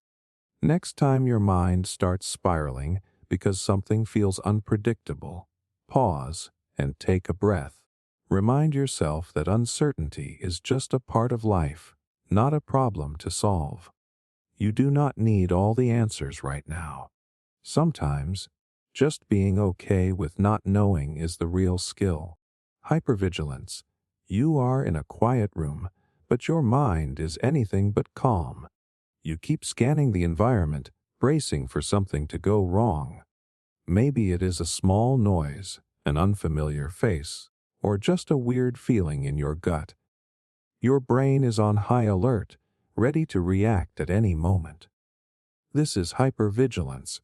Speaker 1: Next time your mind starts spiraling because something feels unpredictable, pause and take a breath. Remind yourself that uncertainty is just a part of life, not a problem to solve. You do not need all the answers right now. Sometimes, just being okay with not knowing is the real skill. Hypervigilance. You are in a quiet room, but your mind is anything but calm. You keep scanning the environment, bracing for something to go wrong. Maybe it is a small noise, an unfamiliar face, or just a weird feeling in your gut. Your brain is on high alert, ready to react at any moment. This is hypervigilance.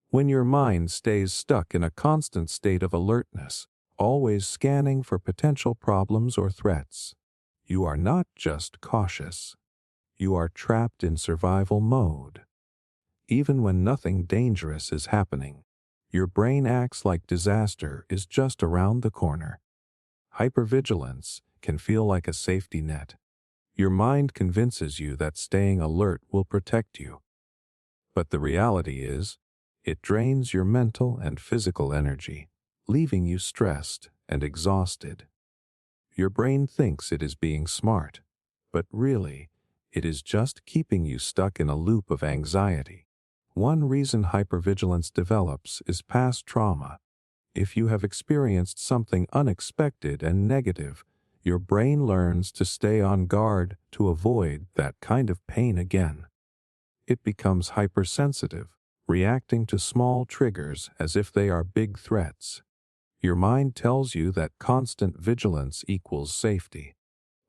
Speaker 1: When your mind stays stuck in a constant state of alertness, always scanning for potential problems or threats, you are not just cautious. You are trapped in survival mode. Even when nothing dangerous is happening, your brain acts like disaster is just around the corner. Hypervigilance can feel like a safety net. Your mind convinces you that staying alert will protect you. But the reality is, it drains your mental and physical energy, leaving you stressed and exhausted. Your brain thinks it is being smart, but really, it is just keeping you stuck in a loop of anxiety. One reason hypervigilance develops is past trauma. If you have experienced something unexpected and negative, your brain learns to stay on guard to avoid that kind of pain again. It becomes hypersensitive, reacting to small triggers as if they are big threats. Your mind tells you that constant vigilance equals safety.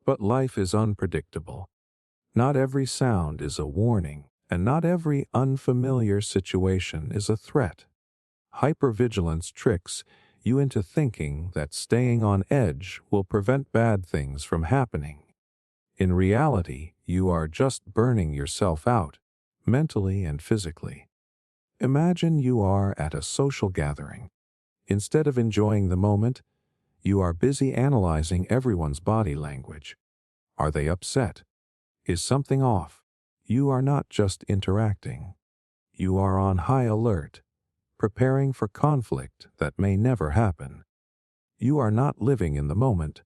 Speaker 1: But life is unpredictable. Not every sound is a warning, and not every unfamiliar situation is a threat. Hypervigilance tricks you into thinking that staying on edge will prevent bad things from happening. In reality, you are just burning yourself out, mentally and physically. Imagine you are at a social gathering. Instead of enjoying the moment, you are busy analyzing everyone's body language. Are they upset? Is something off? You are not just interacting. You are on high alert, preparing for conflict that may never happen. You are not living in the moment.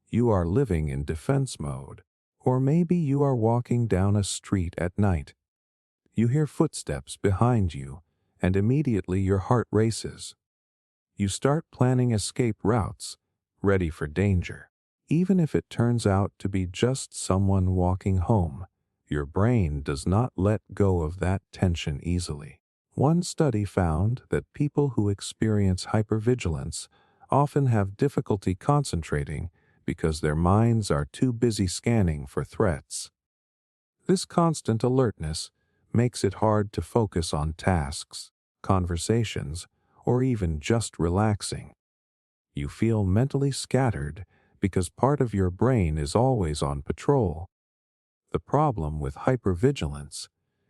Speaker 1: You are living in defense mode. Or maybe you are walking down a street at night. You hear footsteps behind you, and immediately your heart races. You start planning escape routes, ready for danger. Even if it turns out to be just someone walking home, your brain does not let go of that tension easily. One study found that people who experience hypervigilance often have difficulty concentrating because their minds are too busy scanning for threats. This constant alertness makes it hard to focus on tasks, conversations, or even just relaxing. You feel mentally scattered because part of your brain is always on patrol. The problem with hypervigilance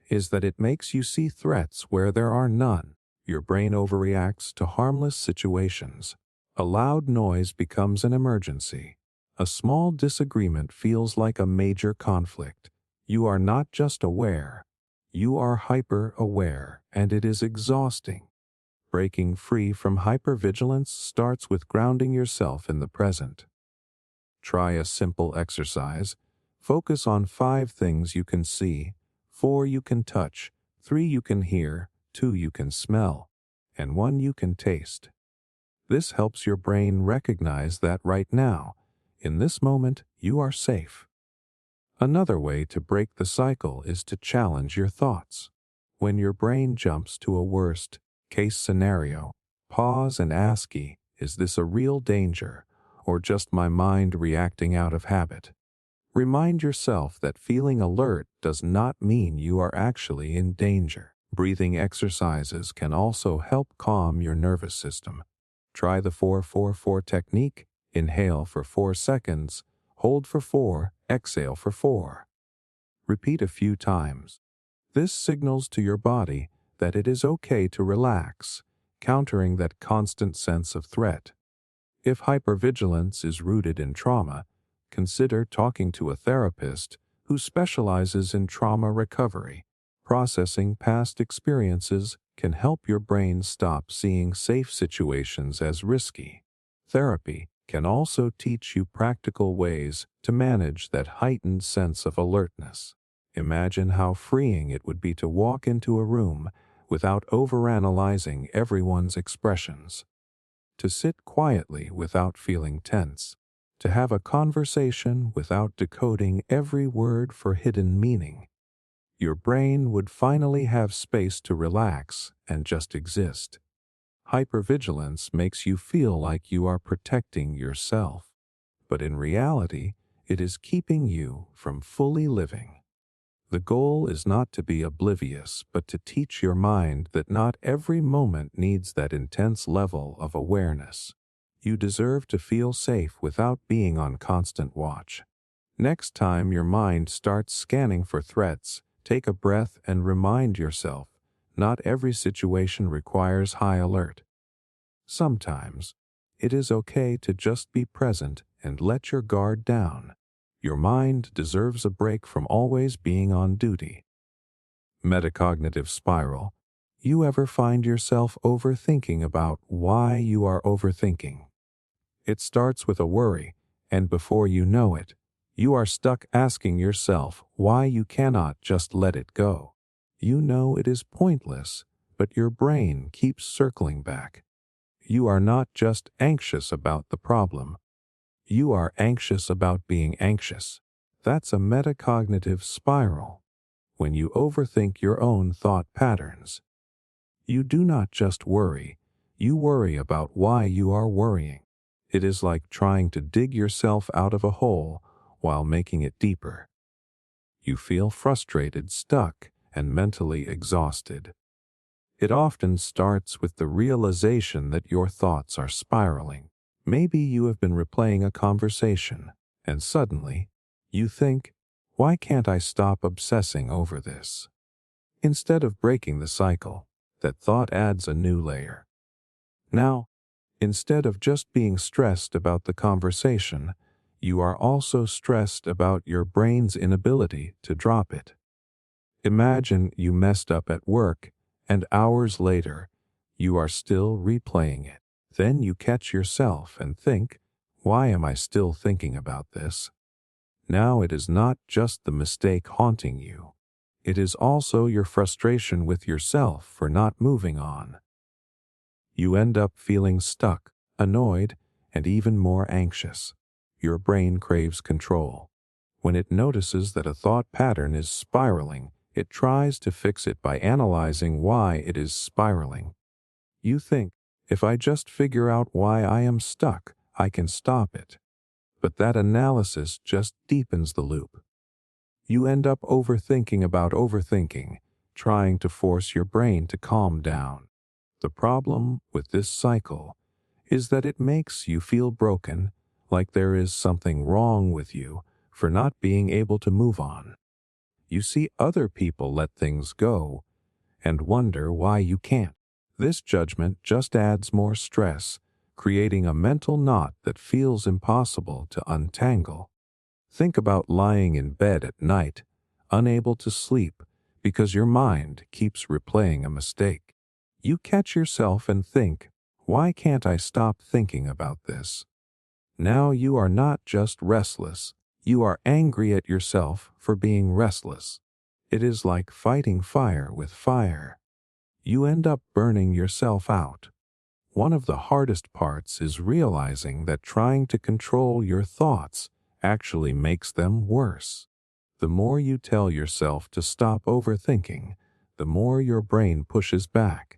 Speaker 1: is that it makes you see threats where there are none. Your brain overreacts to harmless situations. A loud noise becomes an emergency. A small disagreement feels like a major conflict. You are not just aware, you are hyper-aware, and it is exhausting. Breaking free from hypervigilance starts with grounding yourself in the present. Try a simple exercise. Focus on 5 things you can see, 4 you can touch, 3 you can hear, 2 you can smell, and 1 you can taste. This helps your brain recognize that right now, in this moment, you are safe. Another way to break the cycle is to challenge your thoughts. When your brain jumps to a worst-case scenario, pause and ask, is this a real danger, or just my mind reacting out of habit? Remind yourself that feeling alert does not mean you are actually in danger. Breathing exercises can also help calm your nervous system. Try the 4-4-4 technique. Inhale for 4 seconds, hold for 4, exhale for 4. Repeat a few times. This signals to your body that it is okay to relax, countering that constant sense of threat. If hypervigilance is rooted in trauma, consider talking to a therapist who specializes in trauma recovery. Processing past experiences can help your brain stop seeing safe situations as risky. Therapy can also teach you practical ways to manage that heightened sense of alertness. Imagine how freeing it would be to walk into a room without overanalyzing everyone's expressions, to sit quietly without feeling tense, to have a conversation without decoding every word for hidden meaning. Your brain would finally have space to relax and just exist. Hypervigilance makes you feel like you are protecting yourself, but in reality, it is keeping you from fully living. The goal is not to be oblivious, but to teach your mind that not every moment needs that intense level of awareness. You deserve to feel safe without being on constant watch. Next time your mind starts scanning for threats, take a breath and remind yourself, not every situation requires high alert. Sometimes, it is okay to just be present and let your guard down. Your mind deserves a break from always being on duty. Metacognitive spiral. You ever find yourself overthinking about why you are overthinking? It starts with a worry, and before you know it, you are stuck asking yourself why you cannot just let it go. You know it is pointless, but your brain keeps circling back. You are not just anxious about the problem. You are anxious about being anxious. That's a metacognitive spiral. When you overthink your own thought patterns, you do not just worry, you worry about why you are worrying. It is like trying to dig yourself out of a hole while making it deeper. You feel frustrated, stuck, and mentally exhausted. It often starts with the realization that your thoughts are spiraling. Maybe you have been replaying a conversation, and suddenly, you think, why can't I stop obsessing over this? Instead of breaking the cycle, that thought adds a new layer. Now, instead of just being stressed about the conversation, you are also stressed about your brain's inability to drop it. Imagine you messed up at work, and hours later, you are still replaying it. Then you catch yourself and think, why am I still thinking about this? Now it is not just the mistake haunting you. It is also your frustration with yourself for not moving on. You end up feeling stuck, annoyed, and even more anxious. Your brain craves control. When it notices that a thought pattern is spiraling, it tries to fix it by analyzing why it is spiraling. You think, if I just figure out why I am stuck, I can stop it. But that analysis just deepens the loop. You end up overthinking about overthinking, trying to force your brain to calm down. The problem with this cycle is that it makes you feel broken, like there is something wrong with you for not being able to move on. You see other people let things go and wonder why you can't. This judgment just adds more stress, creating a mental knot that feels impossible to untangle. Think about lying in bed at night, unable to sleep because your mind keeps replaying a mistake. You catch yourself and think, why can't I stop thinking about this? Now you are not just restless, you are angry at yourself for being restless. It is like fighting fire with fire. You end up burning yourself out. One of the hardest parts is realizing that trying to control your thoughts actually makes them worse. The more you tell yourself to stop overthinking, the more your brain pushes back.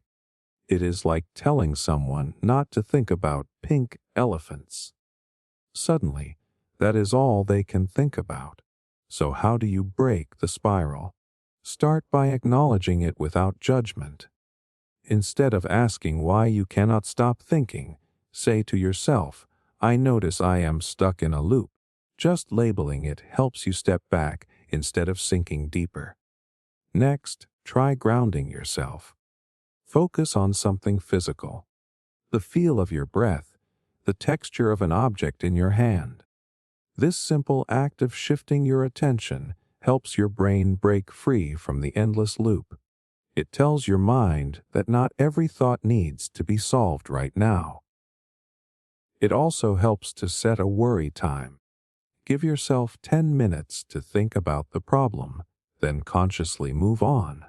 Speaker 1: It is like telling someone not to think about pink elephants. Suddenly, that is all they can think about. So how do you break the spiral? Start by acknowledging it without judgment. Instead of asking why you cannot stop thinking, say to yourself, I notice I am stuck in a loop. Just labeling it helps you step back instead of sinking deeper. Next, try grounding yourself. Focus on something physical. The feel of your breath, the texture of an object in your hand. This simple act of shifting your attention helps your brain break free from the endless loop. It tells your mind that not every thought needs to be solved right now. It also helps to set a worry time. Give yourself 10 minutes to think about the problem, then consciously move on.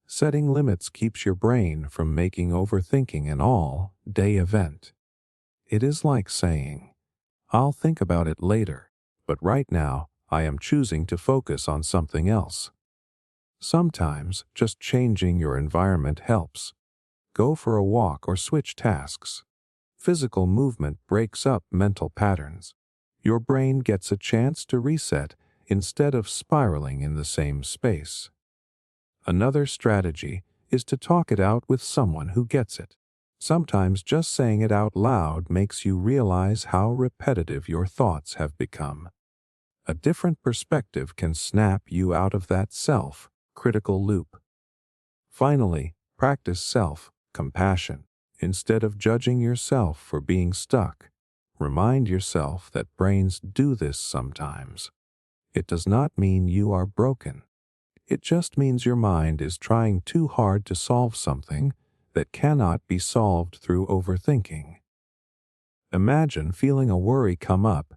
Speaker 1: Setting limits keeps your brain from making overthinking an all-day event. It is like saying, I'll think about it later, but right now I am choosing to focus on something else. Sometimes just changing your environment helps. Go for a walk or switch tasks. Physical movement breaks up mental patterns. Your brain gets a chance to reset instead of spiraling in the same space. Another strategy is to talk it out with someone who gets it. Sometimes just saying it out loud makes you realize how repetitive your thoughts have become. A different perspective can snap you out of that self-critical loop. Finally, practice self-compassion. Instead of judging yourself for being stuck, remind yourself that brains do this sometimes. It does not mean you are broken. It just means your mind is trying too hard to solve something that cannot be solved through overthinking. Imagine feeling a worry come up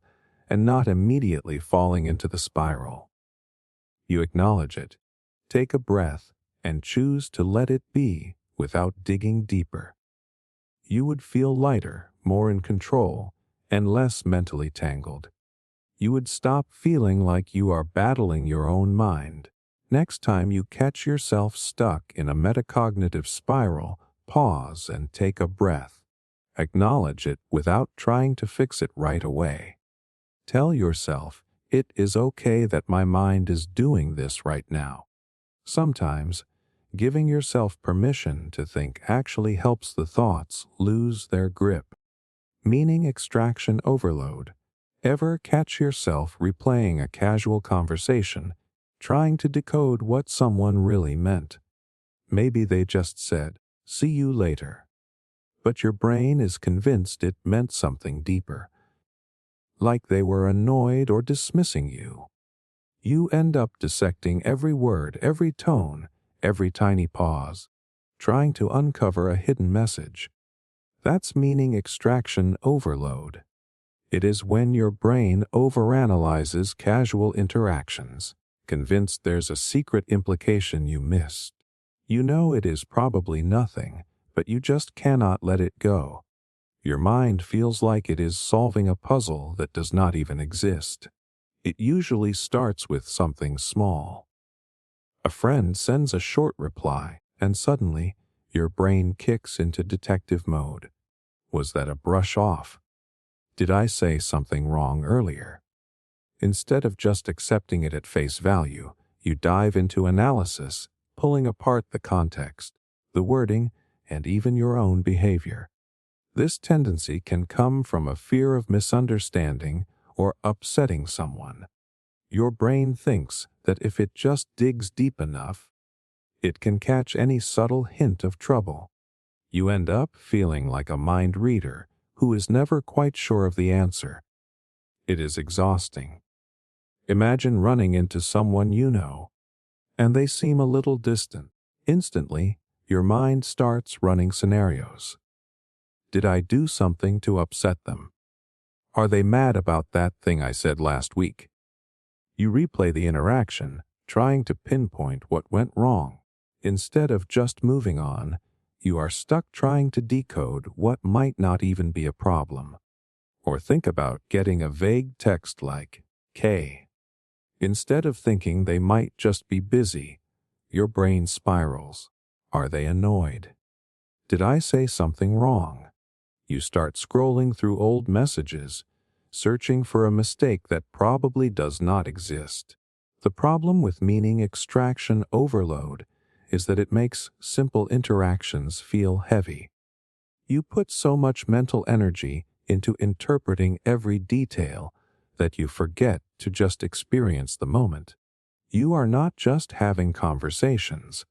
Speaker 1: and not immediately falling into the spiral. You acknowledge it, take a breath, and choose to let it be without digging deeper. You would feel lighter, more in control, and less mentally tangled. You would stop feeling like you are battling your own mind. Next time you catch yourself stuck in a metacognitive spiral, pause and take a breath. Acknowledge it without trying to fix it right away. Tell yourself, it is okay that my mind is doing this right now. Sometimes, giving yourself permission to think actually helps the thoughts lose their grip. Meaning extraction overload. Ever catch yourself replaying a casual conversation, trying to decode what someone really meant? Maybe they just said, "See you later." But your brain is convinced it meant something deeper. Like they were annoyed or dismissing you. You end up dissecting every word, every tone, every tiny pause, trying to uncover a hidden message. That's meaning extraction overload. It is when your brain overanalyzes casual interactions, convinced there's a secret implication you missed. You know it is probably nothing, but you just cannot let it go. Your mind feels like it is solving a puzzle that does not even exist. It usually starts with something small. A friend sends a short reply, and suddenly, your brain kicks into detective mode. Was that a brush off? Did I say something wrong earlier? Instead of just accepting it at face value, you dive into analysis, pulling apart the context, the wording, and even your own behavior. This tendency can come from a fear of misunderstanding or upsetting someone. Your brain thinks that if it just digs deep enough, it can catch any subtle hint of trouble. You end up feeling like a mind reader who is never quite sure of the answer. It is exhausting. Imagine running into someone you know, and they seem a little distant. Instantly, your mind starts running scenarios. Did I do something to upset them? Are they mad about that thing I said last week? You replay the interaction, trying to pinpoint what went wrong. Instead of just moving on, You are stuck trying to decode what might not even be a problem. Or think about getting a vague text like K. Instead of thinking they might just be busy, your brain spirals. Are they annoyed? Did I say something wrong? You start scrolling through old messages, searching for a mistake that probably does not exist. The problem with meaning extraction overload is that it makes simple interactions feel heavy. You put so much mental energy into interpreting every detail that you forget to just experience the moment. You are not just having conversations.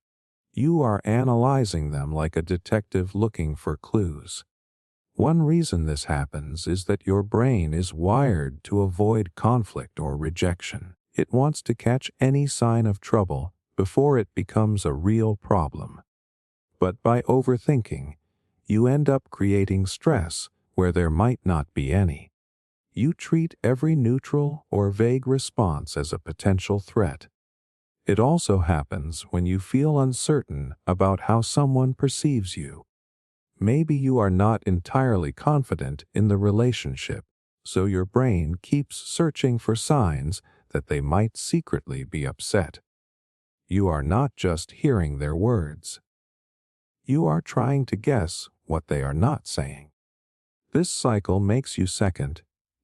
Speaker 1: You are analyzing them like a detective looking for clues. One reason this happens is that your brain is wired to avoid conflict or rejection. It wants to catch any sign of trouble before it becomes a real problem. But by overthinking, you end up creating stress where there might not be any. You treat every neutral or vague response as a potential threat. It also happens when you feel uncertain about how someone perceives you. Maybe you are not entirely confident in the relationship, so your brain keeps searching for signs that they might secretly be upset. You are not just hearing their words. You are trying to guess what they are not saying. This cycle makes you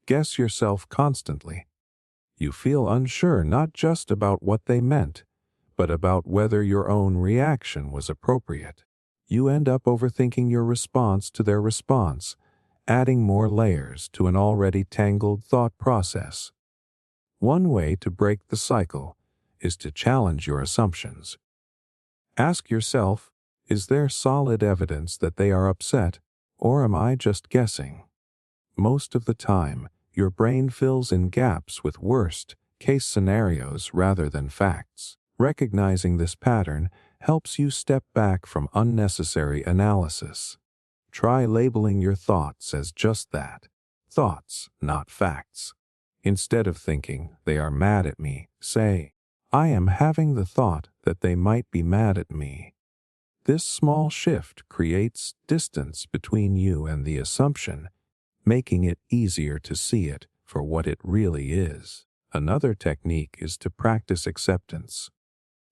Speaker 1: guess yourself constantly. You feel unsure not just about what they meant, but about whether your own reaction was appropriate. You end up overthinking your response to their response, adding more layers to an already tangled thought process. One way to break the cycle is to challenge your assumptions. Ask yourself, is there solid evidence that they are upset, or am I just guessing? Most of the time, your brain fills in gaps with worst-case scenarios rather than facts. Recognizing this pattern helps you step back from unnecessary analysis. Try labeling your thoughts as just that, thoughts, not facts. Instead of thinking, they are mad at me, say, I am having the thought that they might be mad at me. This small shift creates distance between you and the assumption, making it easier to see it for what it really is. Another technique is to practice acceptance.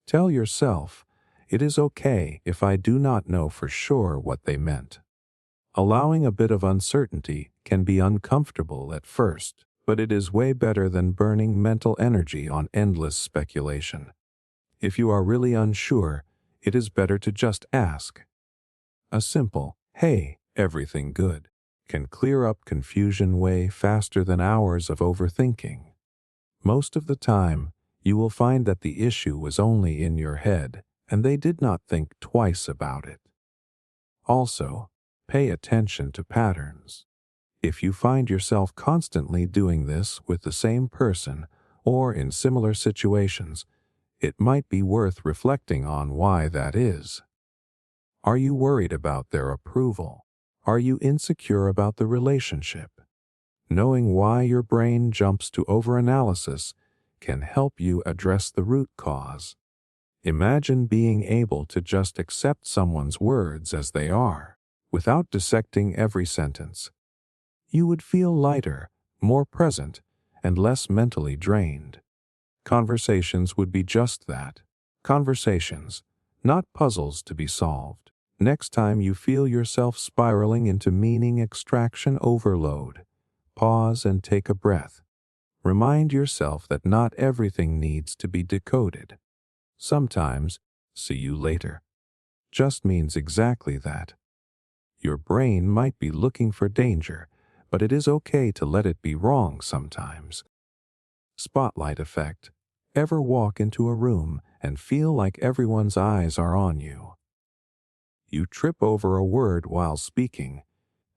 Speaker 1: Tell yourself, it is okay if I do not know for sure what they meant. Allowing a bit of uncertainty can be uncomfortable at first, but it is way better than burning mental energy on endless speculation. If you are really unsure, it is better to just ask. A simple, hey, everything good, can clear up confusion way faster than hours of overthinking. Most of the time, you will find that the issue was only in your head, and they did not think twice about it. Also, pay attention to patterns. If you find yourself constantly doing this with the same person or in similar situations, it might be worth reflecting on why that is. Are you worried about their approval? Are you insecure about the relationship? Knowing why your brain jumps to overanalysis can help you address the root cause. Imagine being able to just accept someone's words as they are, without dissecting every sentence. You would feel lighter, more present, and less mentally drained. Conversations would be just that. Conversations, not puzzles to be solved. Next time you feel yourself spiraling into meaning extraction overload, pause and take a breath. Remind yourself that not everything needs to be decoded. Sometimes, see you later, just means exactly that. Your brain might be looking for danger, but it is okay to let it be wrong sometimes. Spotlight effect. Ever walk into a room and feel like everyone's eyes are on you? You trip over a word while speaking,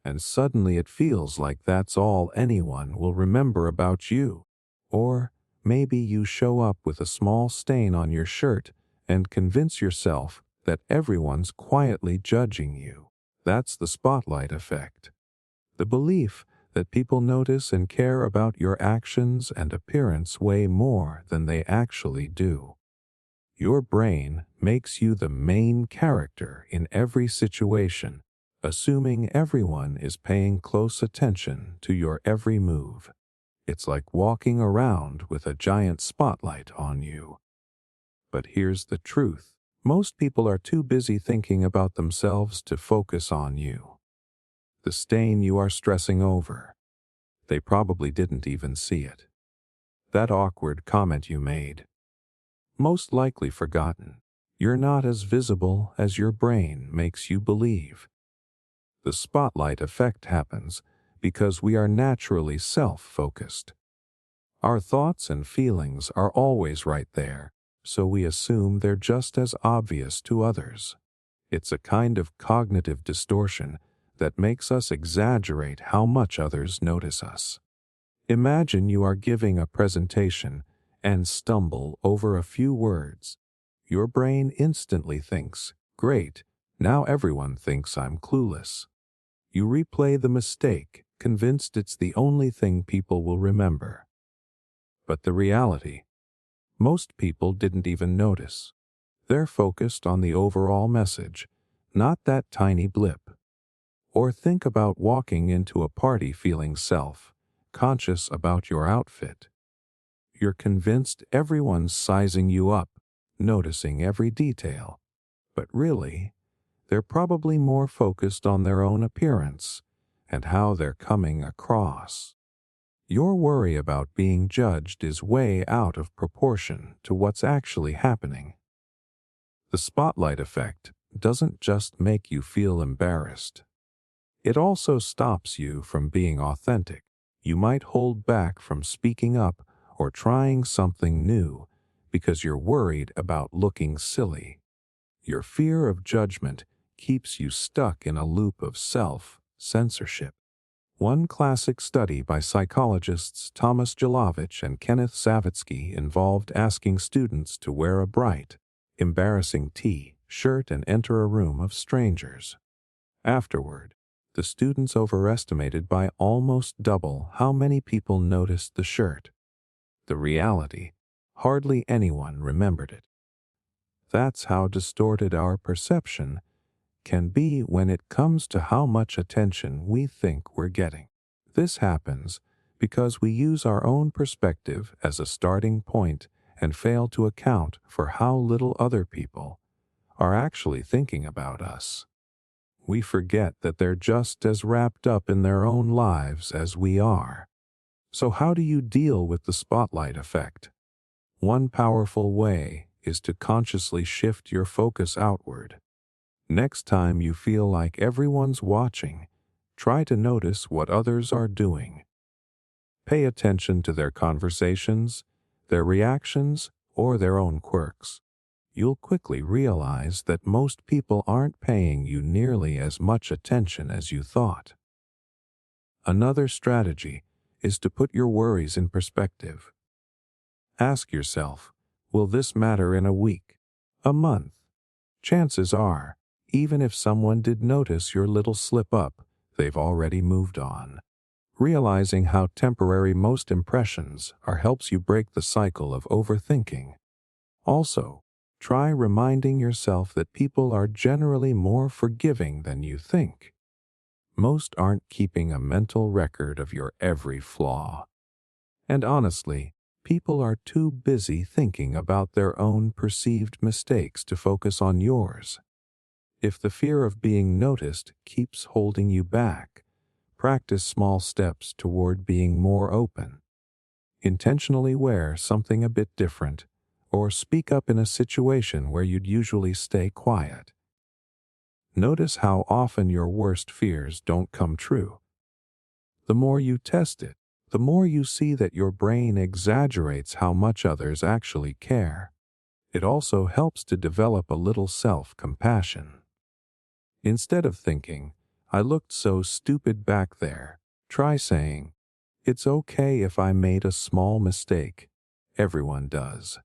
Speaker 1: and suddenly it feels like that's all anyone will remember about you. Or maybe you show up with a small stain on your shirt and convince yourself that everyone's quietly judging you. That's the spotlight effect. The belief that people notice and care about your actions and appearance way more than they actually do. Your brain makes you the main character in every situation, assuming everyone is paying close attention to your every move. It's like walking around with a giant spotlight on you. But here's the truth. Most people are too busy thinking about themselves to focus on you. The stain you are stressing over. They probably didn't even see it. That awkward comment you made. Most likely forgotten. You're not as visible as your brain makes you believe. The spotlight effect happens because we are naturally self-focused. Our thoughts and feelings are always right there, so we assume they're just as obvious to others. It's a kind of cognitive distortion that makes us exaggerate how much others notice us. Imagine you are giving a presentation and stumble over a few words. Your brain instantly thinks, "Great, now everyone thinks I'm clueless." You replay the mistake, convinced it's the only thing people will remember. But the reality, most people didn't even notice. They're focused on the overall message, not that tiny blip. Or think about walking into a party feeling self-conscious about your outfit. You're convinced everyone's sizing you up, noticing every detail. But really, they're probably more focused on their own appearance and how they're coming across. Your worry about being judged is way out of proportion to what's actually happening. The spotlight effect doesn't just make you feel embarrassed. It also stops you from being authentic. You might hold back from speaking up or trying something new because you're worried about looking silly. Your fear of judgment keeps you stuck in a loop of self-censorship. One classic study by psychologists Thomas Jelovich and Kenneth Savitsky involved asking students to wear a bright, embarrassing T-shirt and enter a room of strangers. Afterward, the students overestimated by almost double how many people noticed the shirt. The reality, hardly anyone remembered it. That's how distorted our perception can be when it comes to how much attention we think we're getting. This happens because we use our own perspective as a starting point and fail to account for how little other people are actually thinking about us. We forget that they're just as wrapped up in their own lives as we are. So how do you deal with the spotlight effect? One powerful way is to consciously shift your focus outward. Next time you feel like everyone's watching, try to notice what others are doing. Pay attention to their conversations, their reactions, or their own quirks. You'll quickly realize that most people aren't paying you nearly as much attention as you thought. Another strategy is to put your worries in perspective. Ask yourself, will this matter in a week, a month? Chances are, even if someone did notice your little slip-up, they've already moved on. Realizing how temporary most impressions are helps you break the cycle of overthinking. Also, try reminding yourself that people are generally more forgiving than you think. Most aren't keeping a mental record of your every flaw. And honestly, people are too busy thinking about their own perceived mistakes to focus on yours. If the fear of being noticed keeps holding you back, practice small steps toward being more open. Intentionally wear something a bit different, or speak up in a situation where you'd usually stay quiet. Notice how often your worst fears don't come true. The more you test it, the more you see that your brain exaggerates how much others actually care. It also helps to develop a little self-compassion. Instead of thinking, "I looked so stupid back there," try saying, "It's okay if I made a small mistake. Everyone does."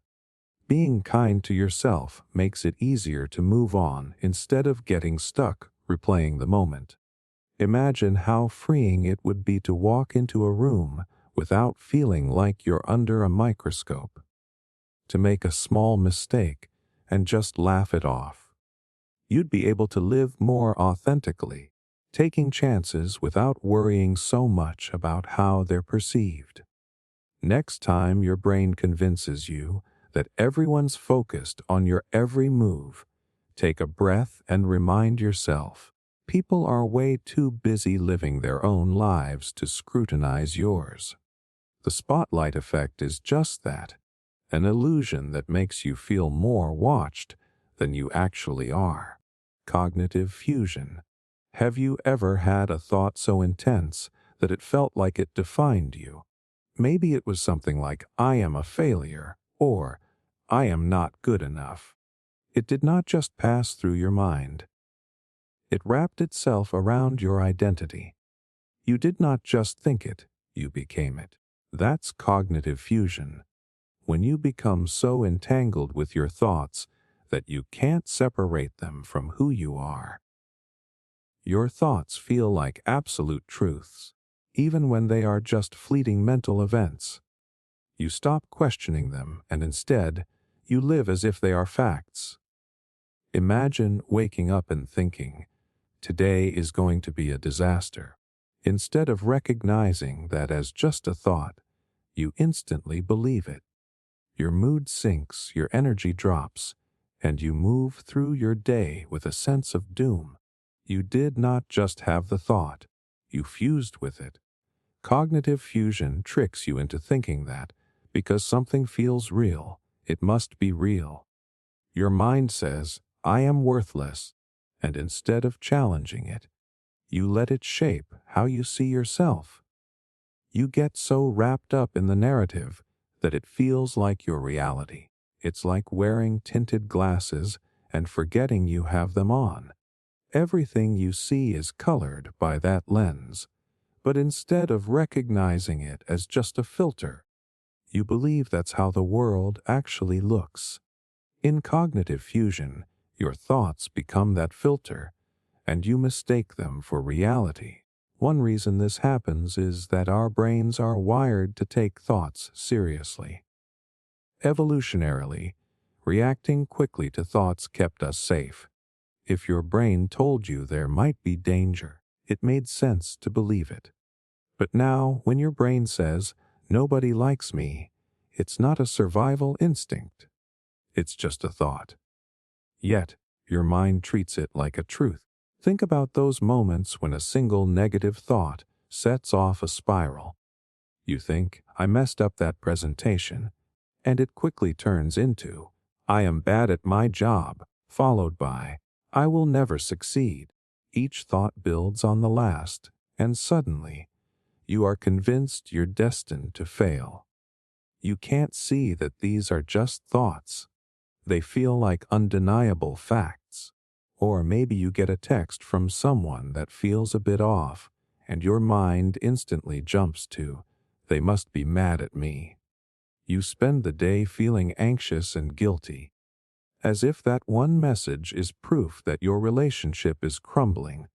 Speaker 1: Being kind to yourself makes it easier to move on instead of getting stuck replaying the moment. Imagine how freeing it would be to walk into a room without feeling like you're under a microscope. To make a small mistake and just laugh it off. You'd be able to live more authentically, taking chances without worrying so much about how they're perceived. Next time your brain convinces you that everyone's focused on your every move, take a breath and remind yourself, people are way too busy living their own lives to scrutinize yours. The spotlight effect is just that, an illusion that makes you feel more watched than you actually are. Cognitive fusion. Have you ever had a thought so intense that it felt like it defined you? Maybe it was something like, I am a failure, or I am not good enough. It did not just pass through your mind. It wrapped itself around your identity. You did not just think it, you became it. That's cognitive fusion. When you become so entangled with your thoughts that you can't separate them from who you are. Your thoughts feel like absolute truths, even when they are just fleeting mental events. You stop questioning them, and instead, you live as if they are facts. Imagine waking up and thinking, today is going to be a disaster. Instead of recognizing that as just a thought, you instantly believe it. Your mood sinks, your energy drops, and you move through your day with a sense of doom. You did not just have the thought, you fused with it. Cognitive fusion tricks you into thinking that, because something feels real, it must be real. Your mind says, I am worthless, and instead of challenging it, you let it shape how you see yourself. You get so wrapped up in the narrative that it feels like your reality. It's like wearing tinted glasses and forgetting you have them on. Everything you see is colored by that lens, but instead of recognizing it as just a filter, you believe that's how the world actually looks. In cognitive fusion, your thoughts become that filter, and you mistake them for reality. One reason this happens is that our brains are wired to take thoughts seriously. Evolutionarily, reacting quickly to thoughts kept us safe. If your brain told you there might be danger, it made sense to believe it. But now, when your brain says, nobody likes me, it's not a survival instinct. It's just a thought. Yet, your mind treats it like a truth. Think about those moments when a single negative thought sets off a spiral. You think, I messed up that presentation, and it quickly turns into, I am bad at my job, followed by, I will never succeed. Each thought builds on the last, and suddenly, you are convinced you're destined to fail. You can't see that these are just thoughts. They feel like undeniable facts. Or maybe you get a text from someone that feels a bit off, and your mind instantly jumps to, they must be mad at me. You spend the day feeling anxious and guilty, as if that one message is proof that your relationship is crumbling.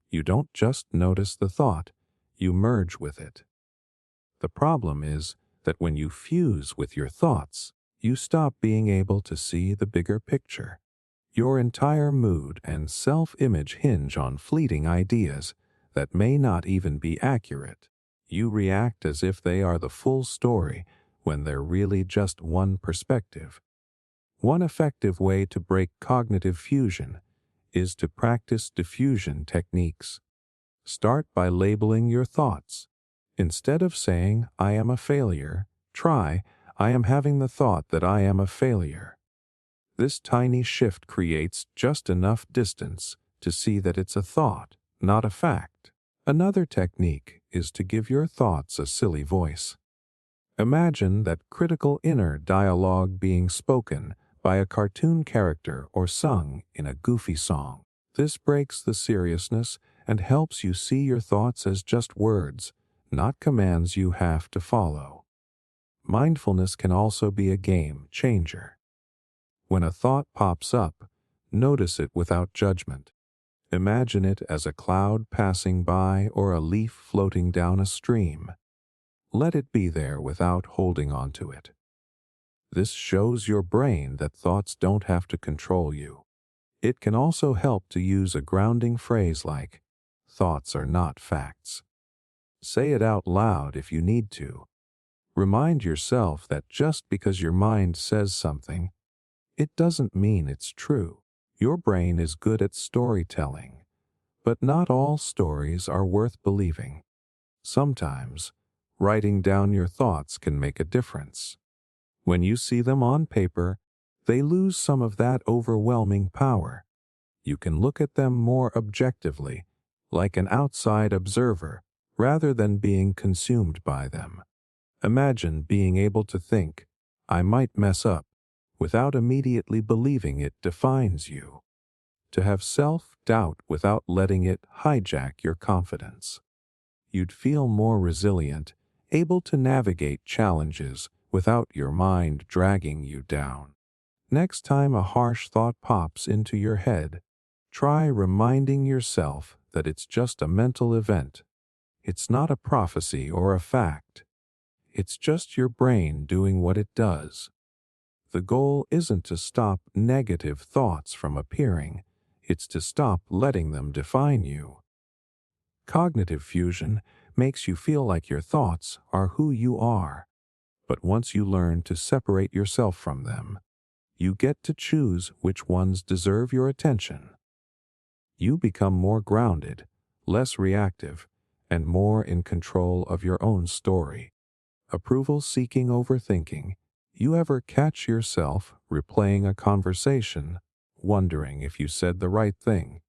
Speaker 1: You don't just notice the thought, you merge with it. The problem is that when you fuse with your thoughts, you stop being able to see the bigger picture. Your entire mood and self-image hinge on fleeting ideas that may not even be accurate. You react as if they are the full story when they're really just one perspective. One effective way to break cognitive fusion is to practice diffusion techniques. Start by labeling your thoughts. Instead of saying, I am a failure, try, I am having the thought that I am a failure. This tiny shift creates just enough distance to see that it's a thought, not a fact. Another technique is to give your thoughts a silly voice. Imagine that critical inner dialogue being spoken by a cartoon character or sung in a goofy song. This breaks the seriousness and helps you see your thoughts as just words, not commands you have to follow. Mindfulness can also be a game changer. When a thought pops up, notice it without judgment. Imagine it as a cloud passing by or a leaf floating down a stream. Let it be there without holding on to it. This shows your brain that thoughts don't have to control you. It can also help to use a grounding phrase like, "Thoughts are not facts." Say it out loud if you need to. Remind yourself that just because your mind says something, it doesn't mean it's true. Your brain is good at storytelling, but not all stories are worth believing. Sometimes, writing down your thoughts can make a difference. When you see them on paper, they lose some of that overwhelming power. You can look at them more objectively, like an outside observer, rather than being consumed by them. Imagine being able to think, "I might mess up," without immediately believing it defines you. To have self-doubt without letting it hijack your confidence. You'd feel more resilient, able to navigate challenges without your mind dragging you down. Next time a harsh thought pops into your head, try reminding yourself that it's just a mental event. It's not a prophecy or a fact. It's just your brain doing what it does. The goal isn't to stop negative thoughts from appearing, it's to stop letting them define you. Cognitive fusion makes you feel like your thoughts are who you are. But once you learn to separate yourself from them, you get to choose which ones deserve your attention. You become more grounded, less reactive, and more in control of your own story. Approval-seeking overthinking. You ever catch yourself replaying a conversation, wondering if you said the right thing?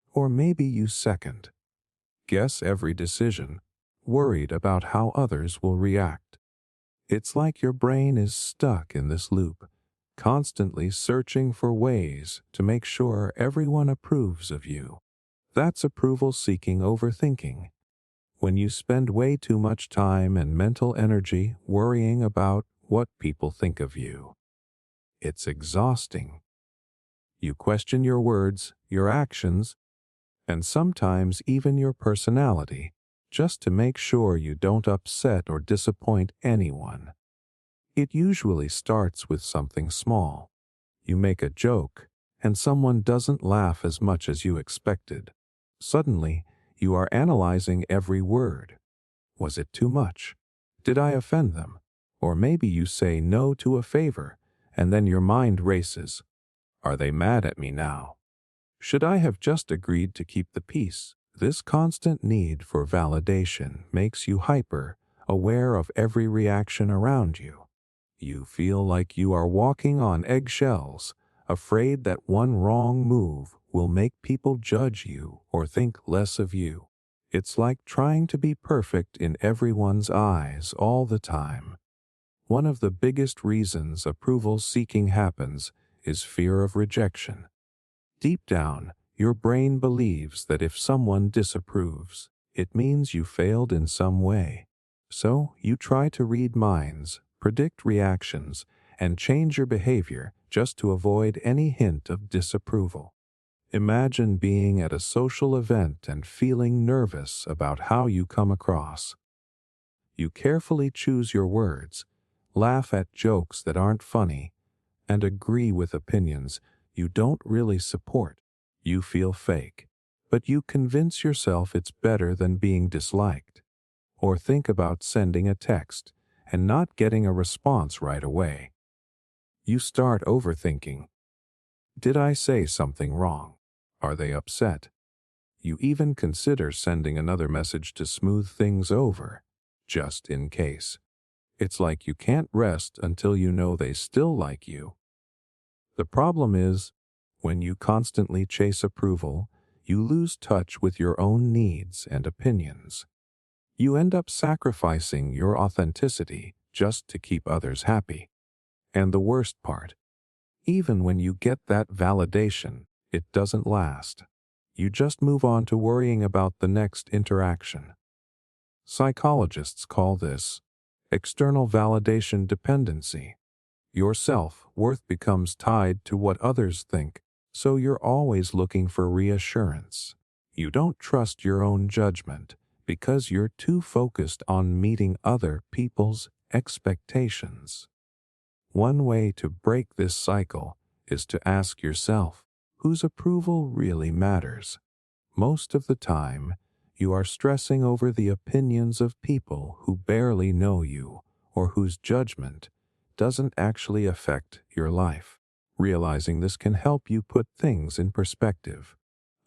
Speaker 1: Or maybe you second guess every decision, worried about how others will react. It's like your brain is stuck in this loop, constantly searching for ways to make sure everyone approves of you. That's approval-seeking overthinking. When you spend way too much time and mental energy worrying about what people think of you. It's exhausting. You question your words, your actions, and sometimes even your personality, just to make sure you don't upset or disappoint anyone. It usually starts with something small. You make a joke, and someone doesn't laugh as much as you expected. Suddenly, you are analyzing every word. Was it too much? Did I offend them? Or maybe you say no to a favor, and then your mind races. Are they mad at me now? Should I have just agreed to keep the peace? This constant need for validation makes you hyper, aware of every reaction around you. You feel like you are walking on eggshells, afraid that one wrong move will make people judge you or think less of you. It's like trying to be perfect in everyone's eyes all the time. One of the biggest reasons approval seeking happens is fear of rejection. Deep down, your brain believes that if someone disapproves, it means you failed in some way. So you try to read minds, predict reactions, and change your behavior just to avoid any hint of disapproval. Imagine being at a social event and feeling nervous about how you come across. You carefully choose your words, laugh at jokes that aren't funny, and agree with opinions you don't really support. You feel fake, but you convince yourself it's better than being disliked. Or think about sending a text and not getting a response right away. You start overthinking. Did I say something wrong? Are they upset? You even consider sending another message to smooth things over, just in case. It's like you can't rest until you know they still like you. The problem is, when you constantly chase approval, you lose touch with your own needs and opinions. You end up sacrificing your authenticity just to keep others happy. And the worst part, even when you get that validation, it doesn't last. You just move on to worrying about the next interaction. Psychologists call this external validation dependency. Your self-worth becomes tied to what others think, so you're always looking for reassurance. You don't trust your own judgment because you're too focused on meeting other people's expectations. One way to break this cycle is to ask yourself, whose approval really matters? Most of the time, you are stressing over the opinions of people who barely know you or whose judgment doesn't actually affect your life. Realizing this can help you put things in perspective.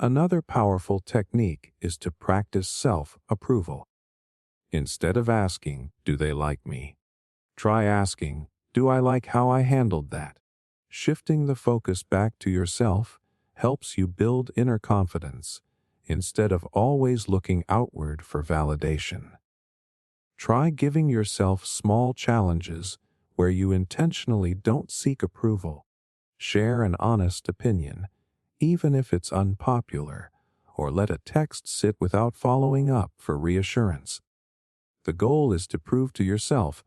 Speaker 1: Another powerful technique is to practice self-approval. Instead of asking, "Do they like me?" try asking, "Do I like how I handled that?" Shifting the focus back to yourself helps you build inner confidence instead of always looking outward for validation. Try giving yourself small challenges where you intentionally don't seek approval. Share an honest opinion, even if it's unpopular, or let a text sit without following up for reassurance. The goal is to prove to yourself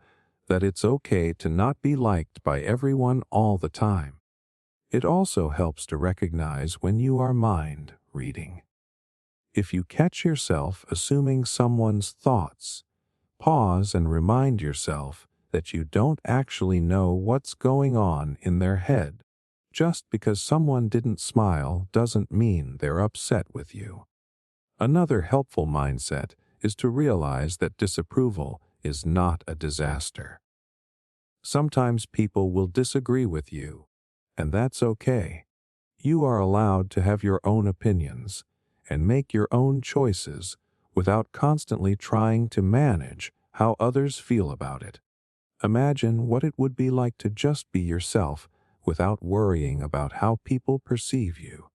Speaker 1: that it's okay to not be liked by everyone all the time. It also helps to recognize when you are mind reading. If you catch yourself assuming someone's thoughts, pause and remind yourself that you don't actually know what's going on in their head. Just because someone didn't smile doesn't mean they're upset with you. Another helpful mindset is to realize that disapproval is not a disaster. Sometimes people will disagree with you, and that's okay. You are allowed to have your own opinions and make your own choices without constantly trying to manage how others feel about it. Imagine what it would be like to just be yourself without worrying about how people perceive you.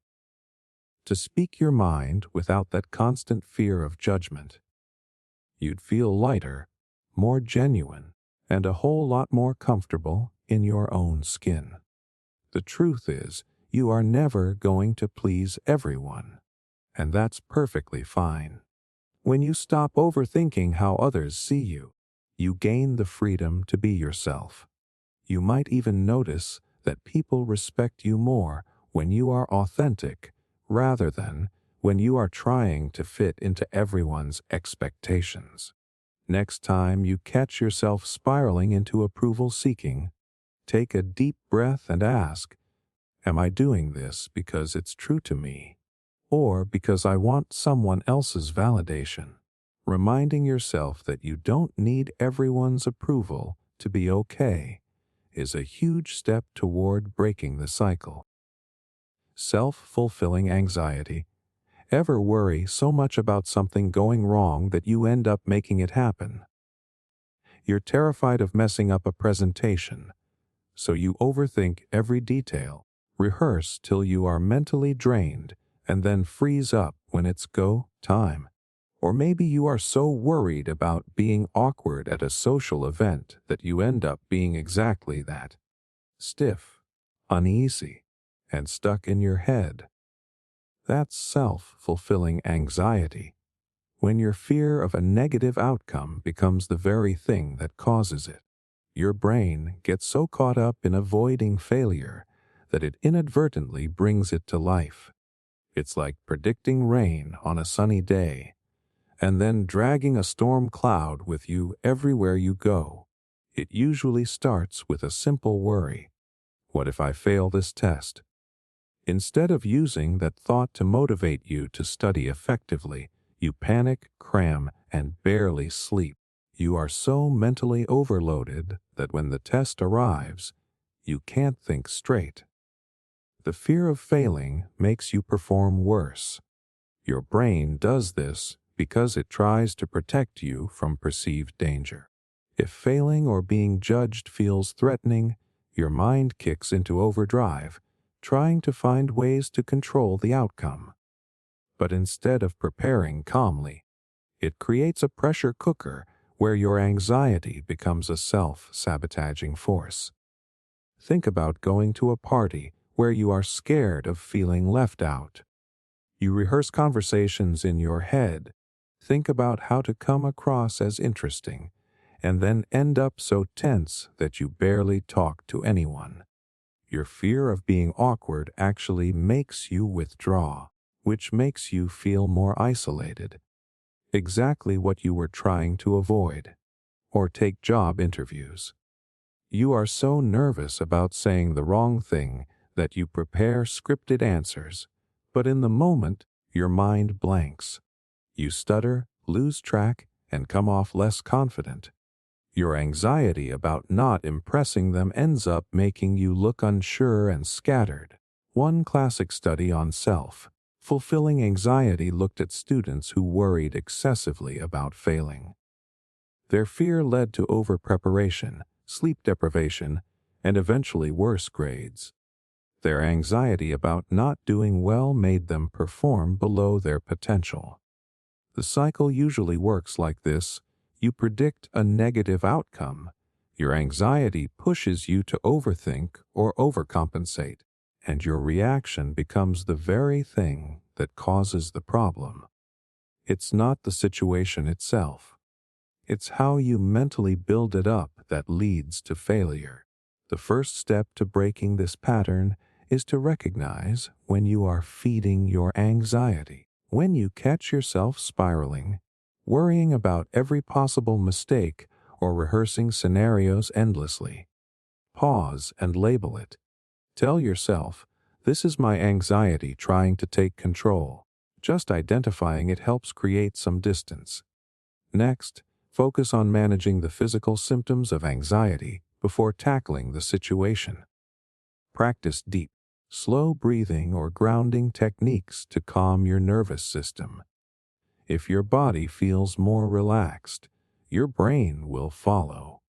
Speaker 1: To speak your mind without that constant fear of judgment. You'd feel lighter, more genuine, and a whole lot more comfortable in your own skin. The truth is, you are never going to please everyone, and that's perfectly fine. When you stop overthinking how others see you, you gain the freedom to be yourself. You might even notice that people respect you more when you are authentic rather than when you are trying to fit into everyone's expectations. Next time you catch yourself spiraling into approval seeking, take a deep breath and ask, "Am I doing this because it's true to me, or because I want someone else's validation?" Reminding yourself that you don't need everyone's approval to be okay is a huge step toward breaking the cycle. Self-fulfilling anxiety. Ever worry so much about something going wrong that you end up making it happen? You're terrified of messing up a presentation, so you overthink every detail, rehearse till you are mentally drained, and then freeze up when it's go time. Or maybe you are so worried about being awkward at a social event that you end up being exactly that. Stiff, uneasy, and stuck in your head. That's self-fulfilling anxiety, when your fear of a negative outcome becomes the very thing that causes it. Your brain gets so caught up in avoiding failure that it inadvertently brings it to life. It's like predicting rain on a sunny day, and then dragging a storm cloud with you everywhere you go. It usually starts with a simple worry. What if I fail this test? Instead of using that thought to motivate you to study effectively, you panic, cram, and barely sleep. You are so mentally overloaded that when the test arrives, you can't think straight. The fear of failing makes you perform worse. Your brain does this because it tries to protect you from perceived danger. If failing or being judged feels threatening, your mind kicks into overdrive, trying to find ways to control the outcome. But instead of preparing calmly, it creates a pressure cooker where your anxiety becomes a self-sabotaging force. Think about going to a party where you are scared of feeling left out. You rehearse conversations in your head, think about how to come across as interesting, and then end up so tense that you barely talk to anyone. Your fear of being awkward actually makes you withdraw, which makes you feel more isolated. Exactly what you were trying to avoid. Or take job interviews. You are so nervous about saying the wrong thing that you prepare scripted answers, but in the moment, your mind blanks. You stutter, lose track, and come off less confident. Your anxiety about not impressing them ends up making you look unsure and scattered. One classic study on self-fulfilling anxiety looked at students who worried excessively about failing. Their fear led to over-preparation, sleep deprivation, and eventually worse grades. Their anxiety about not doing well made them perform below their potential. The cycle usually works like this. You predict a negative outcome. Your anxiety pushes you to overthink or overcompensate, and your reaction becomes the very thing that causes the problem. It's not the situation itself. It's how you mentally build it up that leads to failure. The first step to breaking this pattern is to recognize when you are feeding your anxiety. When you catch yourself spiraling, worrying about every possible mistake or rehearsing scenarios endlessly, pause and label it. Tell yourself, this is my anxiety trying to take control. Just identifying it helps create some distance. Next, focus on managing the physical symptoms of anxiety before tackling the situation. Practice deep, slow breathing or grounding techniques to calm your nervous system. If your body feels more relaxed, your brain will follow.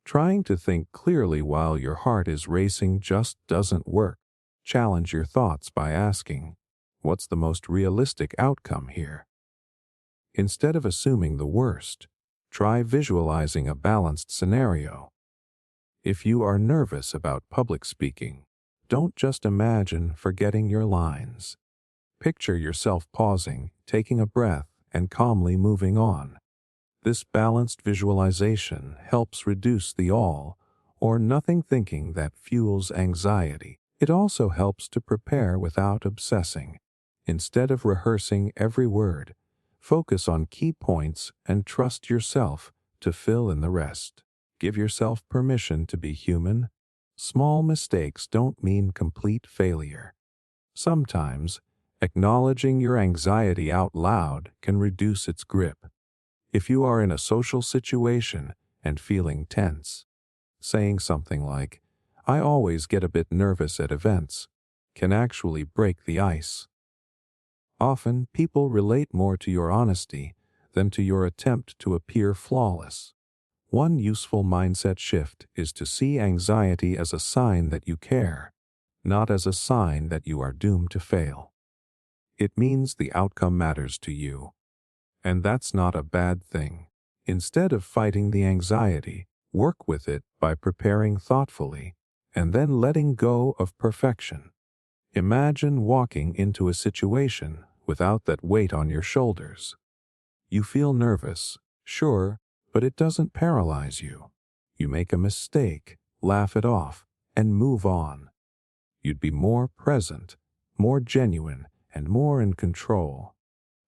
Speaker 1: Trying to think clearly while your heart is racing just doesn't work. Challenge your thoughts by asking, what's the most realistic outcome here? Instead of assuming the worst, try visualizing a balanced scenario. If you are nervous about public speaking, don't just imagine forgetting your lines. Picture yourself pausing, taking a breath, and calmly moving on. This balanced visualization helps reduce the all or nothing thinking that fuels anxiety. It also helps to prepare without obsessing. Instead of rehearsing every word, focus on key points and trust yourself to fill in the rest. Give yourself permission to be human. Small mistakes don't mean complete failure. Sometimes, acknowledging your anxiety out loud can reduce its grip. If you are in a social situation and feeling tense, saying something like, "I always get a bit nervous at events," can actually break the ice. Often, people relate more to your honesty than to your attempt to appear flawless. One useful mindset shift is to see anxiety as a sign that you care, not as a sign that you are doomed to fail. It means the outcome matters to you, and that's not a bad thing. Instead of fighting the anxiety, work with it by preparing thoughtfully and then letting go of perfection. Imagine walking into a situation without that weight on your shoulders. You feel nervous, sure, but it doesn't paralyze you. You make a mistake, laugh it off, and move on. You'd be more present, more genuine, and more in control.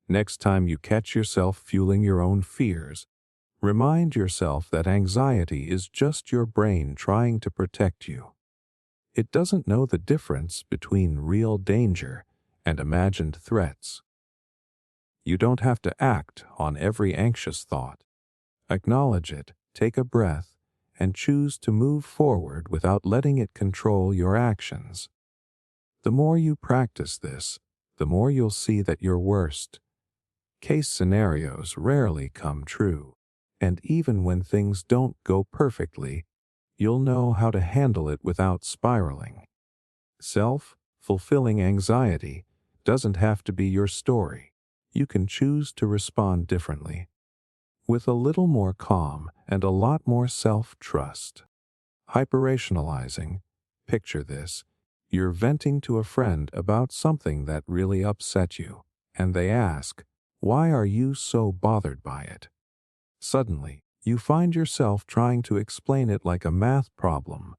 Speaker 1: Next time you catch yourself fueling your own fears, remind yourself that anxiety is just your brain trying to protect you. It doesn't know the difference between real danger and imagined threats. You don't have to act on every anxious thought. Acknowledge it, take a breath, and choose to move forward without letting it control your actions. The more you practice this, the more you'll see that your worst case scenarios rarely come true. And even when things don't go perfectly, you'll know how to handle it without spiraling. Self-fulfilling anxiety doesn't have to be your story. You can choose to respond differently, with a little more calm and a lot more self-trust. Hyperrationalizing. Picture this. You're venting to a friend about something that really upset you, and they ask, "Why are you so bothered by it?" Suddenly, you find yourself trying to explain it like a math problem,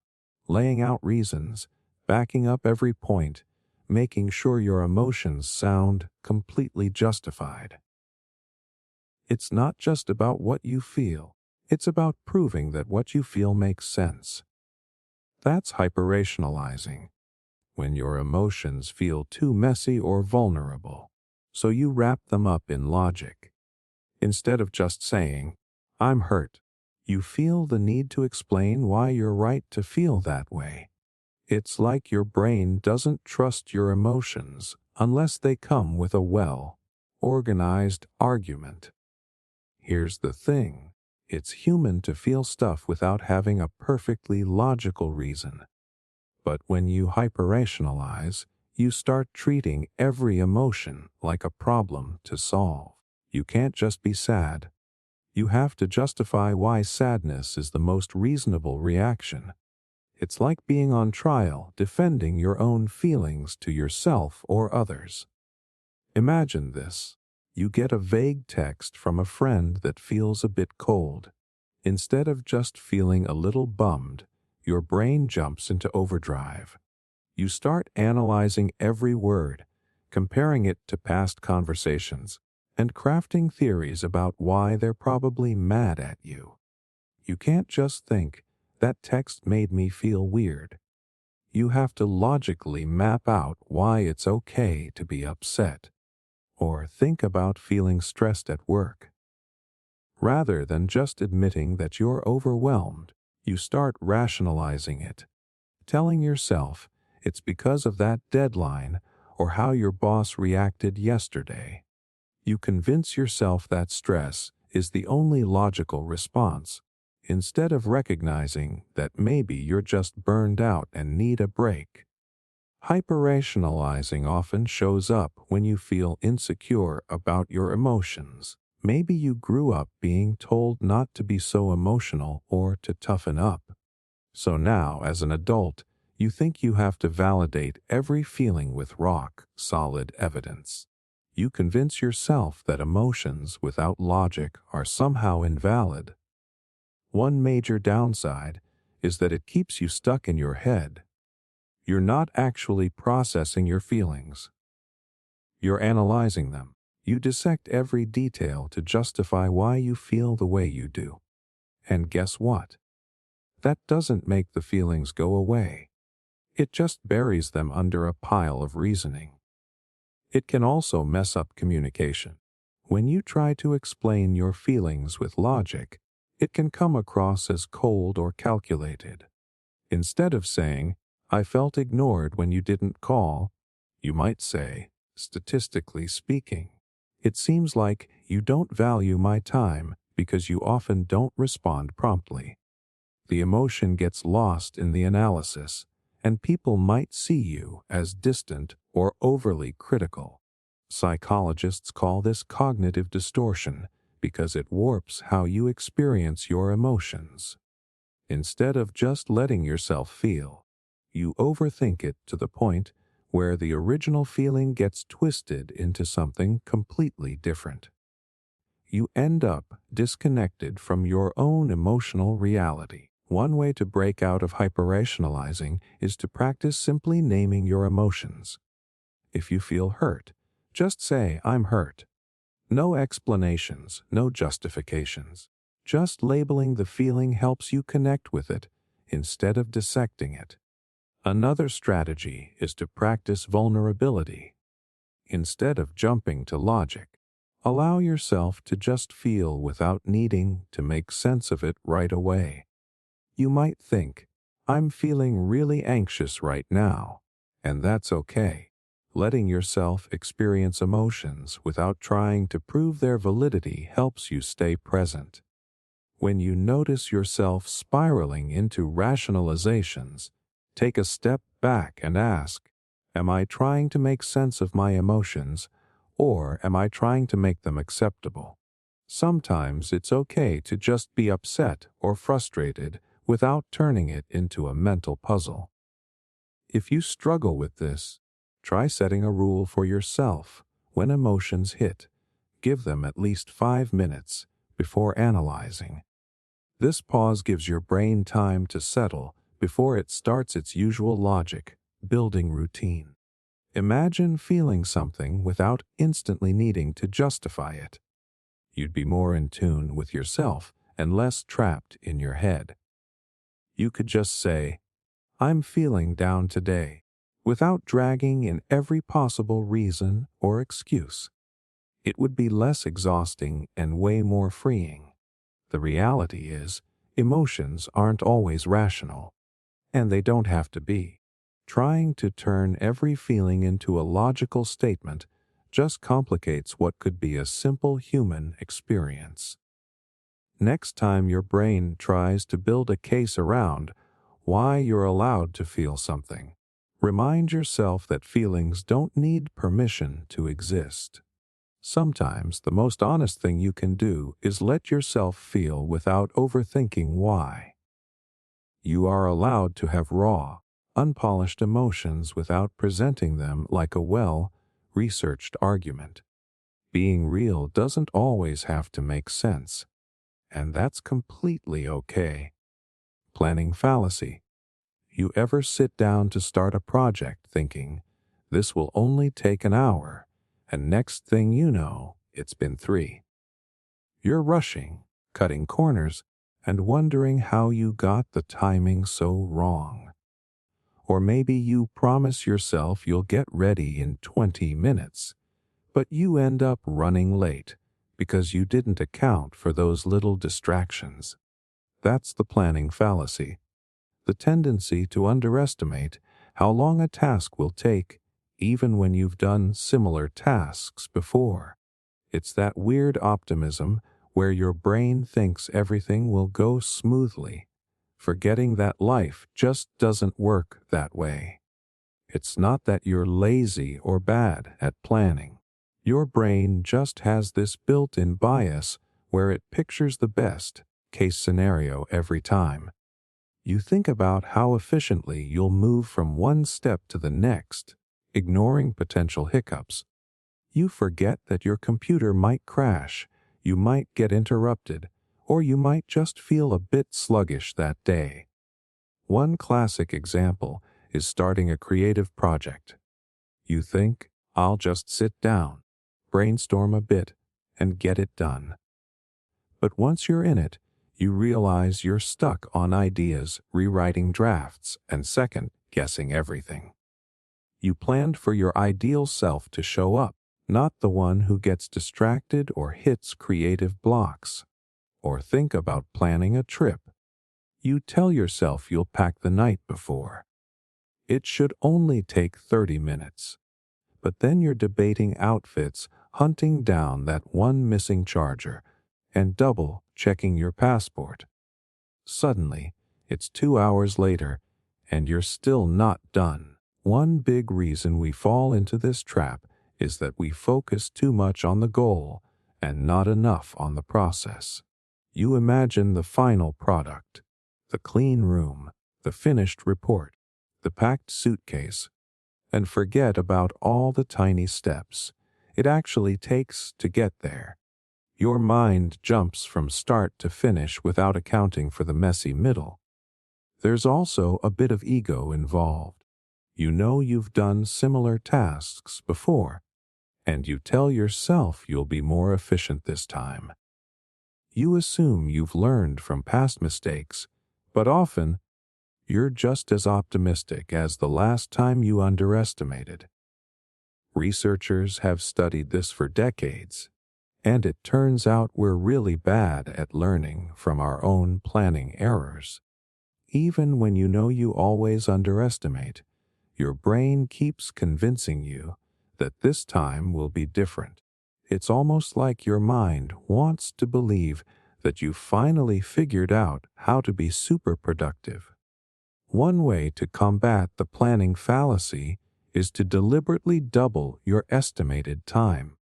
Speaker 1: laying out reasons, backing up every point, making sure your emotions sound completely justified. It's not just about what you feel, It's about proving that what you feel makes sense. That's hyperrationalizing, when your emotions feel too messy or vulnerable, so you wrap them up in logic. Instead of just saying, "I'm hurt," you feel the need to explain why you're right to feel that way. It's like your brain doesn't trust your emotions unless they come with a well-organized argument. Here's the thing. It's human to feel stuff without having a perfectly logical reason. But when you hyperrationalize, you start treating every emotion like a problem to solve. You can't just be sad. You have to justify why sadness is the most reasonable reaction. It's like being on trial, defending your own feelings to yourself or others. Imagine this. You get a vague text from a friend that feels a bit cold. Instead of just feeling a little bummed, your brain jumps into overdrive. You start analyzing every word, comparing it to past conversations, and crafting theories about why they're probably mad at you. You can't just think, "That text made me feel weird." You have to logically map out why it's okay to be upset, or think about feeling stressed at work. Rather than just admitting that you're overwhelmed, you start rationalizing it, telling yourself it's because of that deadline or how your boss reacted yesterday. You convince yourself that stress is the only logical response, instead of recognizing that maybe you're just burned out and need a break. Hyperrationalizing often shows up when you feel insecure about your emotions. Maybe you grew up being told not to be so emotional or to toughen up. So now, as an adult, you think you have to validate every feeling with rock-solid evidence. You convince yourself that emotions without logic are somehow invalid. One major downside is that it keeps you stuck in your head. You're not actually processing your feelings. You're analyzing them. You dissect every detail to justify why you feel the way you do. And guess what? That doesn't make the feelings go away. It just buries them under a pile of reasoning. It can also mess up communication. When you try to explain your feelings with logic, it can come across as cold or calculated. Instead of saying, "I felt ignored when you didn't call," you might say, "Statistically speaking, it seems like you don't value my time because you often don't respond promptly." The emotion gets lost in the analysis, and people might see you as distant or overly critical. Psychologists call this cognitive distortion because it warps how you experience your emotions. Instead of just letting yourself feel, you overthink it to the point where the original feeling gets twisted into something completely different. You end up disconnected from your own emotional reality. One way to break out of hyperrationalizing is to practice simply naming your emotions. If you feel hurt, just say, "I'm hurt." No explanations, no justifications. Just labeling the feeling helps you connect with it instead of dissecting it. Another strategy is to practice vulnerability. Instead of jumping to logic, allow yourself to just feel without needing to make sense of it right away. You might think, "I'm feeling really anxious right now," and that's okay. Letting yourself experience emotions without trying to prove their validity helps you stay present. When you notice yourself spiraling into rationalizations, take a step back and ask, "Am I trying to make sense of my emotions, or am I trying to make them acceptable?" Sometimes it's okay to just be upset or frustrated without turning it into a mental puzzle. If you struggle with this, try setting a rule for yourself. When emotions hit, give them at least 5 minutes before analyzing. This pause gives your brain time to settle before it starts its usual logic, building routine. Imagine feeling something without instantly needing to justify it. You'd be more in tune with yourself and less trapped in your head. You could just say, "I'm feeling down today," without dragging in every possible reason or excuse. It would be less exhausting and way more freeing. The reality is, emotions aren't always rational, and they don't have to be. Trying to turn every feeling into a logical statement just complicates what could be a simple human experience. Next time your brain tries to build a case around why you're allowed to feel something, remind yourself that feelings don't need permission to exist. Sometimes the most honest thing you can do is let yourself feel without overthinking why. You are allowed to have raw, unpolished emotions without presenting them like a well-researched argument. Being real doesn't always have to make sense, and that's completely okay. Planning fallacy. You ever sit down to start a project thinking, "This will only take an hour," and next thing you know, it's been 3. You're rushing, cutting corners, and wondering how you got the timing so wrong. Or maybe you promise yourself you'll get ready in 20 minutes, but you end up running late because you didn't account for those little distractions. That's the planning fallacy, the tendency to underestimate how long a task will take, even when you've done similar tasks before. It's that weird optimism where your brain thinks everything will go smoothly, forgetting that life just doesn't work that way. It's not that you're lazy or bad at planning. Your brain just has this built-in bias where it pictures the best case scenario every time. You think about how efficiently you'll move from one step to the next, ignoring potential hiccups. You forget that your computer might crash, you might get interrupted, or you might just feel a bit sluggish that day. One classic example is starting a creative project. You think, "I'll just sit down, brainstorm a bit, and get it done." But once you're in it, you realize you're stuck on ideas, rewriting drafts, and second-guessing everything. You planned for your ideal self to show up, not the one who gets distracted or hits creative blocks. Or think about planning a trip. You tell yourself you'll pack the night before. It should only take 30 minutes. But then you're debating outfits, hunting down that one missing charger, and double-checking your passport. Suddenly, it's 2 hours later, and you're still not done. One big reason we fall into this trap is that we focus too much on the goal and not enough on the process. You imagine the final product, the clean room, the finished report, the packed suitcase, and forget about all the tiny steps it actually takes to get there. Your mind jumps from start to finish without accounting for the messy middle. There's also a bit of ego involved. You know you've done similar tasks before, and you tell yourself you'll be more efficient this time. You assume you've learned from past mistakes, but often you're just as optimistic as the last time you underestimated. Researchers have studied this for decades, and it turns out we're really bad at learning from our own planning errors. Even when you know you always underestimate, your brain keeps convincing you that this time will be different. It's almost like your mind wants to believe that you finally figured out how to be super productive. One way to combat the planning fallacy is to deliberately double your estimated time.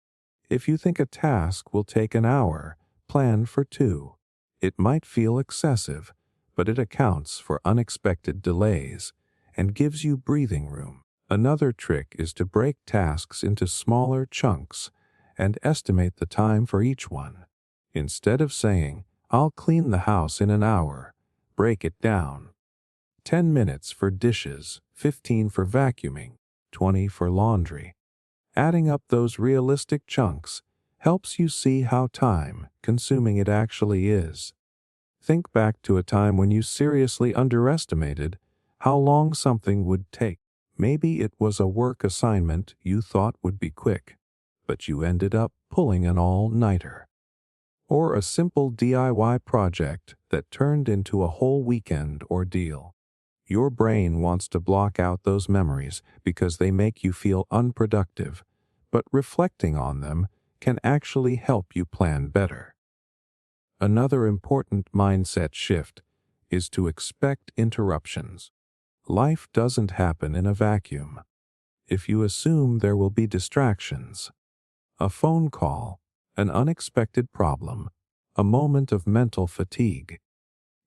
Speaker 1: If you think a task will take an hour, plan for 2. It might feel excessive, but it accounts for unexpected delays and gives you breathing room. Another trick is to break tasks into smaller chunks and estimate the time for each one. Instead of saying, "I'll clean the house in an hour," break it down. 10 minutes for dishes, 15 for vacuuming, 20 for laundry. Adding up those realistic chunks helps you see how time-consuming it actually is. Think back to a time when you seriously underestimated how long something would take. Maybe it was a work assignment you thought would be quick, but you ended up pulling an all-nighter. Or a simple DIY project that turned into a whole weekend ordeal. Your brain wants to block out those memories because they make you feel unproductive, but reflecting on them can actually help you plan better. Another important mindset shift is to expect interruptions. Life doesn't happen in a vacuum. If you assume there will be distractions, a phone call, an unexpected problem, a moment of mental fatigue,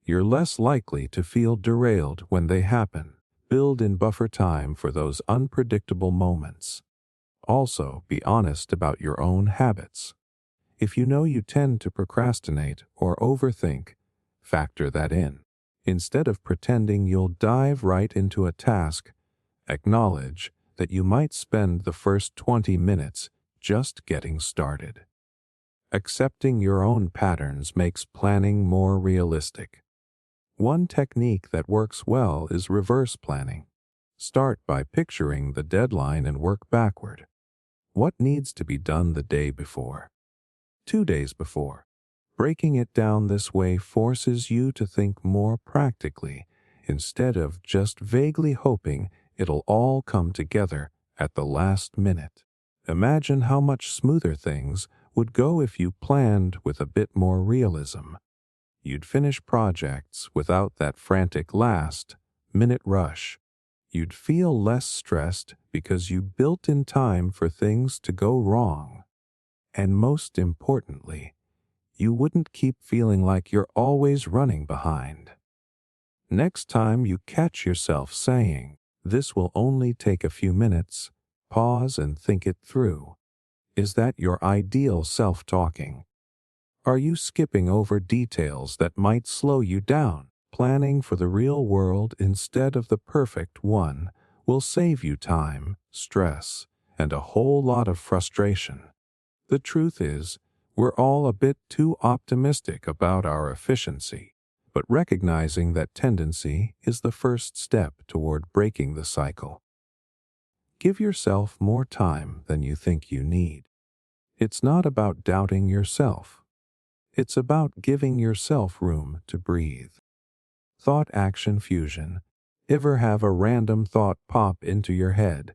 Speaker 1: you're less likely to feel derailed when they happen. Build in buffer time for those unpredictable moments. Also, be honest about your own habits. If you know you tend to procrastinate or overthink, factor that in. Instead of pretending you'll dive right into a task, acknowledge that you might spend the first 20 minutes just getting started. Accepting your own patterns makes planning more realistic. One technique that works well is reverse planning. Start by picturing the deadline and work backward. What needs to be done the day before? 2 days before? Breaking it down this way forces you to think more practically instead of just vaguely hoping it'll all come together at the last minute. Imagine how much smoother things would go if you planned with a bit more realism. You'd finish projects without that frantic last-minute rush. You'd feel less stressed because you built in time for things to go wrong. And most importantly, you wouldn't keep feeling like you're always running behind. Next time you catch yourself saying, "This will only take a few minutes," pause and think it through. Is that your ideal self-talking? Are you skipping over details that might slow you down? Planning for the real world instead of the perfect one will save you time, stress, and a whole lot of frustration. The truth is, we're all a bit too optimistic about our efficiency, but recognizing that tendency is the first step toward breaking the cycle. Give yourself more time than you think you need. It's not about doubting yourself. It's about giving yourself room to breathe. Thought-action fusion. Ever have a random thought pop into your head?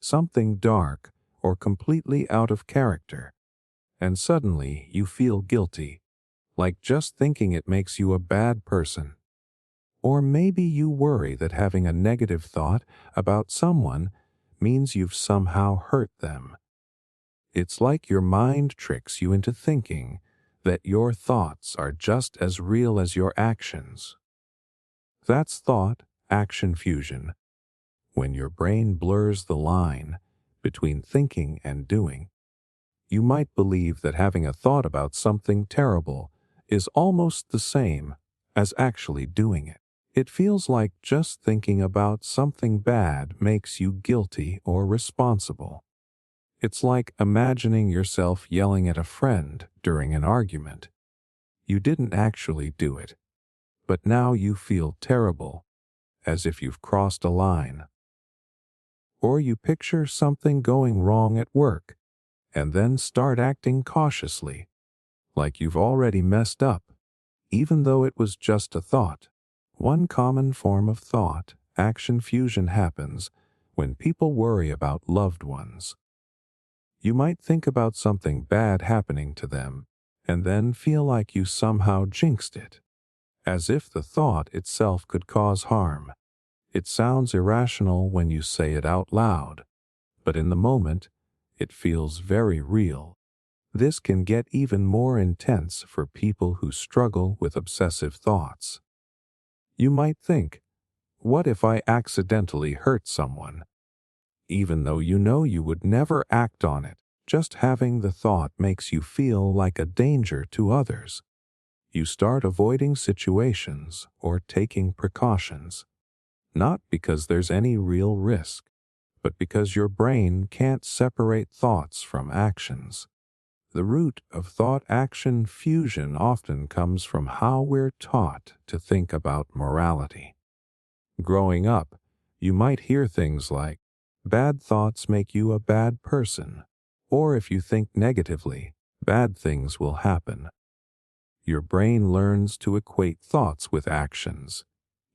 Speaker 1: Something dark or completely out of character, and suddenly you feel guilty, like just thinking it makes you a bad person. Or maybe you worry that having a negative thought about someone means you've somehow hurt them. It's like your mind tricks you into thinking that your thoughts are just as real as your actions. That's thought-action fusion. When your brain blurs the line between thinking and doing, you might believe that having a thought about something terrible is almost the same as actually doing it. It feels like just thinking about something bad makes you guilty or responsible. It's like imagining yourself yelling at a friend during an argument. You didn't actually do it, but now you feel terrible, as if you've crossed a line. Or you picture something going wrong at work, and then start acting cautiously, like you've already messed up, even though it was just a thought. One common form of thought-action fusion happens when people worry about loved ones. You might think about something bad happening to them, and then feel like you somehow jinxed it, as if the thought itself could cause harm. It sounds irrational when you say it out loud, but in the moment, it feels very real. This can get even more intense for people who struggle with obsessive thoughts. You might think, what if I accidentally hurt someone? Even though you know you would never act on it, just having the thought makes you feel like a danger to others. You start avoiding situations or taking precautions, not because there's any real risk, but because your brain can't separate thoughts from actions. The root of thought-action fusion often comes from how we're taught to think about morality. Growing up, you might hear things like, "Bad thoughts make you a bad person," or if you think negatively, bad things will happen. Your brain learns to equate thoughts with actions,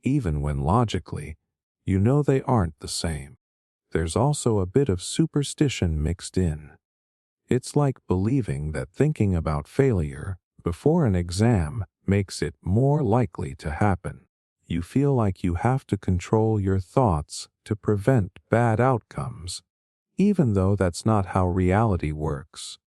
Speaker 1: even when logically, you know they aren't the same. There's also a bit of superstition mixed in. It's like believing that thinking about failure before an exam makes it more likely to happen. You feel like you have to control your thoughts to prevent bad outcomes, even though that's not how reality works.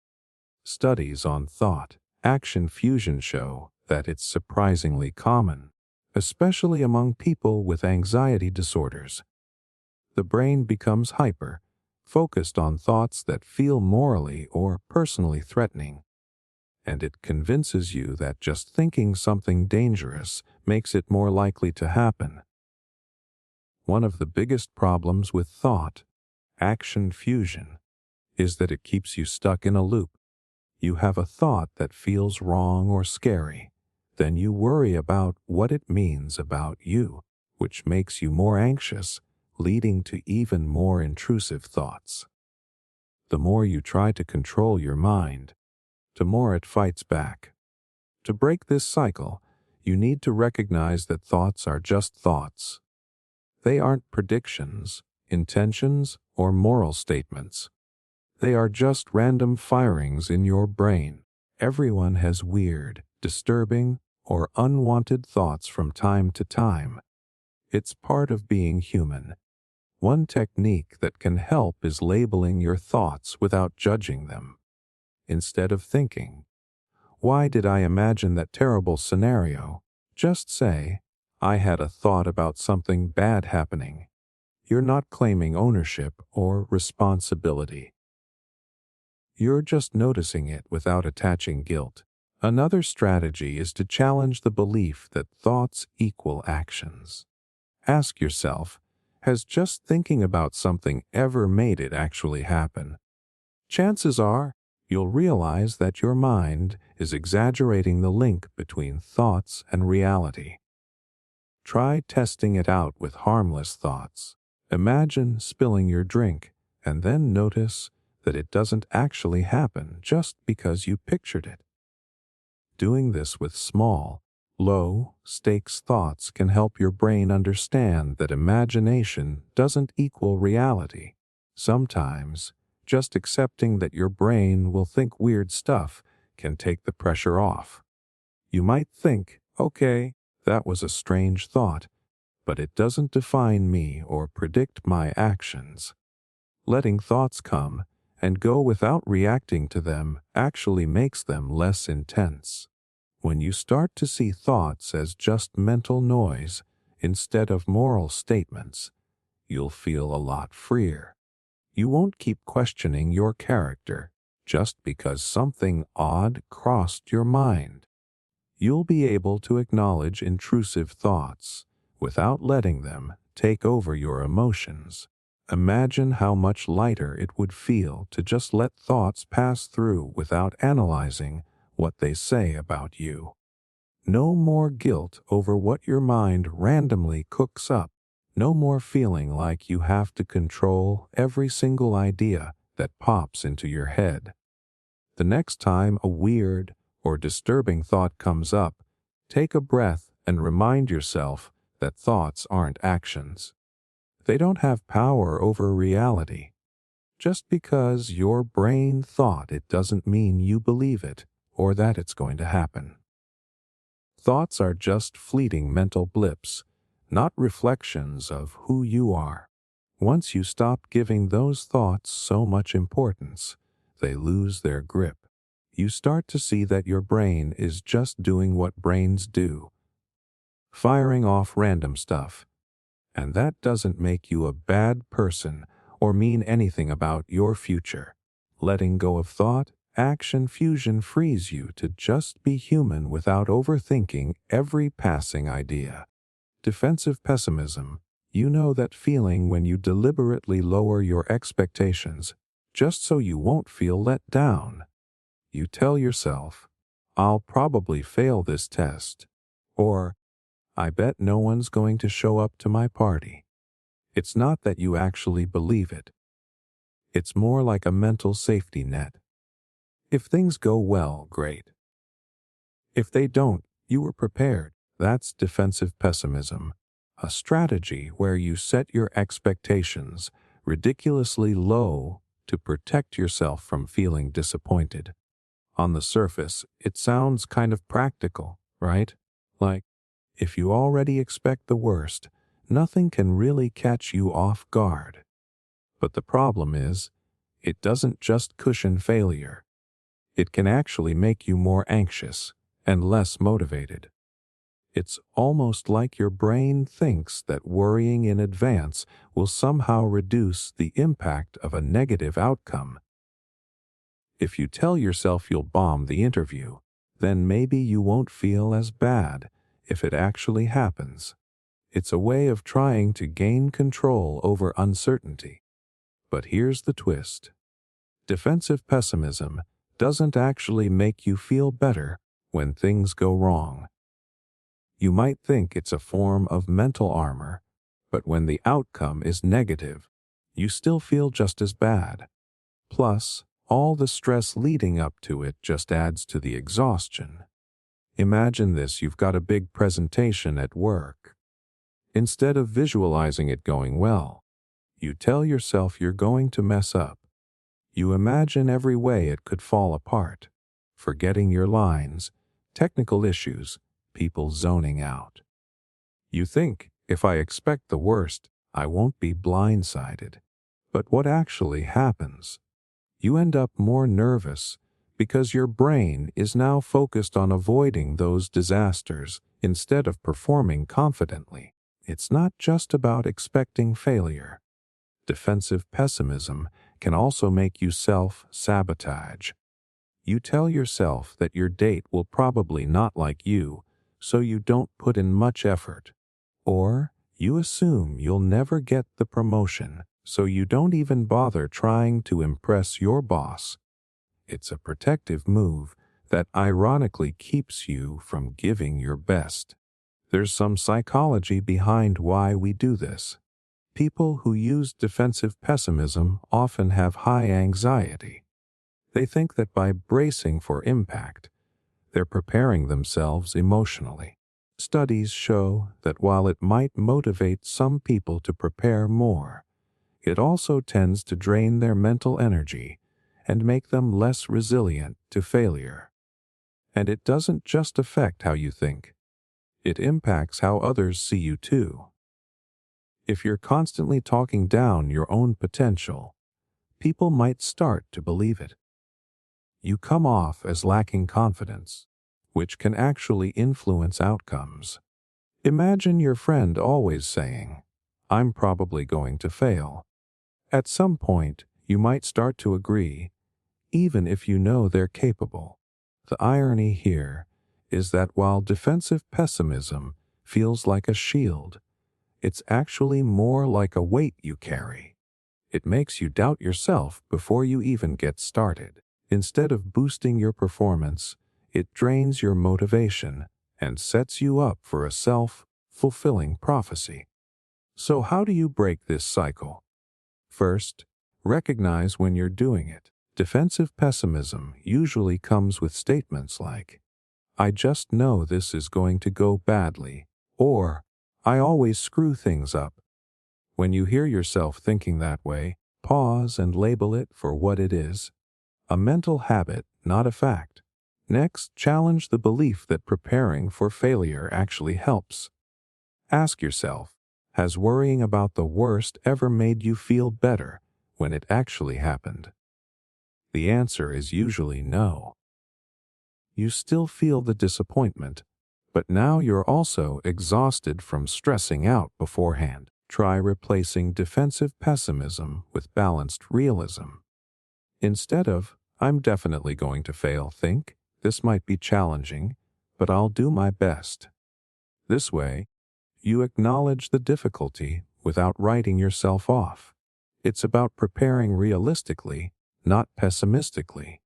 Speaker 1: Studies on thought-action fusion show that it's surprisingly common, especially among people with anxiety disorders. The brain becomes focused on thoughts that feel morally or personally threatening, and it convinces you that just thinking something dangerous makes it more likely to happen. One of the biggest problems with thought-action fusion is that it keeps you stuck in a loop. You have a thought that feels wrong or scary, then you worry about what it means about you, which makes you more anxious, leading to even more intrusive thoughts. The more you try to control your mind, the more it fights back. To break this cycle, you need to recognize that thoughts are just thoughts. They aren't predictions, intentions, or moral statements. They are just random firings in your brain. Everyone has weird, disturbing, or unwanted thoughts from time to time. It's part of being human. One technique that can help is labeling your thoughts without judging them. Instead of thinking, "Why did I imagine that terrible scenario?" just say, "I had a thought about something bad happening." You're not claiming ownership or responsibility. You're just noticing it without attaching guilt. Another strategy is to challenge the belief that thoughts equal actions. Ask yourself, has just thinking about something ever made it actually happen? Chances are, you'll realize that your mind is exaggerating the link between thoughts and reality. Try testing it out with harmless thoughts. Imagine spilling your drink and then notice that it doesn't actually happen just because you pictured it. Doing this with small, low-stakes thoughts can help your brain understand that imagination doesn't equal reality. Sometimes, just accepting that your brain will think weird stuff can take the pressure off. You might think, "Okay, that was a strange thought, but it doesn't define me or predict my actions." Letting thoughts come and go without reacting to them actually makes them less intense. When you start to see thoughts as just mental noise instead of moral statements, you'll feel a lot freer. You won't keep questioning your character just because something odd crossed your mind. You'll be able to acknowledge intrusive thoughts without letting them take over your emotions. Imagine how much lighter it would feel to just let thoughts pass through without analyzing what they say about you. No more guilt over what your mind randomly cooks up. No more feeling like you have to control every single idea that pops into your head. The next time a weird or disturbing thought comes up, take a breath and remind yourself that thoughts aren't actions. They don't have power over reality. Just because your brain thought it doesn't mean you believe it or that it's going to happen. Thoughts are just fleeting mental blips, not reflections of who you are. Once you stop giving those thoughts so much importance, they lose their grip. You start to see that your brain is just doing what brains do, firing off random stuff. And that doesn't make you a bad person or mean anything about your future. Letting go of thought-action fusion frees you to just be human without overthinking every passing idea. Defensive pessimism. You know that feeling when you deliberately lower your expectations just so you won't feel let down. You tell yourself, I'll probably fail this test, or I bet no one's going to show up to my party. It's not that you actually believe it. It's more like a mental safety net. If things go well, great. If they don't, you were prepared. That's defensive pessimism, a strategy where you set your expectations ridiculously low to protect yourself from feeling disappointed. On the surface, it sounds kind of practical, right? Like, if you already expect the worst, nothing can really catch you off guard. But the problem is, it doesn't just cushion failure. It can actually make you more anxious and less motivated. It's almost like your brain thinks that worrying in advance will somehow reduce the impact of a negative outcome. If you tell yourself you'll bomb the interview, then maybe you won't feel as bad if it actually happens. It's a way of trying to gain control over uncertainty. But here's the twist. Defensive pessimism doesn't actually make you feel better when things go wrong. You might think it's a form of mental armor, but when the outcome is negative, you still feel just as bad. Plus, all the stress leading up to it just adds to the exhaustion. Imagine this: you've got a big presentation at work. Instead of visualizing it going well, you tell yourself you're going to mess up. You imagine every way it could fall apart, forgetting your lines, technical issues, people zoning out. You think, if I expect the worst, I won't be blindsided. But what actually happens? You end up more nervous because your brain is now focused on avoiding those disasters instead of performing confidently. It's not just about expecting failure. Defensive pessimism can also make you self-sabotage. You tell yourself that your date will probably not like you, so you don't put in much effort. Or you assume you'll never get the promotion, so you don't even bother trying to impress your boss. It's a protective move that ironically keeps you from giving your best. There's some psychology behind why we do this. People who use defensive pessimism often have high anxiety. They think that by bracing for impact, they're preparing themselves emotionally. Studies show that while it might motivate some people to prepare more, it also tends to drain their mental energy and make them less resilient to failure. And it doesn't just affect how you think. It impacts how others see you too. If you're constantly talking down your own potential, people might start to believe it. You come off as lacking confidence, which can actually influence outcomes. Imagine your friend always saying, "I'm probably going to fail." At some point, you might start to agree, even if you know they're capable. The irony here is that while defensive pessimism feels like a shield, it's actually more like a weight you carry. It makes you doubt yourself before you even get started. Instead of boosting your performance, it drains your motivation and sets you up for a self-fulfilling prophecy. So how do you break this cycle? First, recognize when you're doing it. Defensive pessimism usually comes with statements like, "I just know this is going to go badly," or "I always screw things up." When you hear yourself thinking that way, pause and label it for what it is: a mental habit, not a fact. Next, challenge the belief that preparing for failure actually helps. Ask yourself, has worrying about the worst ever made you feel better when it actually happened? The answer is usually no. You still feel the disappointment, but now you're also exhausted from stressing out beforehand. Try replacing defensive pessimism with balanced realism. Instead of, "I'm definitely going to fail," think, "This might be challenging, but I'll do my best." This way, you acknowledge the difficulty without writing yourself off. It's about preparing realistically, not pessimistically.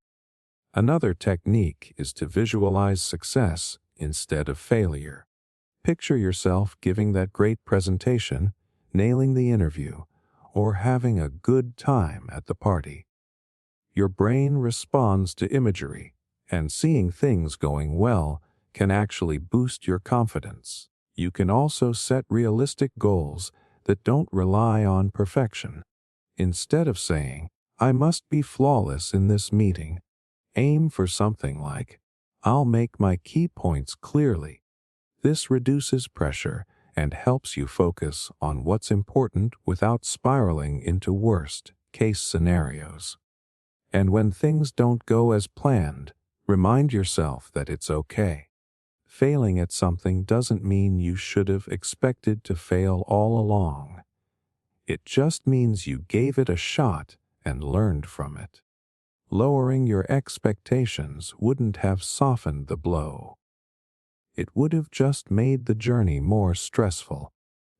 Speaker 1: Another technique is to visualize success instead of failure. Picture yourself giving that great presentation, nailing the interview, or having a good time at the party. Your brain responds to imagery, and seeing things going well can actually boost your confidence. You can also set realistic goals that don't rely on perfection. Instead of saying, "I must be flawless in this meeting," aim for something like, "I'll make my key points clearly." This reduces pressure and helps you focus on what's important without spiraling into worst-case scenarios. And when things don't go as planned, remind yourself that it's okay. Failing at something doesn't mean you should have expected to fail all along. It just means you gave it a shot and learned from it. Lowering your expectations wouldn't have softened the blow. It would have just made the journey more stressful.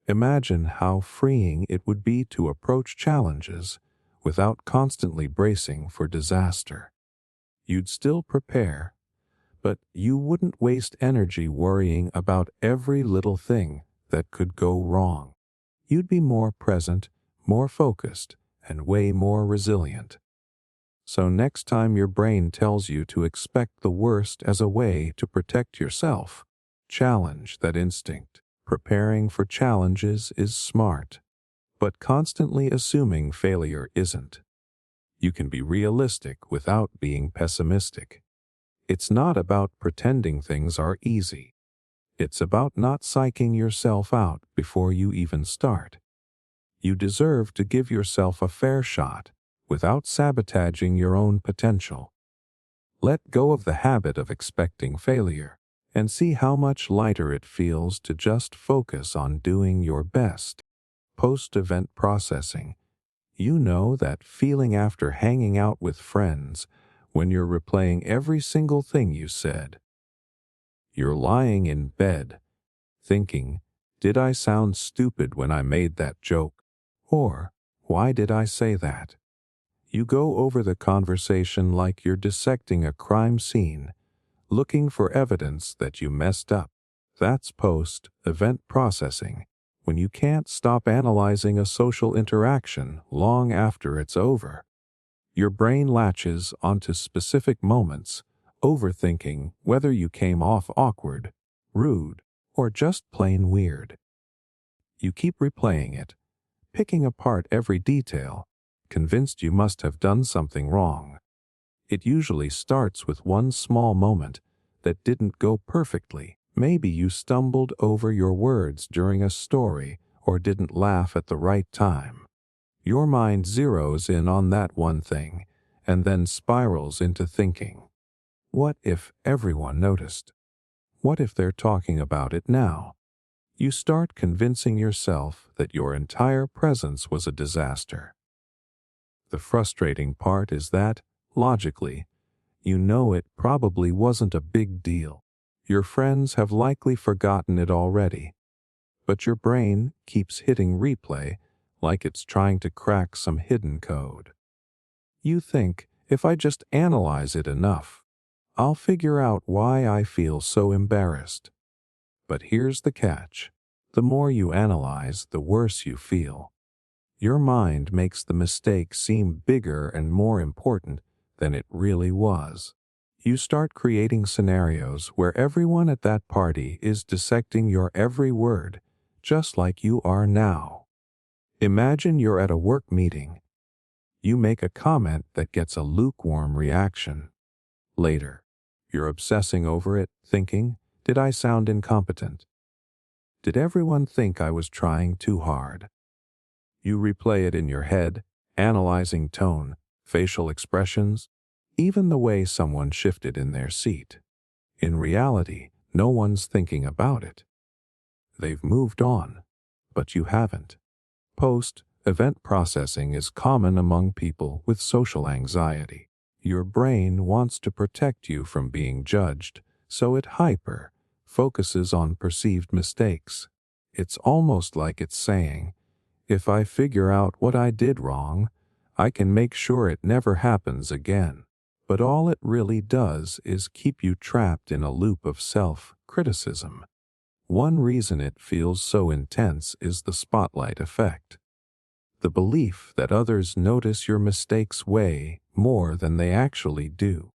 Speaker 1: Imagine how freeing it would be to approach challenges without constantly bracing for disaster. You'd still prepare, but you wouldn't waste energy worrying about every little thing that could go wrong. You'd be more present, more focused, and way more resilient. So next time your brain tells you to expect the worst as a way to protect yourself, challenge that instinct. Preparing for challenges is smart, but constantly assuming failure isn't. You can be realistic without being pessimistic. It's not about pretending things are easy. It's about not psyching yourself out before you even start. You deserve to give yourself a fair shot without sabotaging your own potential. Let go of the habit of expecting failure and see how much lighter it feels to just focus on doing your best. Post-event processing. You know that feeling after hanging out with friends when you're replaying every single thing you said. You're lying in bed, thinking, "Did I sound stupid when I made that joke?" Or, "Why did I say that?" You go over the conversation like you're dissecting a crime scene, looking for evidence that you messed up. That's post-event processing, when you can't stop analyzing a social interaction long after it's over. Your brain latches onto specific moments, overthinking whether you came off awkward, rude, or just plain weird. You keep replaying it, picking apart every detail, convinced you must have done something wrong. It usually starts with one small moment that didn't go perfectly. Maybe you stumbled over your words during a story or didn't laugh at the right time. Your mind zeroes in on that one thing and then spirals into thinking, what if everyone noticed? What if they're talking about it now? You start convincing yourself that your entire presence was a disaster. The frustrating part is that, logically, you know it probably wasn't a big deal. Your friends have likely forgotten it already, but your brain keeps hitting replay like it's trying to crack some hidden code. You think, if I just analyze it enough, I'll figure out why I feel so embarrassed. But here's the catch. The more you analyze, the worse you feel. Your mind makes the mistake seem bigger and more important than it really was. You start creating scenarios where everyone at that party is dissecting your every word, just like you are now. Imagine you're at a work meeting. You make a comment that gets a lukewarm reaction. Later, you're obsessing over it, thinking, did I sound incompetent? Did everyone think I was trying too hard? You replay it in your head, analyzing tone, facial expressions, even the way someone shifted in their seat. In reality, no one's thinking about it. They've moved on, but you haven't. Post-event processing is common among people with social anxiety. Your brain wants to protect you from being judged, so it focuses on perceived mistakes. It's almost like it's saying, if I figure out what I did wrong, I can make sure it never happens again. but all it really does is keep you trapped in a loop of self-criticism. One reason it feels so intense is the spotlight effect. The belief that others notice your mistakes way more than they actually do.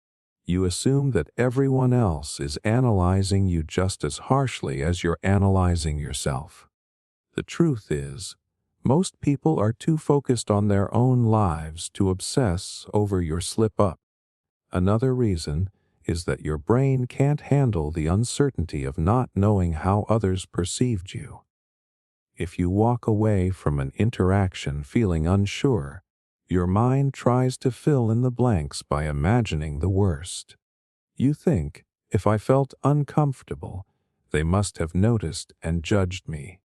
Speaker 1: You assume that everyone else is analyzing you just as harshly as you're analyzing yourself. The truth is, most people are too focused on their own lives to obsess over your slip-up. Another reason is that your brain can't handle the uncertainty of not knowing how others perceived you. If you walk away from an interaction feeling unsure, your mind tries to fill in the blanks by imagining the worst. You think, if I felt uncomfortable, they must have noticed and judged me.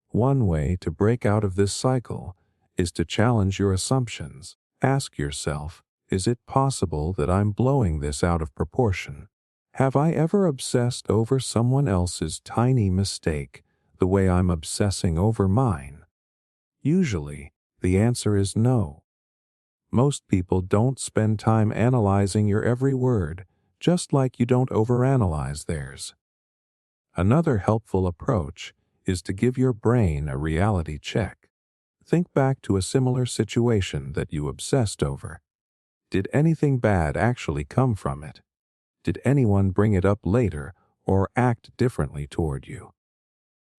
Speaker 1: One way to break out of this cycle is to challenge your assumptions. Ask yourself, is it possible that I'm blowing this out of proportion? Have I ever obsessed over someone else's tiny mistake the way I'm obsessing over mine? Usually, the answer is no. Most people don't spend time analyzing your every word, just like you don't overanalyze theirs. Another helpful approach is to give your brain a reality check. Think back to a similar situation that you obsessed over. Did anything bad actually come from it? Did anyone bring it up later or act differently toward you?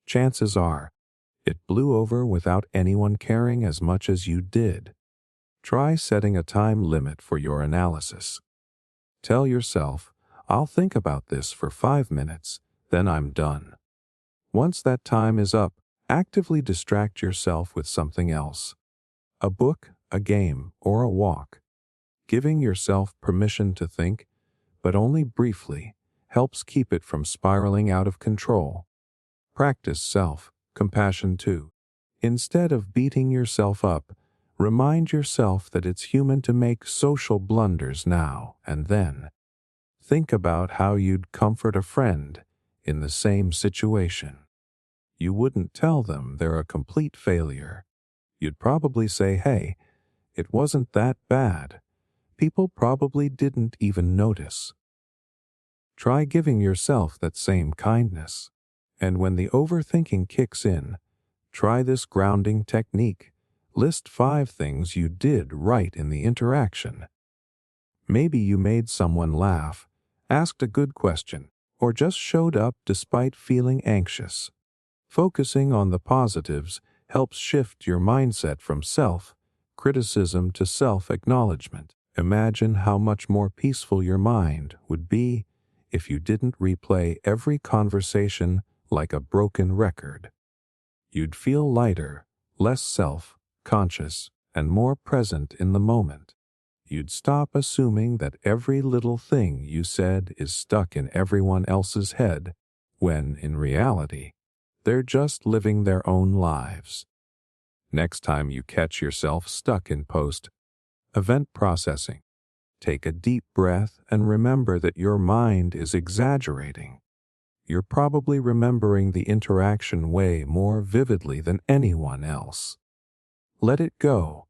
Speaker 1: Chances are, it blew over without anyone caring as much as you did. Try setting a time limit for your analysis. Tell yourself, I'll think about this for 5 minutes, then I'm done. Once that time is up, actively distract yourself with something else. A book, a game, or a walk. Giving yourself permission to think, but only briefly, helps keep it from spiraling out of control. Practice self-compassion too. Instead of beating yourself up, remind yourself that it's human to make social blunders now and then. Think about how you'd comfort a friend in the same situation. You wouldn't tell them they're a complete failure. You'd probably say, hey, it wasn't that bad. People probably didn't even notice. Try giving yourself that same kindness. And when the overthinking kicks in, try this grounding technique. List 5 things you did right in the interaction. Maybe you made someone laugh, asked a good question, or just showed up despite feeling anxious. Focusing on the positives helps shift your mindset from self-criticism to self-acknowledgement. Imagine how much more peaceful your mind would be if you didn't replay every conversation like a broken record. You'd feel lighter, less self-conscious, and more present in the moment. You'd stop assuming that every little thing you said is stuck in everyone else's head, when, in reality, they're just living their own lives. Next time you catch yourself stuck in post-event processing, take a deep breath and remember that your mind is exaggerating. You're probably remembering the interaction way more vividly than anyone else. Let it go.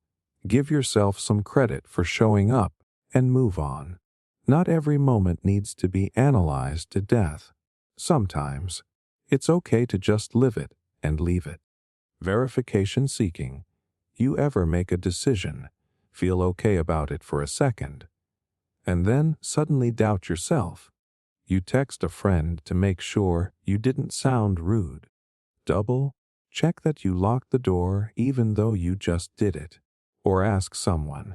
Speaker 1: Give yourself some credit for showing up and move on. Not every moment needs to be analyzed to death. Sometimes, it's okay to just live it and leave it. Verification seeking. You ever make a decision, feel okay about it for a second, and then suddenly doubt yourself? You text a friend to make sure you didn't sound rude. Double check that you locked the door even though you just did it. Or ask someone,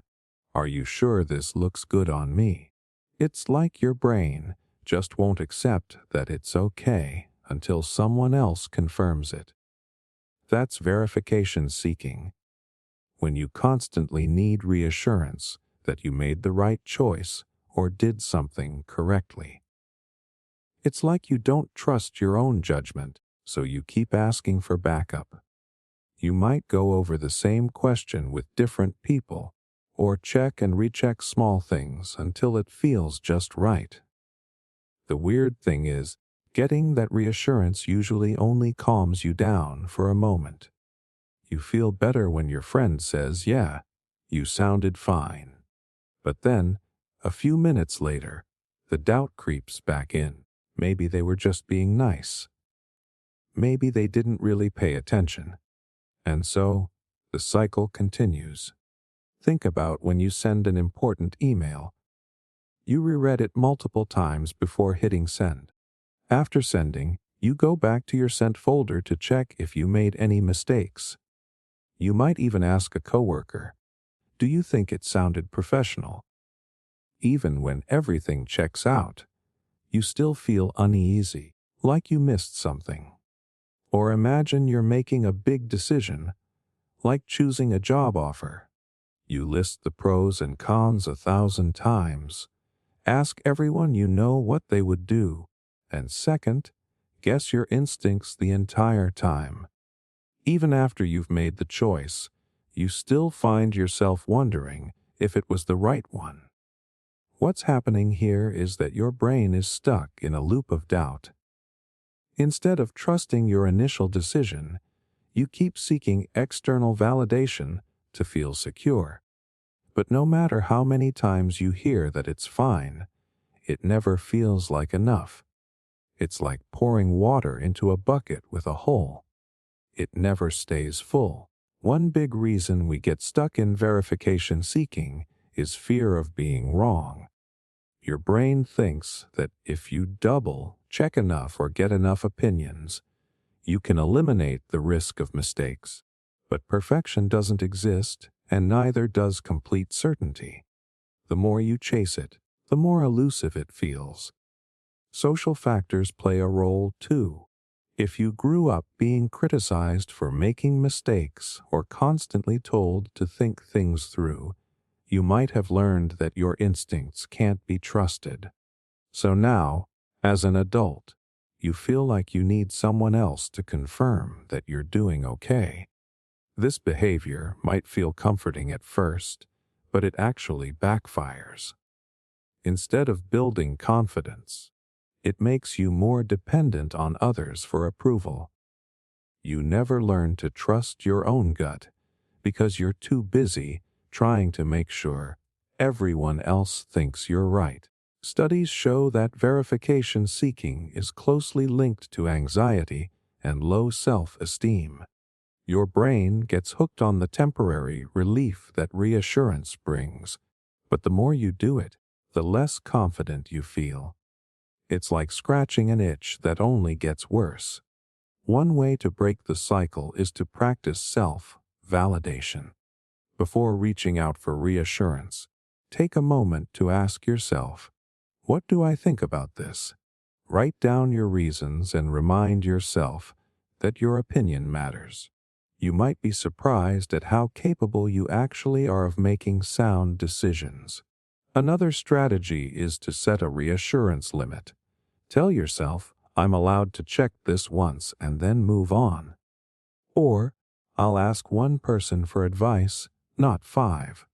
Speaker 1: are you sure this looks good on me? It's like your brain just won't accept that it's okay until someone else confirms it. That's verification seeking. When you constantly need reassurance that you made the right choice or did something correctly. It's like you don't trust your own judgment, so you keep asking for backup. You might go over the same question with different people, or check and recheck small things until it feels just right. The weird thing is, getting that reassurance usually only calms you down for a moment. You feel better when your friend says, yeah, you sounded fine. But then, A few minutes later, the doubt creeps back in. Maybe they were just being nice. Maybe they didn't really pay attention. And so, the cycle continues. Think about when you send an important email. You reread it multiple times before hitting send. After sending, you go back to your sent folder to check if you made any mistakes. You might even ask a coworker, "Do you think it sounded professional?" Even when everything checks out, you still feel uneasy, like you missed something. Or imagine you're making a big decision, like choosing a job offer. You list the pros and cons 1,000 times, ask everyone you know what they would do, and second, guess your instincts the entire time. Even after you've made the choice, you still find yourself wondering if it was the right one. What's happening here is that your brain is stuck in a loop of doubt. Instead of trusting your initial decision, you keep seeking external validation to feel secure. But no matter how many times you hear that it's fine, it never feels like enough. It's like pouring water into a bucket with a hole. It never stays full. One big reason we get stuck in verification seeking is fear of being wrong. Your brain thinks that if you double, check enough, or get enough opinions, you can eliminate the risk of mistakes. But perfection doesn't exist, and neither does complete certainty. The more you chase it, the more elusive it feels. Social factors play a role too. If you grew up being criticized for making mistakes or constantly told to think things through, you might have learned that your instincts can't be trusted. So now, as an adult, you feel like you need someone else to confirm that you're doing okay. This behavior might feel comforting at first, but it actually backfires. Instead of building confidence, it makes you more dependent on others for approval. You never learn to trust your own gut because you're too busy trying to make sure everyone else thinks you're right. Studies show that verification seeking is closely linked to anxiety and low self-esteem. Your brain gets hooked on the temporary relief that reassurance brings, but the more you do it, the less confident you feel. It's like scratching an itch that only gets worse. One way to break the cycle is to practice self-validation. Before reaching out for reassurance, take a moment to ask yourself, "What do I think about this?" Write down your reasons and remind yourself that your opinion matters. You might be surprised at how capable you actually are of making sound decisions. Another strategy is to set a reassurance limit. Tell yourself, "I'm allowed to check this once and then move on." Or, "I'll ask one person for advice, not 5.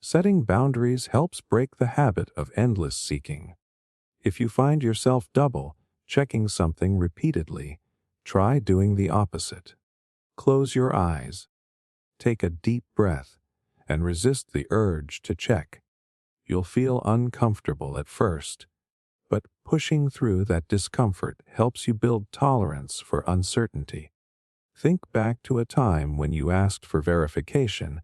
Speaker 1: Setting boundaries helps break the habit of endless seeking. If you find yourself checking something repeatedly, try doing the opposite. Close your eyes, take a deep breath, and resist the urge to check. You'll feel uncomfortable at first, but pushing through that discomfort helps you build tolerance for uncertainty. Think back to a time when you asked for verification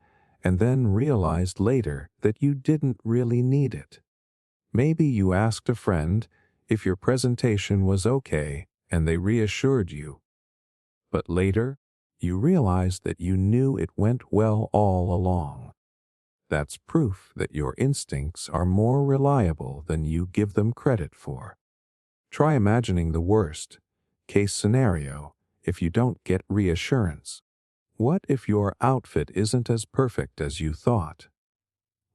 Speaker 1: and then realized later that you didn't really need it. Maybe you asked a friend if your presentation was okay and they reassured you. But later, you realized that you knew it went well all along. That's proof that your instincts are more reliable than you give them credit for. Try imagining the worst case scenario if you don't get reassurance. What if your outfit isn't as perfect as you thought?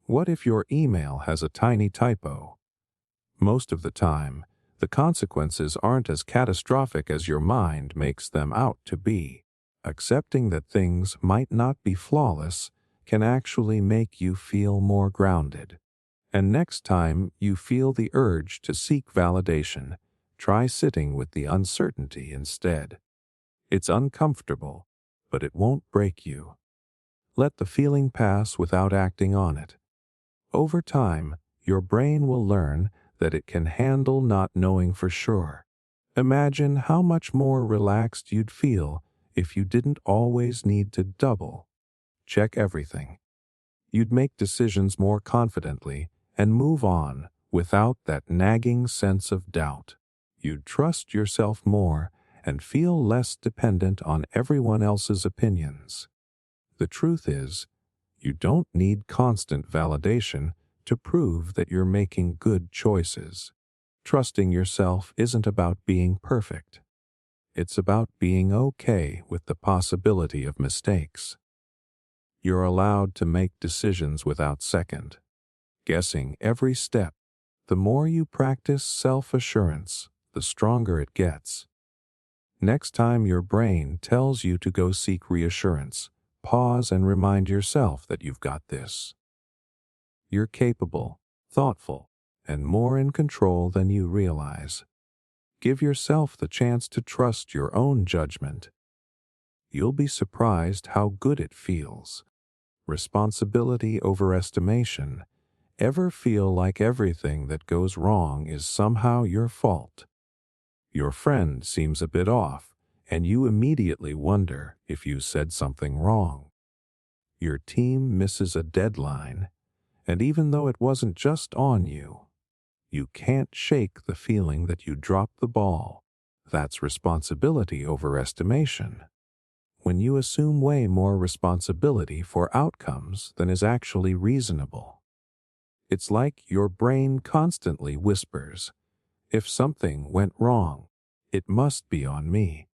Speaker 1: What if your email has a tiny typo? Most of the time, the consequences aren't as catastrophic as your mind makes them out to be. Accepting that things might not be flawless can actually make you feel more grounded. And next time you feel the urge to seek validation, try sitting with the uncertainty instead. It's uncomfortable, but it won't break you. Let the feeling pass without acting on it. Over time, your brain will learn that it can handle not knowing for sure. Imagine how much more relaxed you'd feel if you didn't always need to double check everything. You'd make decisions more confidently and move on without that nagging sense of doubt. You'd trust yourself more and feel less dependent on everyone else's opinions. The truth is, you don't need constant validation to prove that you're making good choices. Trusting yourself isn't about being perfect. It's about being okay with the possibility of mistakes. You're allowed to make decisions without second guessing every step. The more you practice self-assurance, the stronger it gets. Next time your brain tells you to go seek reassurance, pause and remind yourself that you've got this. You're capable, thoughtful, and more in control than you realize. Give yourself the chance to trust your own judgment. You'll be surprised how good it feels. Responsibility overestimation. Ever feel like everything that goes wrong is somehow your fault? Your friend seems a bit off, and you immediately wonder if you said something wrong. Your team misses a deadline, and even though it wasn't just on you, you can't shake the feeling that you dropped the ball. That's responsibility overestimation. When you assume way more responsibility for outcomes than is actually reasonable. It's like your brain constantly whispers, if something went wrong, it must be on me.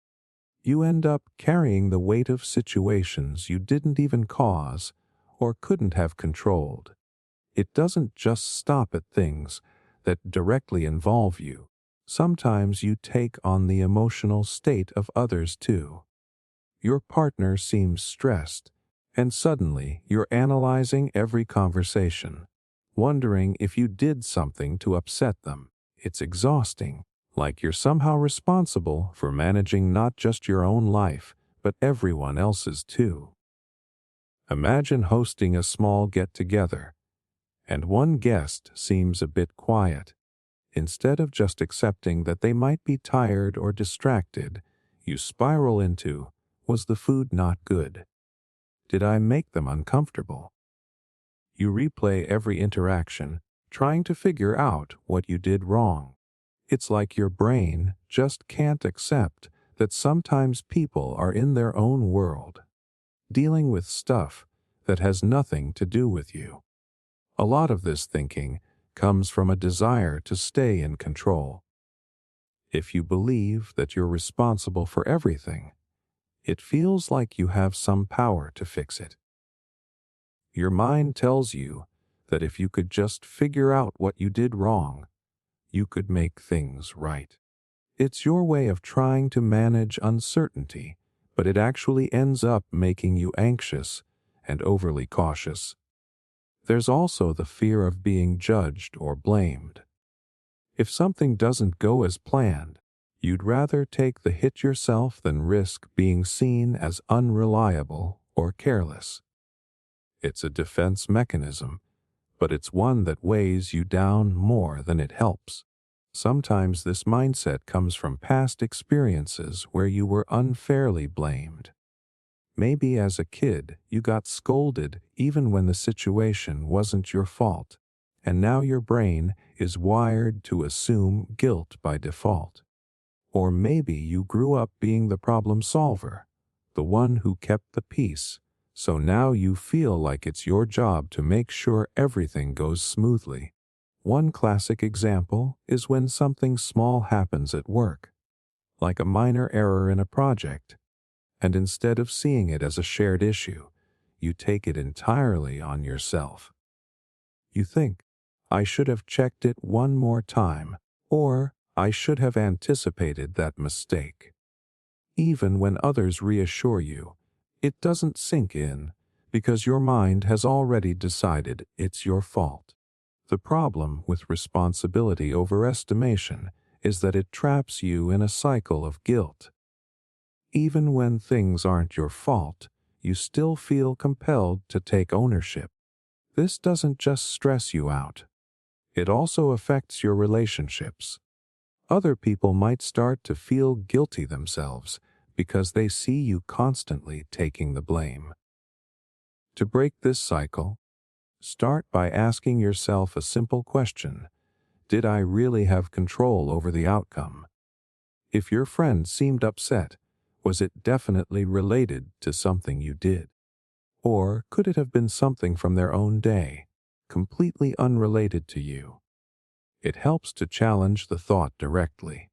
Speaker 1: You end up carrying the weight of situations you didn't even cause or couldn't have controlled. It doesn't just stop at things that directly involve you. Sometimes you take on the emotional state of others too. Your partner seems stressed, and suddenly you're analyzing every conversation, wondering if you did something to upset them. It's exhausting, like you're somehow responsible for managing not just your own life, but everyone else's too. Imagine hosting a small get-together, and one guest seems a bit quiet. Instead of just accepting that they might be tired or distracted, you spiral into, was the food not good? Did I make them uncomfortable? You replay every interaction, trying to figure out what you did wrong. It's like your brain just can't accept that sometimes people are in their own world, dealing with stuff that has nothing to do with you. A lot of this thinking comes from a desire to stay in control. If you believe that you're responsible for everything, it feels like you have some power to fix it. Your mind tells you that if you could just figure out what you did wrong, you could make things right. It's your way of trying to manage uncertainty, but it actually ends up making you anxious and overly cautious. There's also the fear of being judged or blamed. If something doesn't go as planned, you'd rather take the hit yourself than risk being seen as unreliable or careless. It's a defense mechanism, but it's one that weighs you down more than it helps. Sometimes this mindset comes from past experiences where you were unfairly blamed. Maybe as a kid, you got scolded even when the situation wasn't your fault, and now your brain is wired to assume guilt by default. Or maybe you grew up being the problem solver, the one who kept the peace, so now you feel like it's your job to make sure everything goes smoothly. One classic example is when something small happens at work, like a minor error in a project, and instead of seeing it as a shared issue, you take it entirely on yourself. You think, I should have checked it one more time, or I should have anticipated that mistake. Even when others reassure you, it doesn't sink in because your mind has already decided it's your fault. The problem with responsibility overestimation is that it traps you in a cycle of guilt. Even when things aren't your fault, you still feel compelled to take ownership. This doesn't just stress you out. It also affects your relationships. Other people might start to feel guilty themselves because they see you constantly taking the blame. To break this cycle, start by asking yourself a simple question. Did I really have control over the outcome? If your friend seemed upset, was it definitely related to something you did? Or could it have been something from their own day, completely unrelated to you? It helps to challenge the thought directly.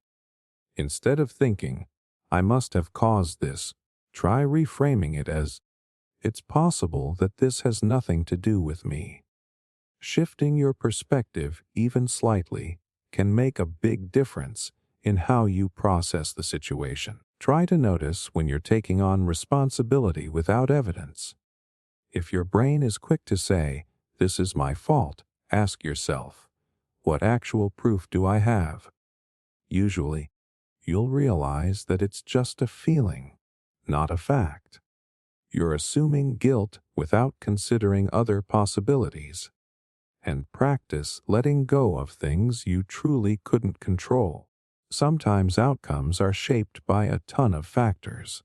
Speaker 1: Instead of thinking, I must have caused this, try reframing it as, it's possible that this has nothing to do with me. Shifting your perspective even slightly can make a big difference in how you process the situation. Try to notice when you're taking on responsibility without evidence. If your brain is quick to say, this is my fault, ask yourself, what actual proof do I have? Usually, you'll realize that it's just a feeling, not a fact. You're assuming guilt without considering other possibilities. And practice letting go of things you truly couldn't control. Sometimes outcomes are shaped by a ton of factors.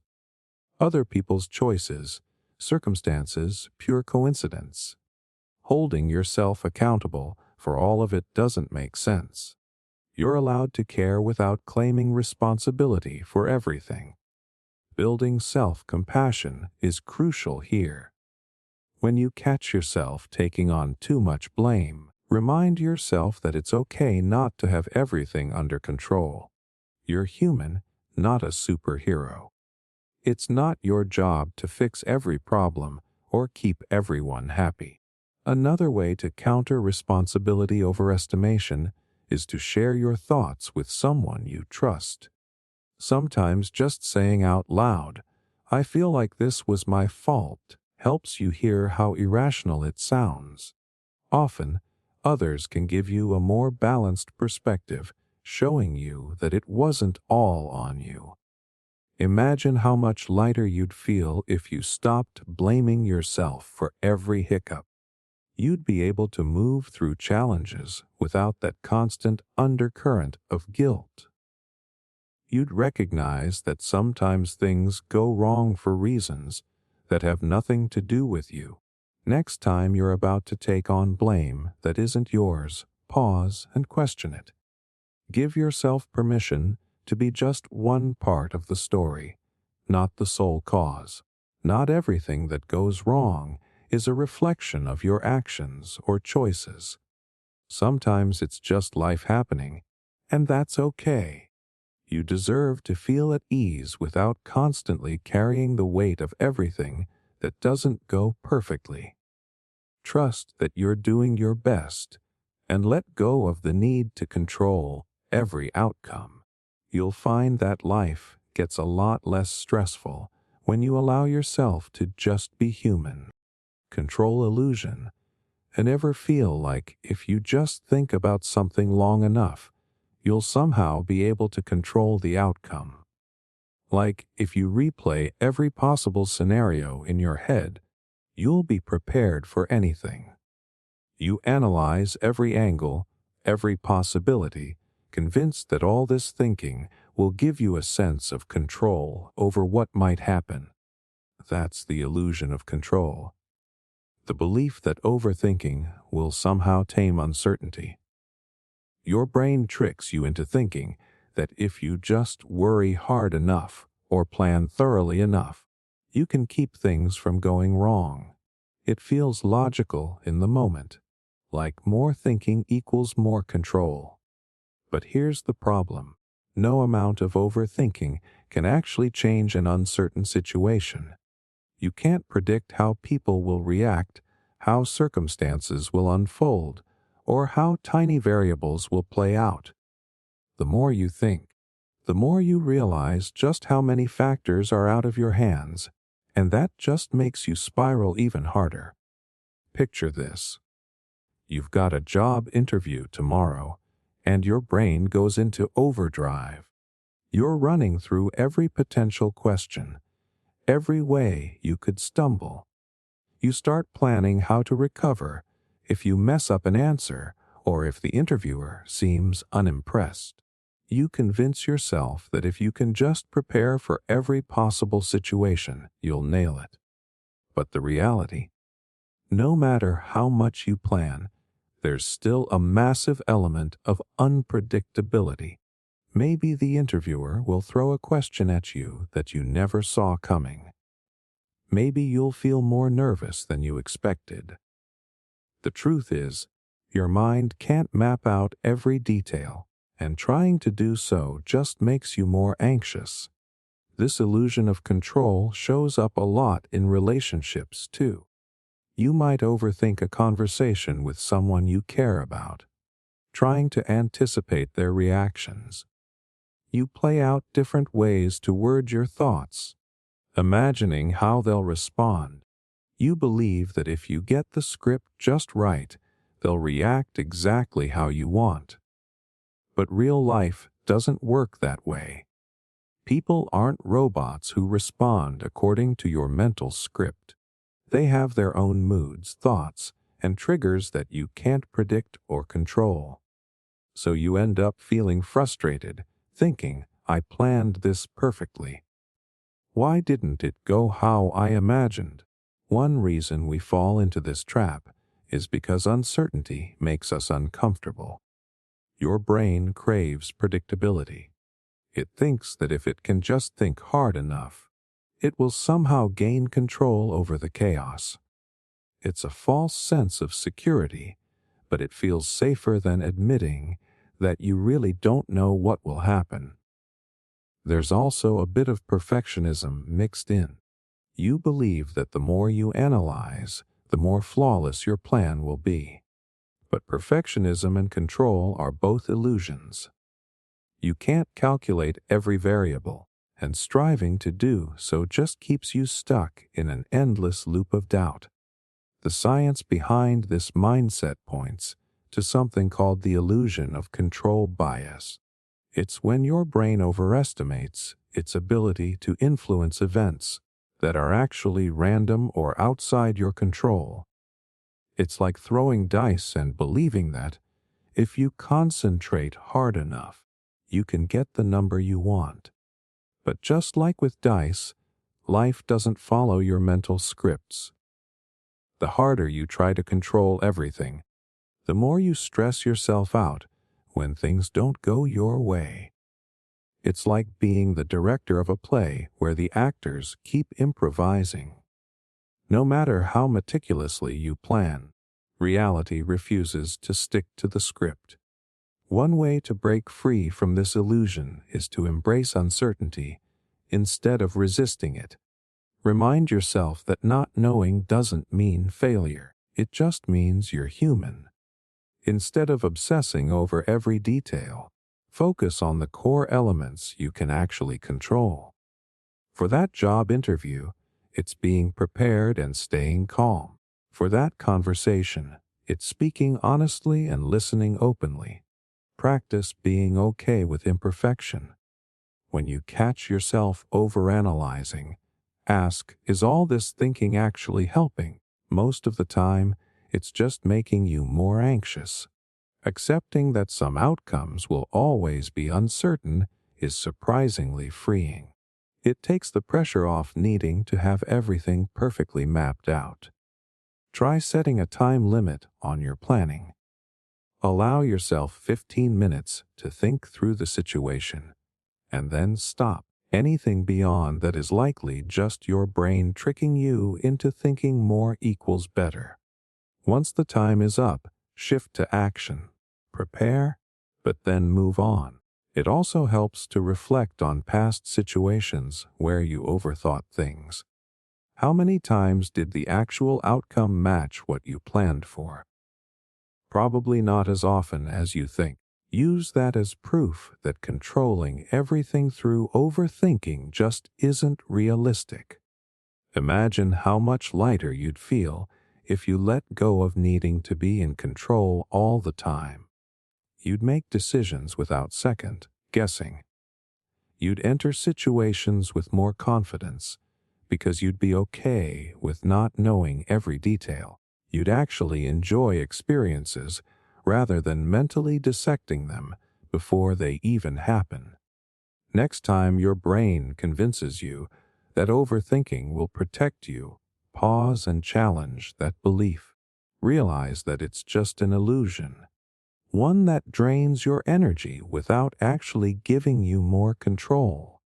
Speaker 1: Other people's choices, circumstances, pure coincidence. Holding yourself accountable for all of it doesn't make sense. You're allowed to care without claiming responsibility for everything. Building self-compassion is crucial here. When you catch yourself taking on too much blame, remind yourself that it's okay not to have everything under control. You're human, not a superhero. It's not your job to fix every problem or keep everyone happy. Another way to counter responsibility overestimation is to share your thoughts with someone you trust. Sometimes just saying out loud, I feel like this was my fault, helps you hear how irrational it sounds. Often, others can give you a more balanced perspective, showing you that it wasn't all on you. Imagine how much lighter you'd feel if you stopped blaming yourself for every hiccup. You'd be able to move through challenges without that constant undercurrent of guilt. You'd recognize that sometimes things go wrong for reasons that have nothing to do with you. Next time you're about to take on blame that isn't yours, pause and question it. Give yourself permission to be just one part of the story, not the sole cause. Not everything that goes wrong is a reflection of your actions or choices. Sometimes it's just life happening, and that's okay. You deserve to feel at ease without constantly carrying the weight of everything that doesn't go perfectly. Trust that you're doing your best and let go of the need to control every outcome. You'll find that life gets a lot less stressful when you allow yourself to just be human. Control illusion, and ever feel like if you just think about something long enough, you'll somehow be able to control the outcome. Like if you replay every possible scenario in your head, you'll be prepared for anything. You analyze every angle, every possibility, convinced that all this thinking will give you a sense of control over what might happen. That's the illusion of control. The belief that overthinking will somehow tame uncertainty. Your brain tricks you into thinking that if you just worry hard enough or plan thoroughly enough, you can keep things from going wrong. It feels logical in the moment, like more thinking equals more control. But here's the problem. No amount of overthinking can actually change an uncertain situation. You can't predict how people will react, how circumstances will unfold, or how tiny variables will play out. The more you think, the more you realize just how many factors are out of your hands, and that just makes you spiral even harder. Picture this. You've got a job interview tomorrow, and your brain goes into overdrive. You're running through every potential question, every way you could stumble. You start planning how to recover if you mess up an answer or if the interviewer seems unimpressed. You convince yourself that if you can just prepare for every possible situation, you'll nail it. But the reality, no matter how much you plan, there's still a massive element of unpredictability. Maybe the interviewer will throw a question at you that you never saw coming. Maybe you'll feel more nervous than you expected. The truth is, your mind can't map out every detail, and trying to do so just makes you more anxious. This illusion of control shows up a lot in relationships, too. You might overthink a conversation with someone you care about, trying to anticipate their reactions. You play out different ways to word your thoughts, imagining how they'll respond. You believe that if you get the script just right, they'll react exactly how you want. But real life doesn't work that way. People aren't robots who respond according to your mental script. They have their own moods, thoughts, and triggers that you can't predict or control. So you end up feeling frustrated, thinking, I planned this perfectly. Why didn't it go how I imagined? One reason we fall into this trap is because uncertainty makes us uncomfortable. Your brain craves predictability. It thinks that if it can just think hard enough, it will somehow gain control over the chaos. It's a false sense of security, but it feels safer than admitting that you really don't know what will happen. There's also a bit of perfectionism mixed in. You believe that the more you analyze, the more flawless your plan will be. But perfectionism and control are both illusions. You can't calculate every variable, and striving to do so just keeps you stuck in an endless loop of doubt. The science behind this mindset points to something called the illusion of control bias. It's when your brain overestimates its ability to influence events that are actually random or outside your control. It's like throwing dice and believing that, if you concentrate hard enough, you can get the number you want. But just like with dice, life doesn't follow your mental scripts. The harder you try to control everything, the more you stress yourself out when things don't go your way. It's like being the director of a play where the actors keep improvising. No matter how meticulously you plan, reality refuses to stick to the script. One way to break free from this illusion is to embrace uncertainty instead of resisting it. Remind yourself that not knowing doesn't mean failure. It just means you're human. Instead of obsessing over every detail, focus on the core elements you can actually control. For that job interview, it's being prepared and staying calm. For that conversation, it's speaking honestly and listening openly. Practice being okay with imperfection. When you catch yourself overanalyzing, ask, is all this thinking actually helping? Most of the time, it's just making you more anxious. Accepting that some outcomes will always be uncertain is surprisingly freeing. It takes the pressure off needing to have everything perfectly mapped out. Try setting a time limit on your planning. Allow yourself 15 minutes to think through the situation, and then stop. Anything beyond that is likely just your brain tricking you into thinking more equals better. Once the time is up, shift to action. Prepare, but then move on. It also helps to reflect on past situations where you overthought things. How many times did the actual outcome match what you planned for? Probably not as often as you think. Use that as proof that controlling everything through overthinking just isn't realistic. Imagine how much lighter you'd feel if you let go of needing to be in control all the time. You'd make decisions without second guessing. You'd enter situations with more confidence because you'd be okay with not knowing every detail. You'd actually enjoy experiences rather than mentally dissecting them before they even happen. Next time your brain convinces you that overthinking will protect you, pause and challenge that belief. Realize that it's just an illusion, one that drains your energy without actually giving you more control.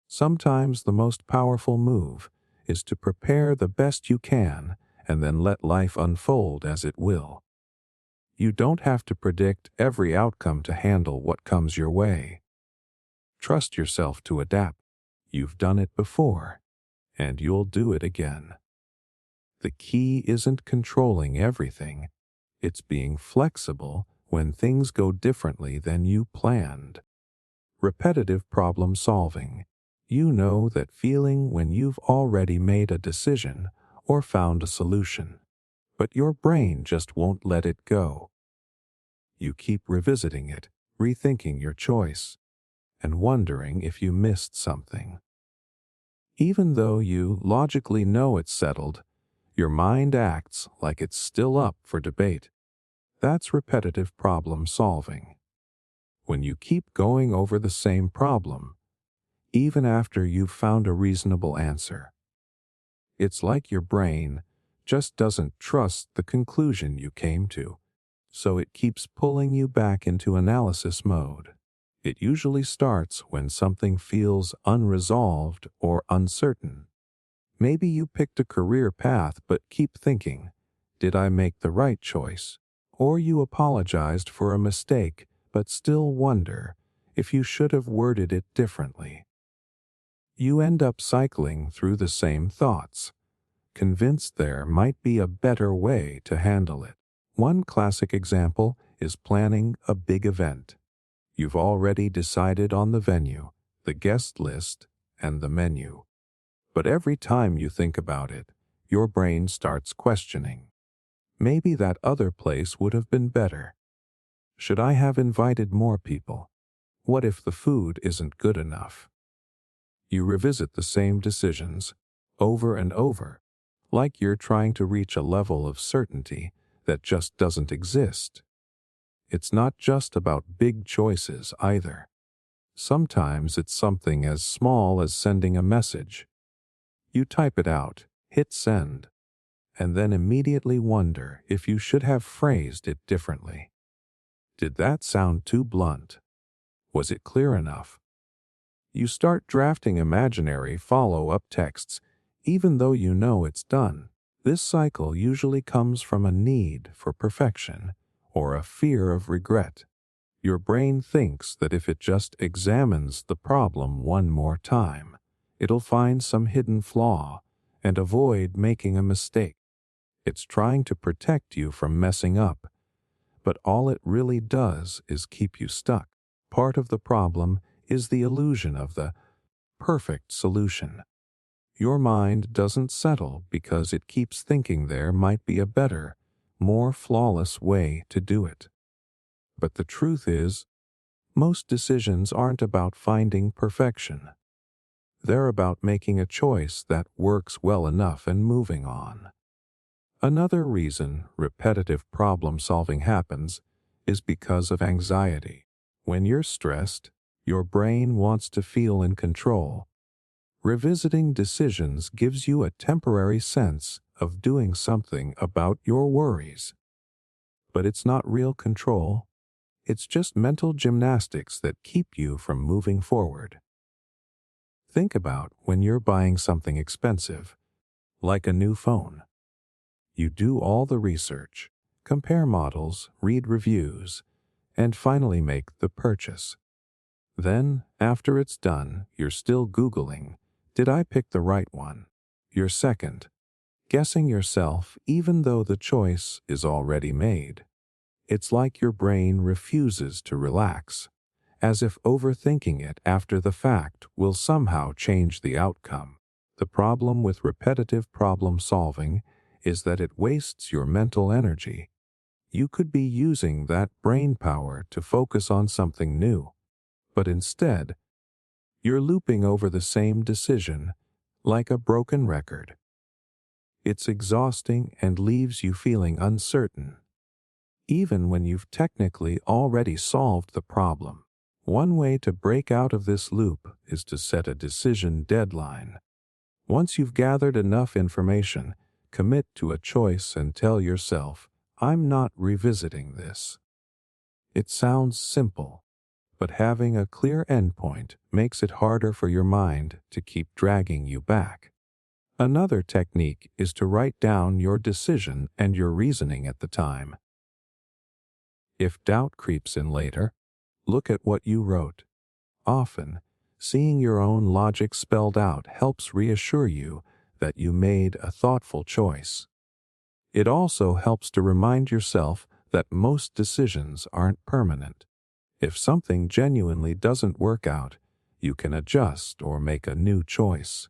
Speaker 1: Sometimes the most powerful move is to prepare the best you can and then let life unfold as it will. You don't have to predict every outcome to handle what comes your way. Trust yourself to adapt. You've done it before, and you'll do it again. The key isn't controlling everything. It's being flexible when things go differently than you planned. Repetitive problem solving. You know that feeling when you've already made a decision or found a solution, but your brain just won't let it go. You keep revisiting it, rethinking your choice, and wondering if you missed something. Even though you logically know it's settled, your mind acts like it's still up for debate. That's repetitive problem solving. When you keep going over the same problem, even after you've found a reasonable answer, it's like your brain just doesn't trust the conclusion you came to, so it keeps pulling you back into analysis mode. It usually starts when something feels unresolved or uncertain. Maybe you picked a career path but keep thinking, did I make the right choice? Or you apologized for a mistake but still wonder if you should have worded it differently. You end up cycling through the same thoughts, convinced there might be a better way to handle it. One classic example is planning a big event. You've already decided on the venue, the guest list, and the menu. But every time you think about it, your brain starts questioning. Maybe that other place would have been better. Should I have invited more people? What if the food isn't good enough? You revisit the same decisions over and over, like you're trying to reach a level of certainty that just doesn't exist. It's not just about big choices either. Sometimes it's something as small as sending a message. You type it out, hit send, and then immediately wonder if you should have phrased it differently. Did that sound too blunt? Was it clear enough? You start drafting imaginary follow-up texts, even though you know it's done. This cycle usually comes from a need for perfection or a fear of regret. Your brain thinks that if it just examines the problem one more time, it'll find some hidden flaw and avoid making a mistake. It's trying to protect you from messing up, but all it really does is keep you stuck. Part of the problem is the illusion of the perfect solution. Your mind doesn't settle because it keeps thinking there might be a better, more flawless way to do it. But the truth is, most decisions aren't about finding perfection. They're about making a choice that works well enough and moving on. Another reason repetitive problem-solving happens is because of anxiety. When you're stressed, your brain wants to feel in control. Revisiting decisions gives you a temporary sense of doing something about your worries. But it's not real control. It's just mental gymnastics that keep you from moving forward. Think about when you're buying something expensive, like a new phone. You do all the research, compare models, read reviews, and finally make the purchase. Then, after it's done, you're still Googling, did I pick the right one? You're second, guessing yourself even though the choice is already made. It's like your brain refuses to relax, as if overthinking it after the fact will somehow change the outcome. The problem with repetitive problem solving is that it wastes your mental energy. You could be using that brain power to focus on something new, but instead, you're looping over the same decision like a broken record. It's exhausting and leaves you feeling uncertain. even when you've technically already solved the problem. One way to break out of this loop is to set a decision deadline. Once you've gathered enough information, commit to a choice and tell yourself, I'm not revisiting this. It sounds simple, but having a clear endpoint makes it harder for your mind to keep dragging you back. Another technique is to write down your decision and your reasoning at the time. If doubt creeps in later, look at what you wrote. Often, seeing your own logic spelled out helps reassure you that you made a thoughtful choice. It also helps to remind yourself that most decisions aren't permanent. If something genuinely doesn't work out, you can adjust or make a new choice.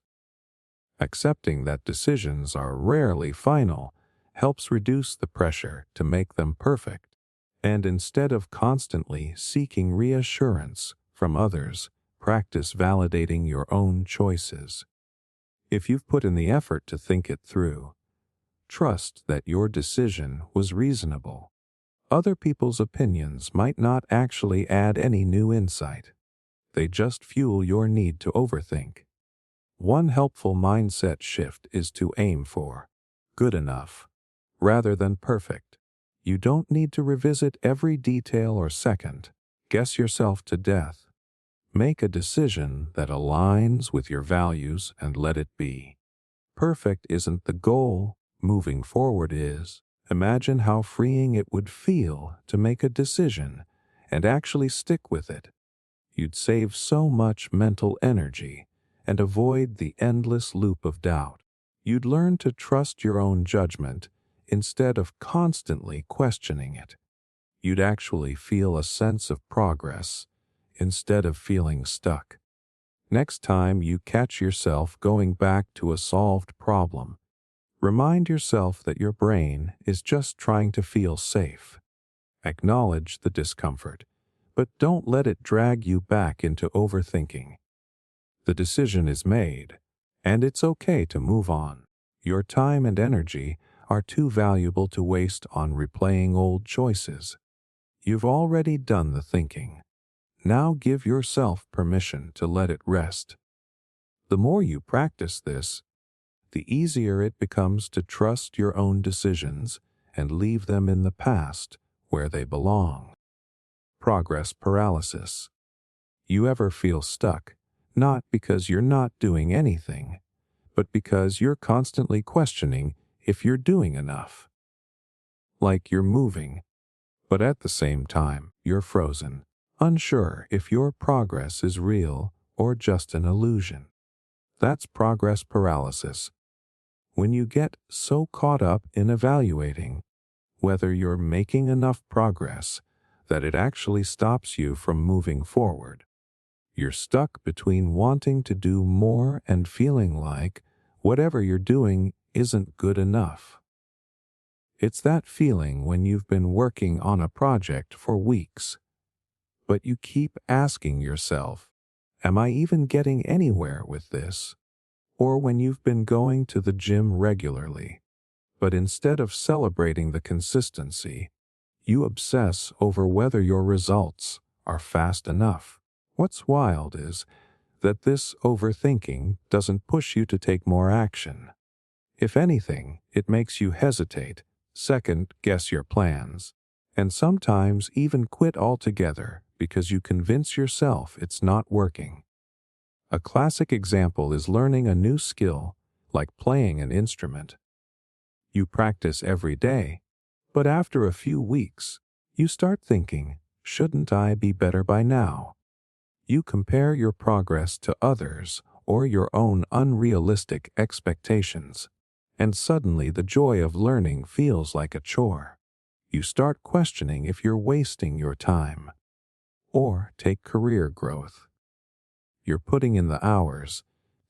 Speaker 1: Accepting that decisions are rarely final helps reduce the pressure to make them perfect. And instead of constantly seeking reassurance from others, practice validating your own choices. If you've put in the effort to think it through, trust that your decision was reasonable. Other people's opinions might not actually add any new insight. They just fuel your need to overthink. One helpful mindset shift is to aim for good enough rather than perfect. You don't need to revisit every detail or second. Guess yourself to death. Make a decision that aligns with your values and let it be. Perfect isn't the goal, moving forward is. Imagine how freeing it would feel to make a decision and actually stick with it. You'd save so much mental energy and avoid the endless loop of doubt. You'd learn to trust your own judgment instead of constantly questioning it. You'd actually feel a sense of progress instead of feeling stuck. Next time you catch yourself going back to a solved problem, remind yourself that your brain is just trying to feel safe. Acknowledge the discomfort, but don't let it drag you back into overthinking. The decision is made, and it's okay to move on. Your time and energy are too valuable to waste on replaying old choices. You've already done the thinking. Now give yourself permission to let it rest. The more you practice this, the easier it becomes to trust your own decisions and leave them in the past where they belong. Progress paralysis. You ever feel stuck, not because you're not doing anything, but because you're constantly questioning if you're doing enough? Like you're moving, but at the same time, you're frozen, unsure if your progress is real or just an illusion. That's progress paralysis. When you get so caught up in evaluating whether you're making enough progress that it actually stops you from moving forward. You're stuck between wanting to do more and feeling like whatever you're doing isn't good enough. It's that feeling when you've been working on a project for weeks, but you keep asking yourself, am I even getting anywhere with this? Or when you've been going to the gym regularly, but instead of celebrating the consistency, you obsess over whether your results are fast enough. What's wild is that this overthinking doesn't push you to take more action. If anything, it makes you hesitate, second-guess your plans, and sometimes even quit altogether because you convince yourself it's not working. A classic example is learning a new skill, like playing an instrument. You practice every day, but after a few weeks, you start thinking, shouldn't I be better by now? You compare your progress to others or your own unrealistic expectations, and suddenly the joy of learning feels like a chore. You start questioning if you're wasting your time. Or take career growth. You're putting in the hours,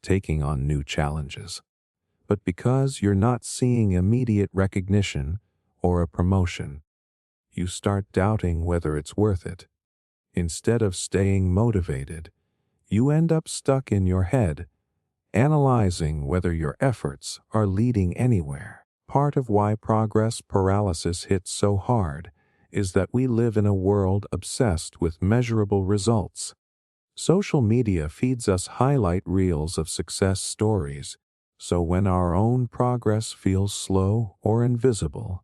Speaker 1: taking on new challenges, but because you're not seeing immediate recognition or a promotion, you start doubting whether it's worth it. Instead of staying motivated, you end up stuck in your head, analyzing whether your efforts are leading anywhere. Part of why progress paralysis hits so hard is that we live in a world obsessed with measurable results. Social media feeds us highlight reels of success stories, so when our own progress feels slow or invisible,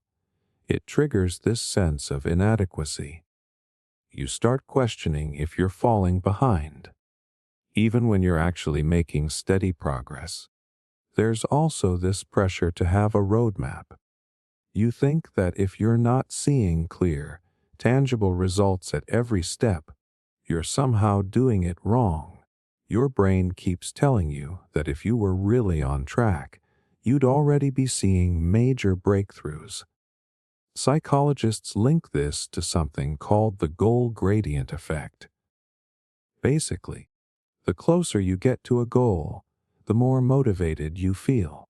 Speaker 1: it triggers this sense of inadequacy. You start questioning if you're falling behind, even when you're actually making steady progress. There's also this pressure to have a roadmap. You think that if you're not seeing clear, tangible results at every step, you're somehow doing it wrong. Your brain keeps telling you that if you were really on track, you'd already be seeing major breakthroughs. Psychologists link this to something called the goal gradient effect. Basically, the closer you get to a goal, the more motivated you feel.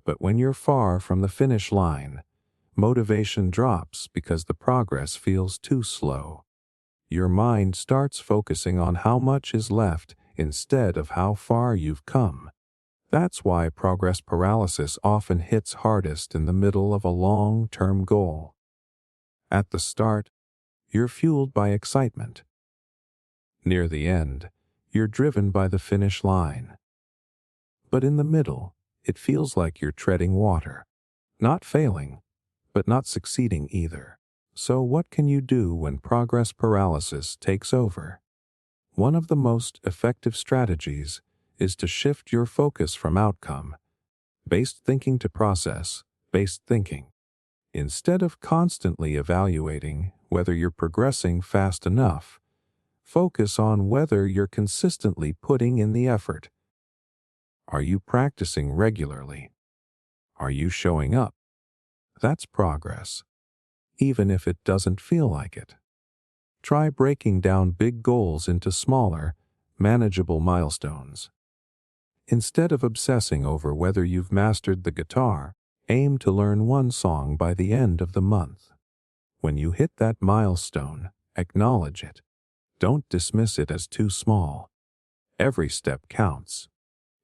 Speaker 1: But when you're far from the finish line, motivation drops because the progress feels too slow. Your mind starts focusing on how much is left instead of how far you've come. That's why progress paralysis often hits hardest in the middle of a long-term goal. At the start, you're fueled by excitement. Near the end, you're driven by the finish line. But in the middle, it feels like you're treading water, not failing, but not succeeding either. So what can you do when progress paralysis takes over? One of the most effective strategies is to shift your focus from outcome-based thinking to process-based thinking. Instead of constantly evaluating whether you're progressing fast enough, focus on whether you're consistently putting in the effort. Are you practicing regularly? Are you showing up? That's progress, even if it doesn't feel like it. Try breaking down big goals into smaller, manageable milestones. Instead of obsessing over whether you've mastered the guitar, aim to learn one song by the end of the month. When you hit that milestone, acknowledge it. Don't dismiss it as too small. Every step counts.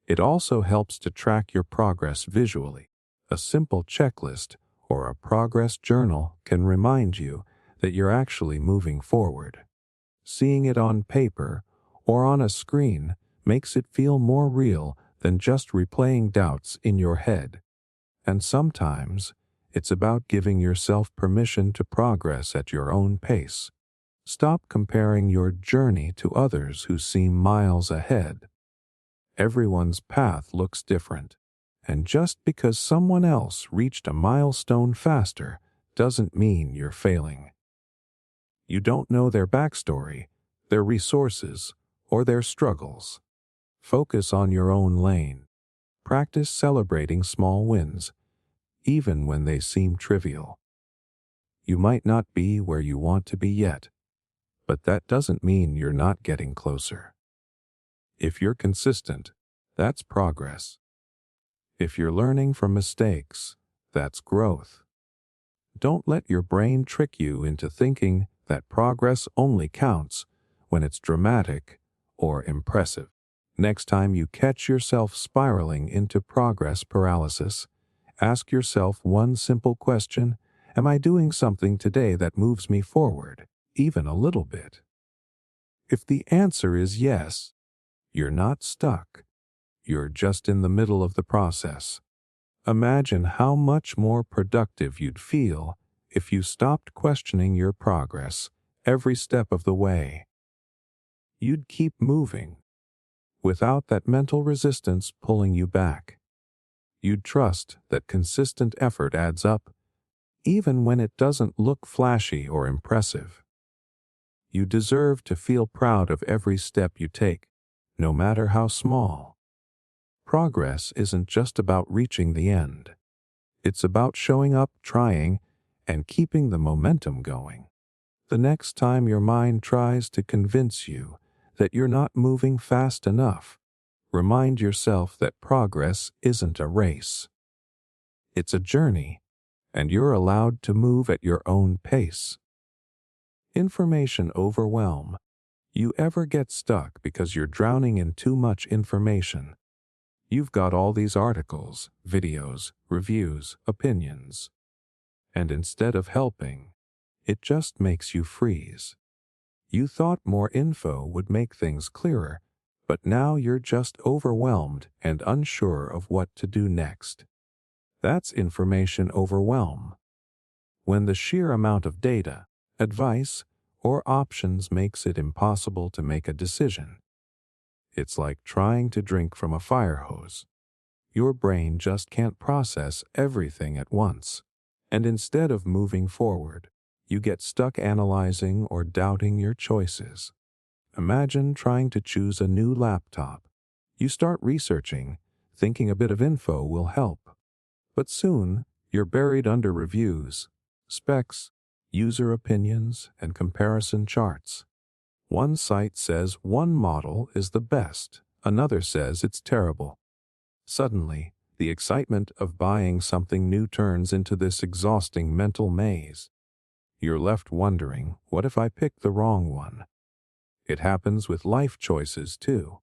Speaker 1: It also helps to track your progress visually. A simple checklist or a progress journal can remind you that you're actually moving forward. Seeing it on paper or on a screen makes it feel more real than just replaying doubts in your head. And sometimes, it's about giving yourself permission to progress at your own pace. Stop comparing your journey to others who seem miles ahead. Everyone's path looks different, and just because someone else reached a milestone faster doesn't mean you're failing. You don't know their backstory, their resources, or their struggles. Focus on your own lane. Practice celebrating small wins, even when they seem trivial. You might not be where you want to be yet, but that doesn't mean you're not getting closer. If you're consistent, that's progress. If you're learning from mistakes, that's growth. Don't let your brain trick you into thinking that progress only counts when it's dramatic or impressive. Next time you catch yourself spiraling into progress paralysis, ask yourself one simple question: am I doing something today that moves me forward, even a little bit? If the answer is yes, you're not stuck. You're just in the middle of the process. Imagine how much more productive you'd feel if you stopped questioning your progress every step of the way. You'd keep moving, without that mental resistance pulling you back. You'd trust that consistent effort adds up, even when it doesn't look flashy or impressive. You deserve to feel proud of every step you take, no matter how small. Progress isn't just about reaching the end. It's about showing up, trying, and keeping the momentum going. The next time your mind tries to convince you that you're not moving fast enough, remind yourself that progress isn't a race. It's a journey, and you're allowed to move at your own pace. Information overwhelm. You ever get stuck because you're drowning in too much information? You've got all these articles, videos, reviews, opinions. And instead of helping, It just makes you freeze. You thought more info would make things clearer, but now you're just overwhelmed and unsure of what to do next. That's information overwhelm. When the sheer amount of data, advice, or options makes it impossible to make a decision. It's like trying to drink from a fire hose. Your brain just can't process everything at once, and instead of moving forward, you get stuck analyzing or doubting your choices. Imagine trying to choose a new laptop. You start researching, thinking a bit of info will help. But soon, you're buried under reviews, specs, user opinions, and comparison charts. One site says one model is the best, another says it's terrible. Suddenly, the excitement of buying something new turns into this exhausting mental maze. You're left wondering, what if I pick the wrong one? It happens with life choices too.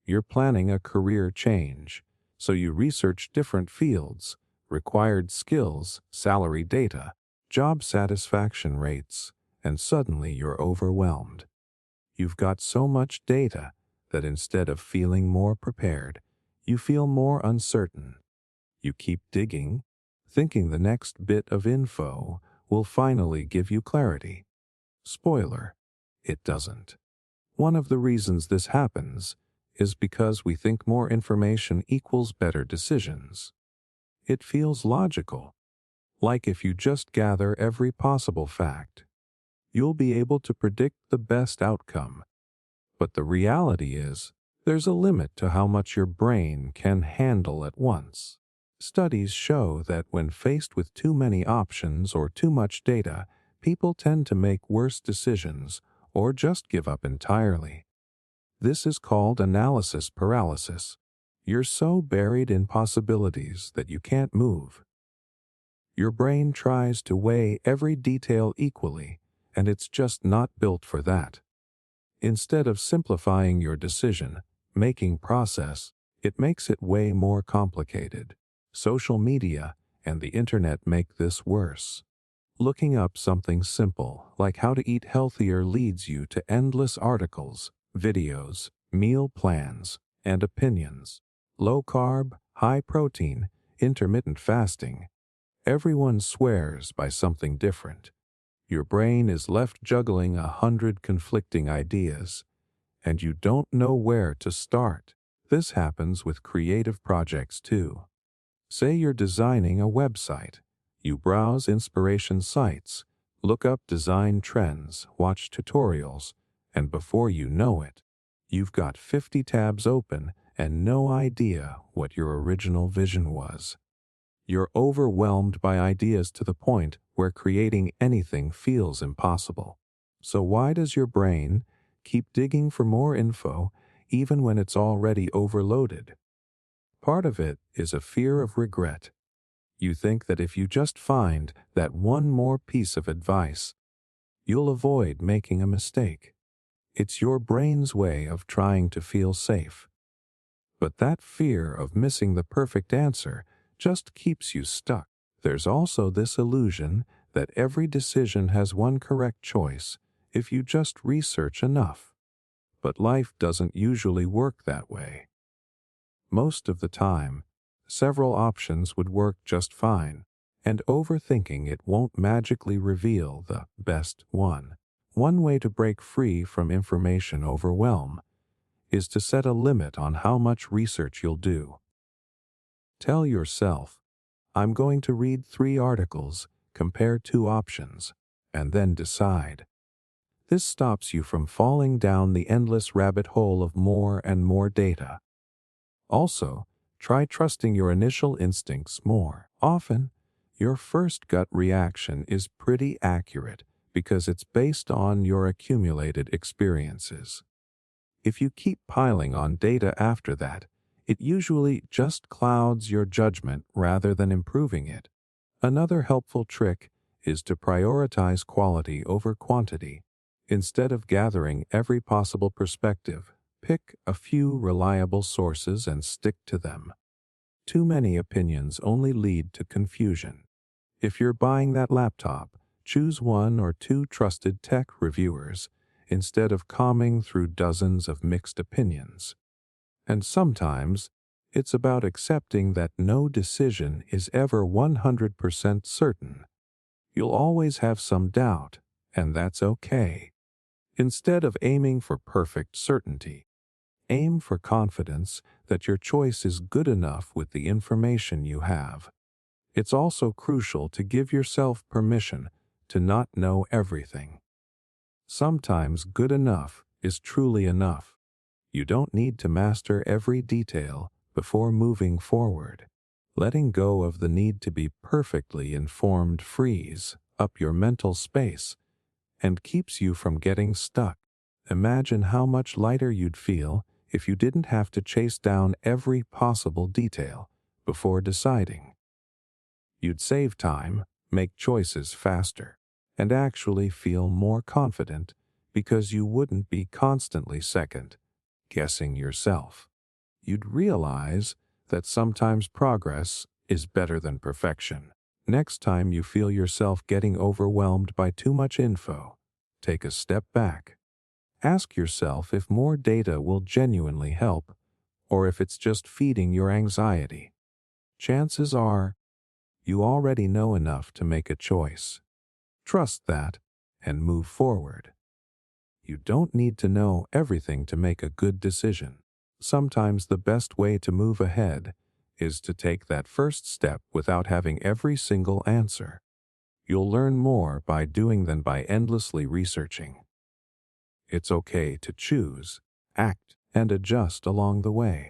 Speaker 1: You're planning a career change, so you research different fields, required skills, salary data, job satisfaction rates, and suddenly you're overwhelmed. You've got so much data that instead of feeling more prepared, you feel more uncertain. You keep digging, thinking the next bit of info will finally give you clarity. Spoiler, it doesn't. One of the reasons this happens is because we think more information equals better decisions. It feels logical, like if you just gather every possible fact, you'll be able to predict the best outcome. But the reality is, there's a limit to how much your brain can handle at once. Studies show that when faced with too many options or too much data, people tend to make worse decisions or just give up entirely. This is called analysis paralysis. You're so buried in possibilities that you can't move. Your brain tries to weigh every detail equally, and it's just not built for that. Instead of simplifying your decision-making process, it makes it way more complicated. Social media and the internet make this worse. Looking up something simple, like how to eat healthier, leads you to endless articles, videos, meal plans, and opinions. Low carb, high protein, intermittent fasting. Everyone swears by something different. Your brain is left juggling 100 conflicting ideas, and you don't know where to start. This happens with creative projects too. Say you're designing a website. You browse inspiration sites, look up design trends, watch tutorials, and before you know it, you've got 50 tabs open and no idea what your original vision was. You're overwhelmed by ideas to the point where creating anything feels impossible. So why does your brain keep digging for more info even when it's already overloaded? Part of it is a fear of regret. You think that if you just find that one more piece of advice, you'll avoid making a mistake. It's your brain's way of trying to feel safe. But that fear of missing the perfect answer just keeps you stuck. There's also this illusion that every decision has one correct choice if you just research enough. But life doesn't usually work that way. Most of the time, several options would work just fine, and overthinking it won't magically reveal the best one. One way to break free from information overwhelm is to set a limit on how much research you'll do. Tell yourself, I'm going to read 3 articles, compare 2 options, and then decide. This stops you from falling down the endless rabbit hole of more and more data. Also, try trusting your initial instincts more. Often, your first gut reaction is pretty accurate because it's based on your accumulated experiences. If you keep piling on data after that, it usually just clouds your judgment rather than improving it. Another helpful trick is to prioritize quality over quantity. Instead of gathering every possible perspective, pick a few reliable sources and stick to them. Too many opinions only lead to confusion. If you're buying that laptop, Choose one or two trusted tech reviewers instead of combing through dozens of mixed opinions. And sometimes, it's about accepting that no decision is ever 100% certain. You'll always have some doubt, and that's okay. Instead of aiming for perfect certainty, aim for confidence that your choice is good enough with the information you have. It's also crucial to give yourself permission to not know everything. Sometimes good enough is truly enough. You don't need to master every detail before moving forward. Letting go of the need to be perfectly informed frees up your mental space and keeps you from getting stuck. Imagine how much lighter you'd feel if you didn't have to chase down every possible detail before deciding. You'd save time, make choices faster, and actually feel more confident because you wouldn't be constantly second guessing yourself. You'd realize that sometimes progress is better than perfection. Next time you feel yourself getting overwhelmed by too much info, take a step back. Ask yourself if more data will genuinely help, or if it's just feeding your anxiety. Chances are, you already know enough to make a choice. Trust that and move forward. You don't need to know everything to make a good decision. Sometimes the best way to move ahead is to take that first step without having every single answer. You'll learn more by doing than by endlessly researching. It's okay to choose, act, and adjust along the way.